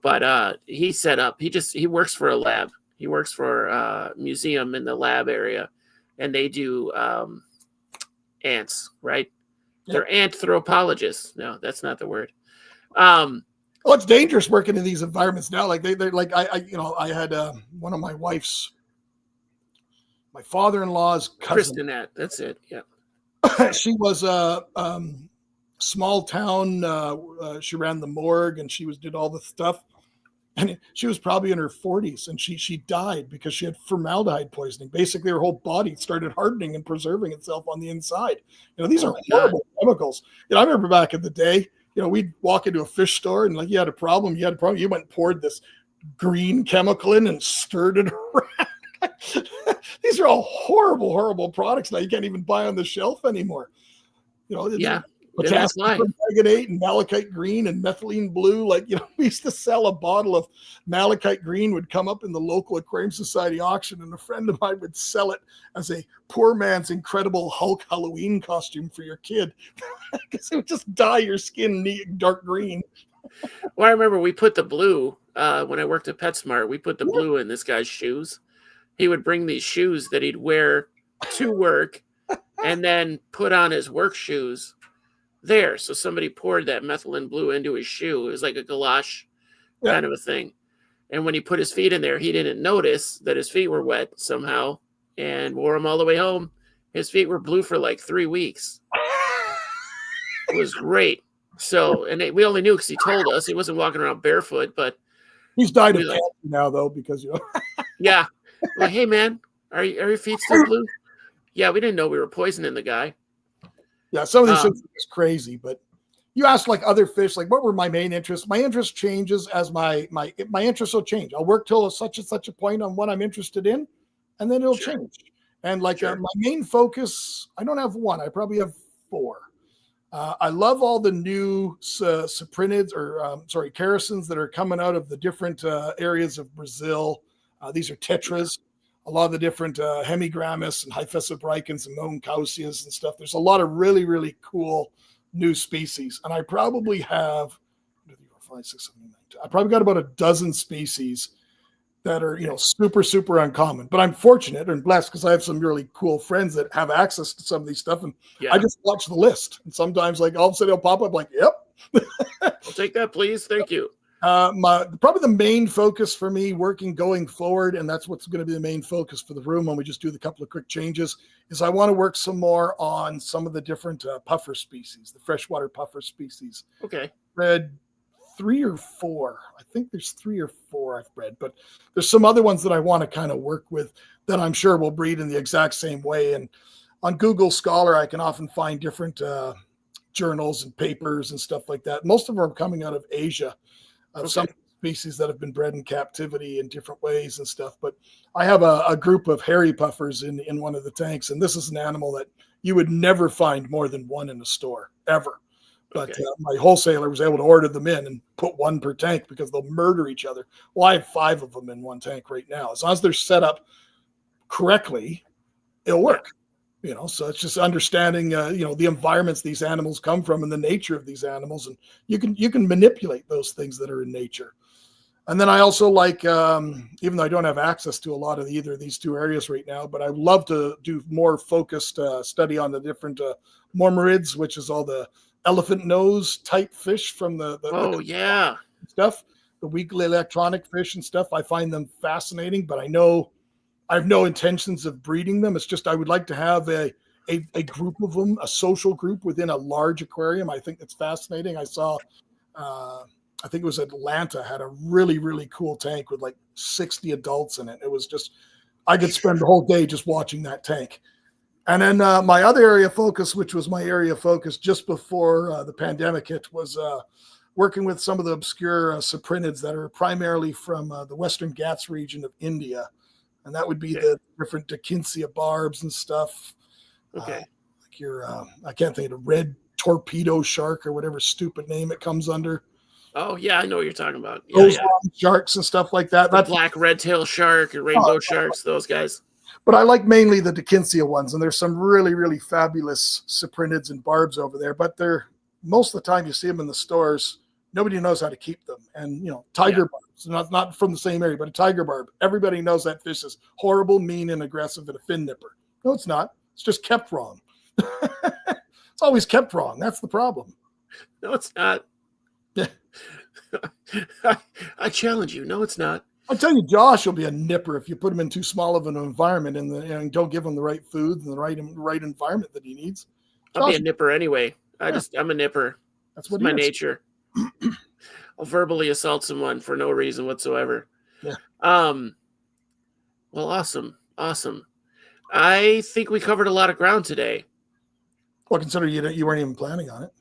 but he set up, he works for a lab. He works for a museum in the lab area, and they do ants, right? Yep. They're anthropologists. No, that's not the word. Well, it's dangerous working in these environments now. Like they're like, I had one of my father-in-law's cousin. Kristinette, that's it. Yeah. She was a small town. She ran the morgue, and she did all the stuff. And she was probably in her 40s, and she died because she had formaldehyde poisoning. Basically, her whole body started hardening and preserving itself on the inside. These are horrible chemicals. I remember back in the day, we'd walk into a fish store, and like you had a problem, you went and poured this green chemical in and stirred it around. These are all horrible, horrible products now. You can't even buy on the shelf anymore. Potassium permanganate and malachite green and methylene blue. We used to sell a bottle of malachite green, would come up in the local Aquarium Society auction, and a friend of mine would sell it as a poor man's incredible Hulk Halloween costume for your kid, because it would just dye your skin dark green. Well, I remember we put the blue, when I worked at PetSmart, we put the blue in this guy's shoes. He would bring these shoes that he'd wear to work and then put on his work shoes there. So somebody poured that methylene blue into his shoe. It was like a galosh kind of a thing. And when he put his feet in there, he didn't notice that his feet were wet somehow, and wore them all the way home. His feet were blue for like 3 weeks. It was great. So, and we only knew because he told us. He wasn't walking around barefoot, but he's died of cancer now, though, because yeah. Like, hey man, are your feet still blue? Yeah, we didn't know we were poisoning the guy. Yeah, some of these things are just crazy, but you asked like other fish, like what were my main interests? My interest changes as my interests will change. I'll work till such and such a point on what I'm interested in, and then it'll change. And like my main focus, I don't have one. I probably have four. I love all the new cyprinids or characins that are coming out of the different areas of Brazil. These are tetras. A lot of the different hemigrammus and hyphesobricans and moncausias and stuff. There's a lot of really, really cool new species. And I probably have, I probably got about a dozen species that are, super, super uncommon. But I'm fortunate and blessed because I have some really cool friends that have access to some of these stuff. And I just watch the list. And sometimes like all of a sudden it'll pop up like, yep. I'll take that, please. Thank you. Probably the main focus for me going forward, and that's what's going to be the main focus for the room when we just do the couple of quick changes, is I want to work some more on some of the different puffer species, the freshwater puffer species. Okay. Read 3 or 4. I think there's 3 or 4 I've read, but there's some other ones that I want to kind of work with that I'm sure will breed in the exact same way. And on Google Scholar, I can often find different journals and papers and stuff like that. Most of them are coming out of Asia. Some species that have been bred in captivity in different ways and stuff. But I have a group of hairy puffers in one of the tanks, and this is an animal that you would never find more than one in a store, ever. But my wholesaler was able to order them in and put one per tank because they'll murder each other. Well, I have 5 of them in one tank right now. As long as they're set up correctly, it'll work. So it's just understanding, the environments these animals come from and the nature of these animals. And you can manipulate those things that are in nature. And then I also like, even though I don't have access to a lot of either of these 2 areas right now, but I love to do more focused study on the different mormyrids, which is all the elephant nose type fish from the stuff, the weakly electronic fish and stuff. I find them fascinating, but I have no intentions of breeding them. It's just I would like to have a group of them, a social group within a large aquarium. I think it's fascinating. I saw, I think it was Atlanta, had a really, really cool tank with like 60 adults in it. It was just, I could spend the whole day just watching that tank. And then my other area of focus, which was my area of focus just before the pandemic hit, was working with some of the obscure cyprinids that are primarily from the Western Ghats region of India. And that would be the different Dickinsia barbs and stuff. Okay. Like your, I can't think of the red torpedo shark or whatever stupid name it comes under. Oh, yeah, I know what you're talking about. Those sharks and stuff like that. That's black red tail shark and rainbow sharks, those guys. But I like mainly the Dickinsia ones. And there's some really, really fabulous cyprinids and barbs over there. But they're, most of the time you see them in the stores, nobody knows how to keep them. And, tiger barbs, not from the same area, but a tiger barb. Everybody knows that fish is horrible, mean, and aggressive and a fin nipper. No, it's not. It's just kept wrong. It's always kept wrong. That's the problem. No, it's not. Yeah. I challenge you. No, it's not. I'll tell you, Josh will be a nipper if you put him in too small of an environment and don't give him the right food and the right environment that he needs. I'll be a nipper anyway. I'm a nipper. That's what my nature. I'll verbally assault someone for no reason whatsoever. Yeah. Well, awesome. I think we covered a lot of ground today. Well, considering you weren't even planning on it.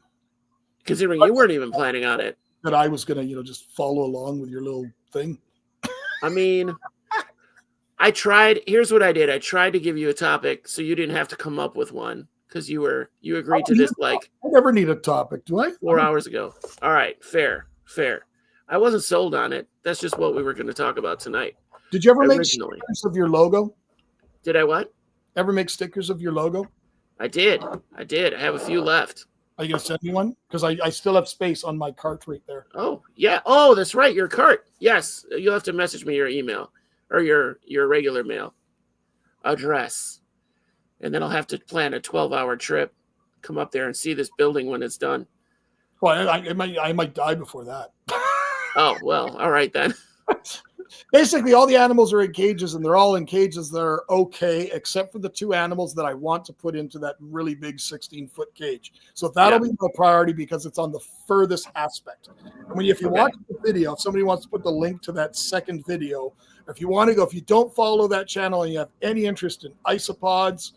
Considering you weren't even planning on it. That I was going to, just follow along with your little thing. I mean, I tried. Here's what I did. I tried to give you a topic so you didn't have to come up with one because you agreed to this like. I never need a topic, do I? 4 hours ago. All right, fair. I wasn't sold on it. That's just what we were going to talk about tonight. Did you ever make stickers of your logo? Did I what? Ever make stickers of your logo? I did. I have a few left. Are you going to send me one? Because I still have space on my cart right there. Oh, yeah. Oh, that's right. Your cart. Yes. You'll have to message me your email or your regular mail address. And then I'll have to plan a 12-hour trip, come up there and see this building when it's done. Well, I might die before that. Oh, well, all right then. Basically, all the animals are in cages, and they're all in cages that are okay, except for the 2 animals that I want to put into that really big 16-foot cage. So that'll be my priority because it's on the furthest aspect. If you watch the video, if somebody wants to put the link to that second video, if you want to go, if you don't follow that channel and you have any interest in isopods,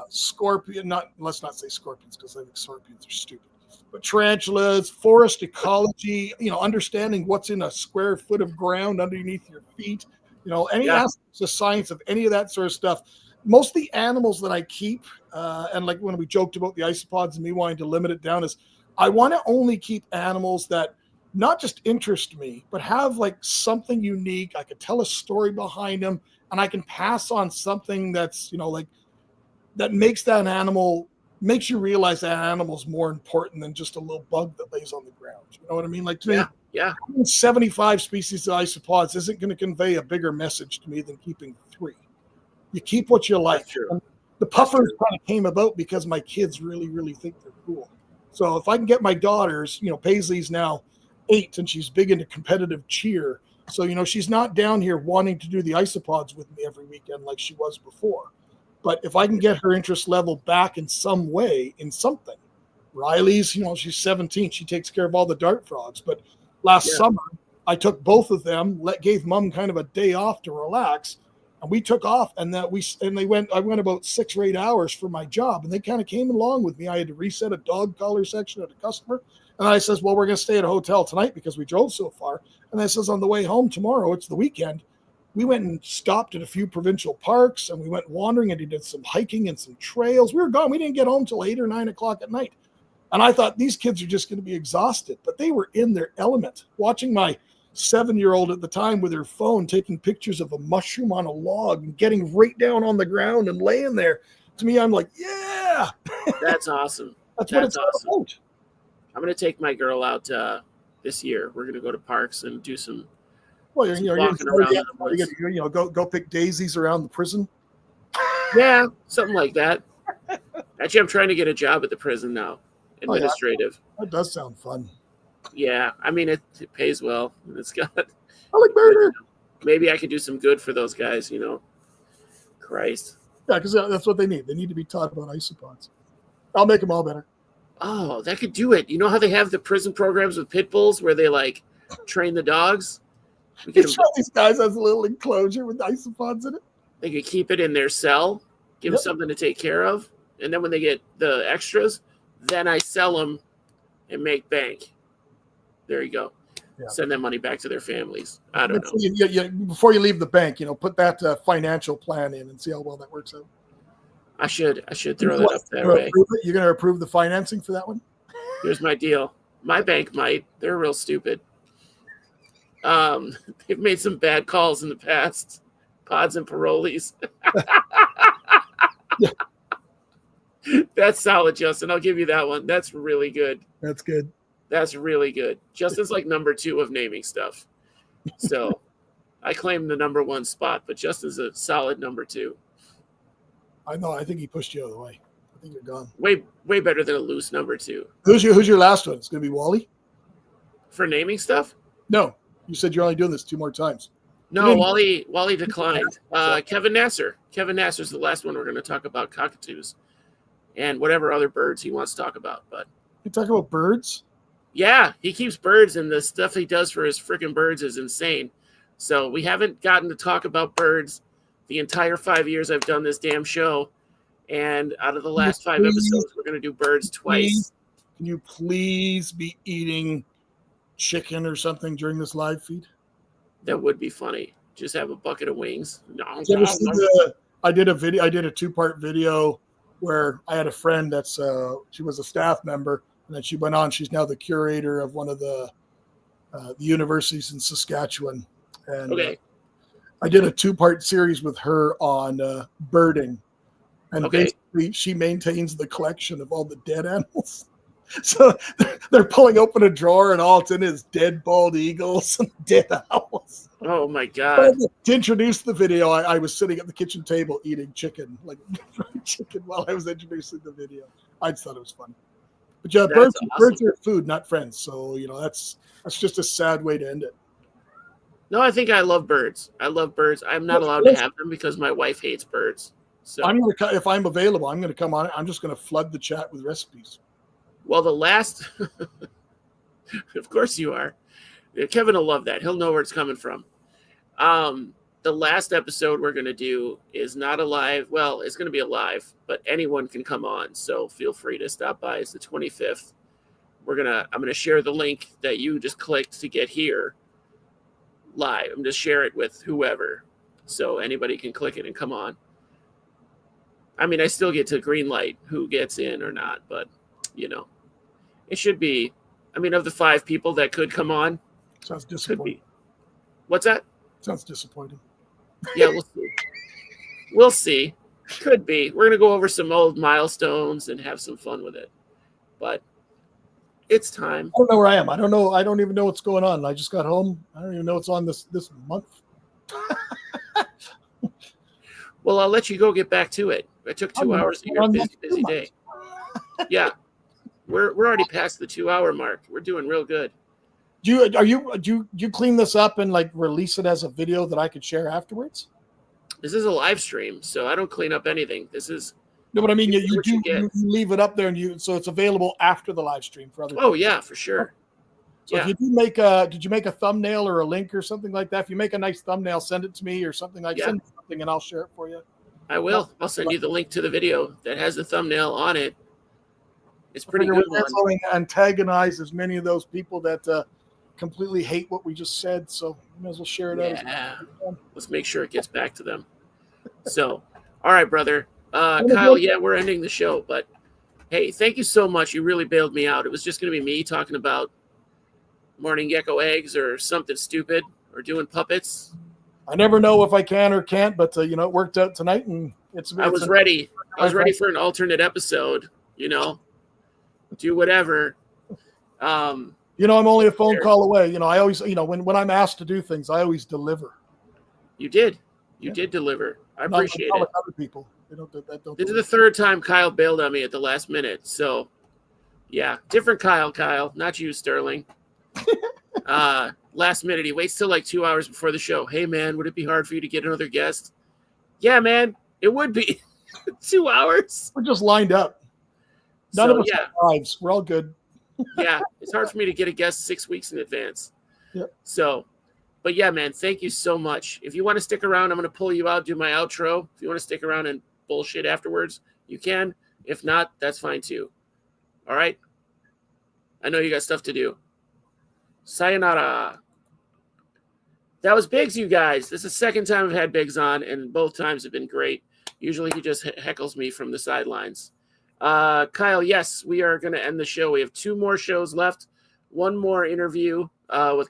scorpion, let's not say scorpions because I think scorpions are stupid, but tarantulas, forest ecology, understanding what's in a square foot of ground underneath your feet, any Yeah. aspects of science of any of that sort of stuff. Most of the animals that I keep, and like when we joked about the isopods and me wanting to limit it down, is I want to only keep animals that not just interest me, but have like something unique. I could tell a story behind them, and I can pass on something that's, like that makes you realize that animal is more important than just a little bug that lays on the ground. You know what I mean? Like to me, Yeah. 75 species of isopods isn't going to convey a bigger message to me than keeping 3. You keep what you like. The puffers kind of came about because my kids really, really think they're cool. So if I can get my daughters, Paisley's now 8 and she's big into competitive cheer. So, she's not down here wanting to do the isopods with me every weekend like she was before. But if I can get her interest level back in some way, in something, Riley's, she's 17. She takes care of all the dart frogs. But last summer, I took both of them, gave mom kind of a day off to relax. And we took off, and I went about 6 or 8 hours for my job, and they kind of came along with me. I had to reset a dog collar section at a customer. And I says, well, we're going to stay at a hotel tonight because we drove so far. And I says, on the way home tomorrow, it's the weekend. We went and stopped at a few provincial parks, and we went wandering, and he did some hiking and some trails. We were gone. We didn't get home till 8 or 9 o'clock at night. And I thought these kids are just going to be exhausted, but they were in their element. Watching my 7-year-old at the time with her phone taking pictures of a mushroom on a log and getting right down on the ground and laying there. To me, I'm like, yeah. That's awesome. That's what it's awesome. all about. I'm going to take my girl out this year. We're going to go to parks and do some walking around in the woods. Go pick daisies around the prison. Yeah, something like that. Actually, I'm trying to get a job at the prison now, administrative. Oh, yeah. That does sound fun. Yeah, I mean it pays well. It's got. I like murder. Maybe I could do some good for those guys. Christ. Yeah, because that's what they need. They need to be taught about isopods. I'll make them all better. Oh, that could do it. You know how they have the prison programs with pit bulls where they like train the dogs? These guys has a little enclosure with isopods in it. They could keep it in their cell, give them something to take care of, and then when they get the extras, then I sell them and make bank. There you go. Yeah. Send that money back to their families. I don't know. Before you leave the bank, put that financial plan in and see how well that works out. I should throw that up that way. You're going to approve the financing for that one? Here's my deal. My bank might. They're real stupid. They've made some bad calls in the past. Pods and parolees. Yeah. That's solid, Justin. I'll give you that one. That's really good. That's good. That's really good. Justin's like number 2 of naming stuff. So I claim the number 1 spot, but Justin's a solid number 2. I know. I think he pushed you out of the way. I think you're gone. Way better than a loose number 2. Who's your last one? It's going to be Wally? For naming stuff? No. You said you're only doing this 2 more times. No, Wally declined. Kevin Nasser. Kevin Nasser's the last one we're going to talk about, cockatoos and whatever other birds he wants to talk about. But you talk about birds? Yeah, he keeps birds, and the stuff he does for his freaking birds is insane. So we haven't gotten to talk about birds the entire 5 years I've done this damn show. And out of the last 5 episodes, we're going to do birds twice. Can you please be eating chicken or something during this live feed? That would be funny. Just have a bucket of wings. No. I did a 2-part video where I had a friend she was a staff member, and then she went on. She's now the curator of one of the universities in Saskatchewan. And I did a 2-part series with her on birding. And basically she maintains the collection of all the dead animals. So they're pulling open a drawer, and all it's in is dead bald eagles and dead owls. Oh, my God. To introduce the video, I was sitting at the kitchen table eating chicken, like fried chicken, while I was introducing the video. I just thought it was funny. But yeah, birds are food, not friends. So, that's just a sad way to end it. No, I think I love birds. I'm not allowed to have them because my wife hates birds. So if I'm available, I'm going to come on. I'm just going to flood the chat with recipes. Well, the last, of course you are. Kevin will love that. He'll know where it's coming from. the last episode we're going to do is not a live. Well, it's going to be a live, but anyone can come on. So feel free to stop by. It's the 25th. I'm going to share the link that you just clicked to get here live. I'm just share it with whoever. So anybody can click it and come on. I mean, I still get to green light who gets in or not, but it should be, I mean, of the 5 people that could come on, Sounds could disappointing. be. What's that? Sounds disappointing. Yeah, we'll see. We'll see. Could be. We're going to go over some old milestones and have some fun with it. But it's time. I don't know where I am. I don't know. I don't even know what's going on. I just got home. I don't even know what's on this month. Well, I'll let you go get back to it. It took 2 hours of your busy day. Yeah. We're already past the 2-hour mark. We're doing real good. Do you clean this up and like release it as a video that I could share afterwards? This is a live stream, so I don't clean up anything. This is No, but I mean you get. leave it up there and so it's available after the live stream for other people. Oh yeah, for sure. So Yeah. if you did you make a thumbnail or a link or something like that? If you make a nice thumbnail, send it to me or something like send me something and I'll share it for you. I will. I'll send you the link to the video that has the thumbnail on it. It's pretty good one. Going to antagonize as many of those people that completely hate what we just said. So you might as well share it out. Yeah. Let's make sure it gets back to them. So, all right, brother. Kyle, yeah, we're ending the show, but hey, thank you so much. You really bailed me out. It was just going to be me talking about morning gecko eggs or something stupid or doing puppets. I never know if I can or can't, but it worked out tonight, and I was ready. I was ready for an alternate episode. Do whatever. I'm only a phone call away. I always, when I'm asked to do things, I always deliver. You did. You did deliver. I appreciate it. Other people, This is the 3rd time Kyle bailed on me at the last minute. So, yeah, different Kyle, not you, Sterling. Last minute, he waits till like 2 hours before the show. Hey, man, would it be hard for you to get another guest? Yeah, man, it would be. 2 hours. We're just lined up. None of us have lives. We're all good. Yeah, it's hard for me to get a guest 6 weeks in advance. Yep. So, but yeah, man, thank you so much. If you want to stick around, I'm going to pull you out, do my outro. If you want to stick around and bullshit afterwards, you can. If not, that's fine too. All right? I know you got stuff to do. Sayonara. That was Biggs, you guys. This is the 2nd time I've had Biggs on, and both times have been great. Usually he just heckles me from the sidelines. Kyle, yes, we are going to end the show. We have 2 more shows left. One more interview with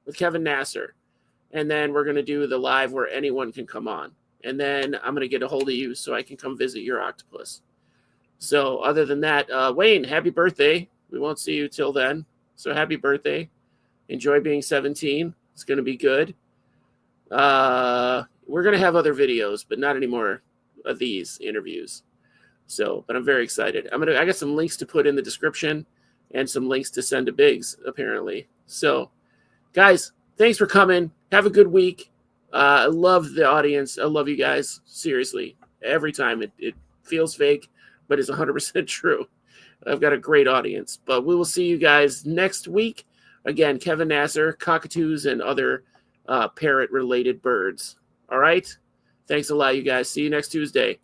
with Kevin Nasser. And then we're going to do the live where anyone can come on. And then I'm going to get a hold of you so I can come visit your octopus. So other than that, Wayne, happy birthday. We won't see you till then. So happy birthday. Enjoy being 17. It's going to be good. We're going to have other videos, but not anymore of these interviews. So, but I'm very excited. I got some links to put in the description and some links to send to Biggs, apparently. So, guys, thanks for coming. Have a good week. I love the audience. I love you guys. Seriously. Every time it feels fake, but it's 100% true. I've got a great audience. But we will see you guys next week. Again, Kevin Nasser, cockatoos, and other parrot-related birds. All right? Thanks a lot, you guys. See you next Tuesday.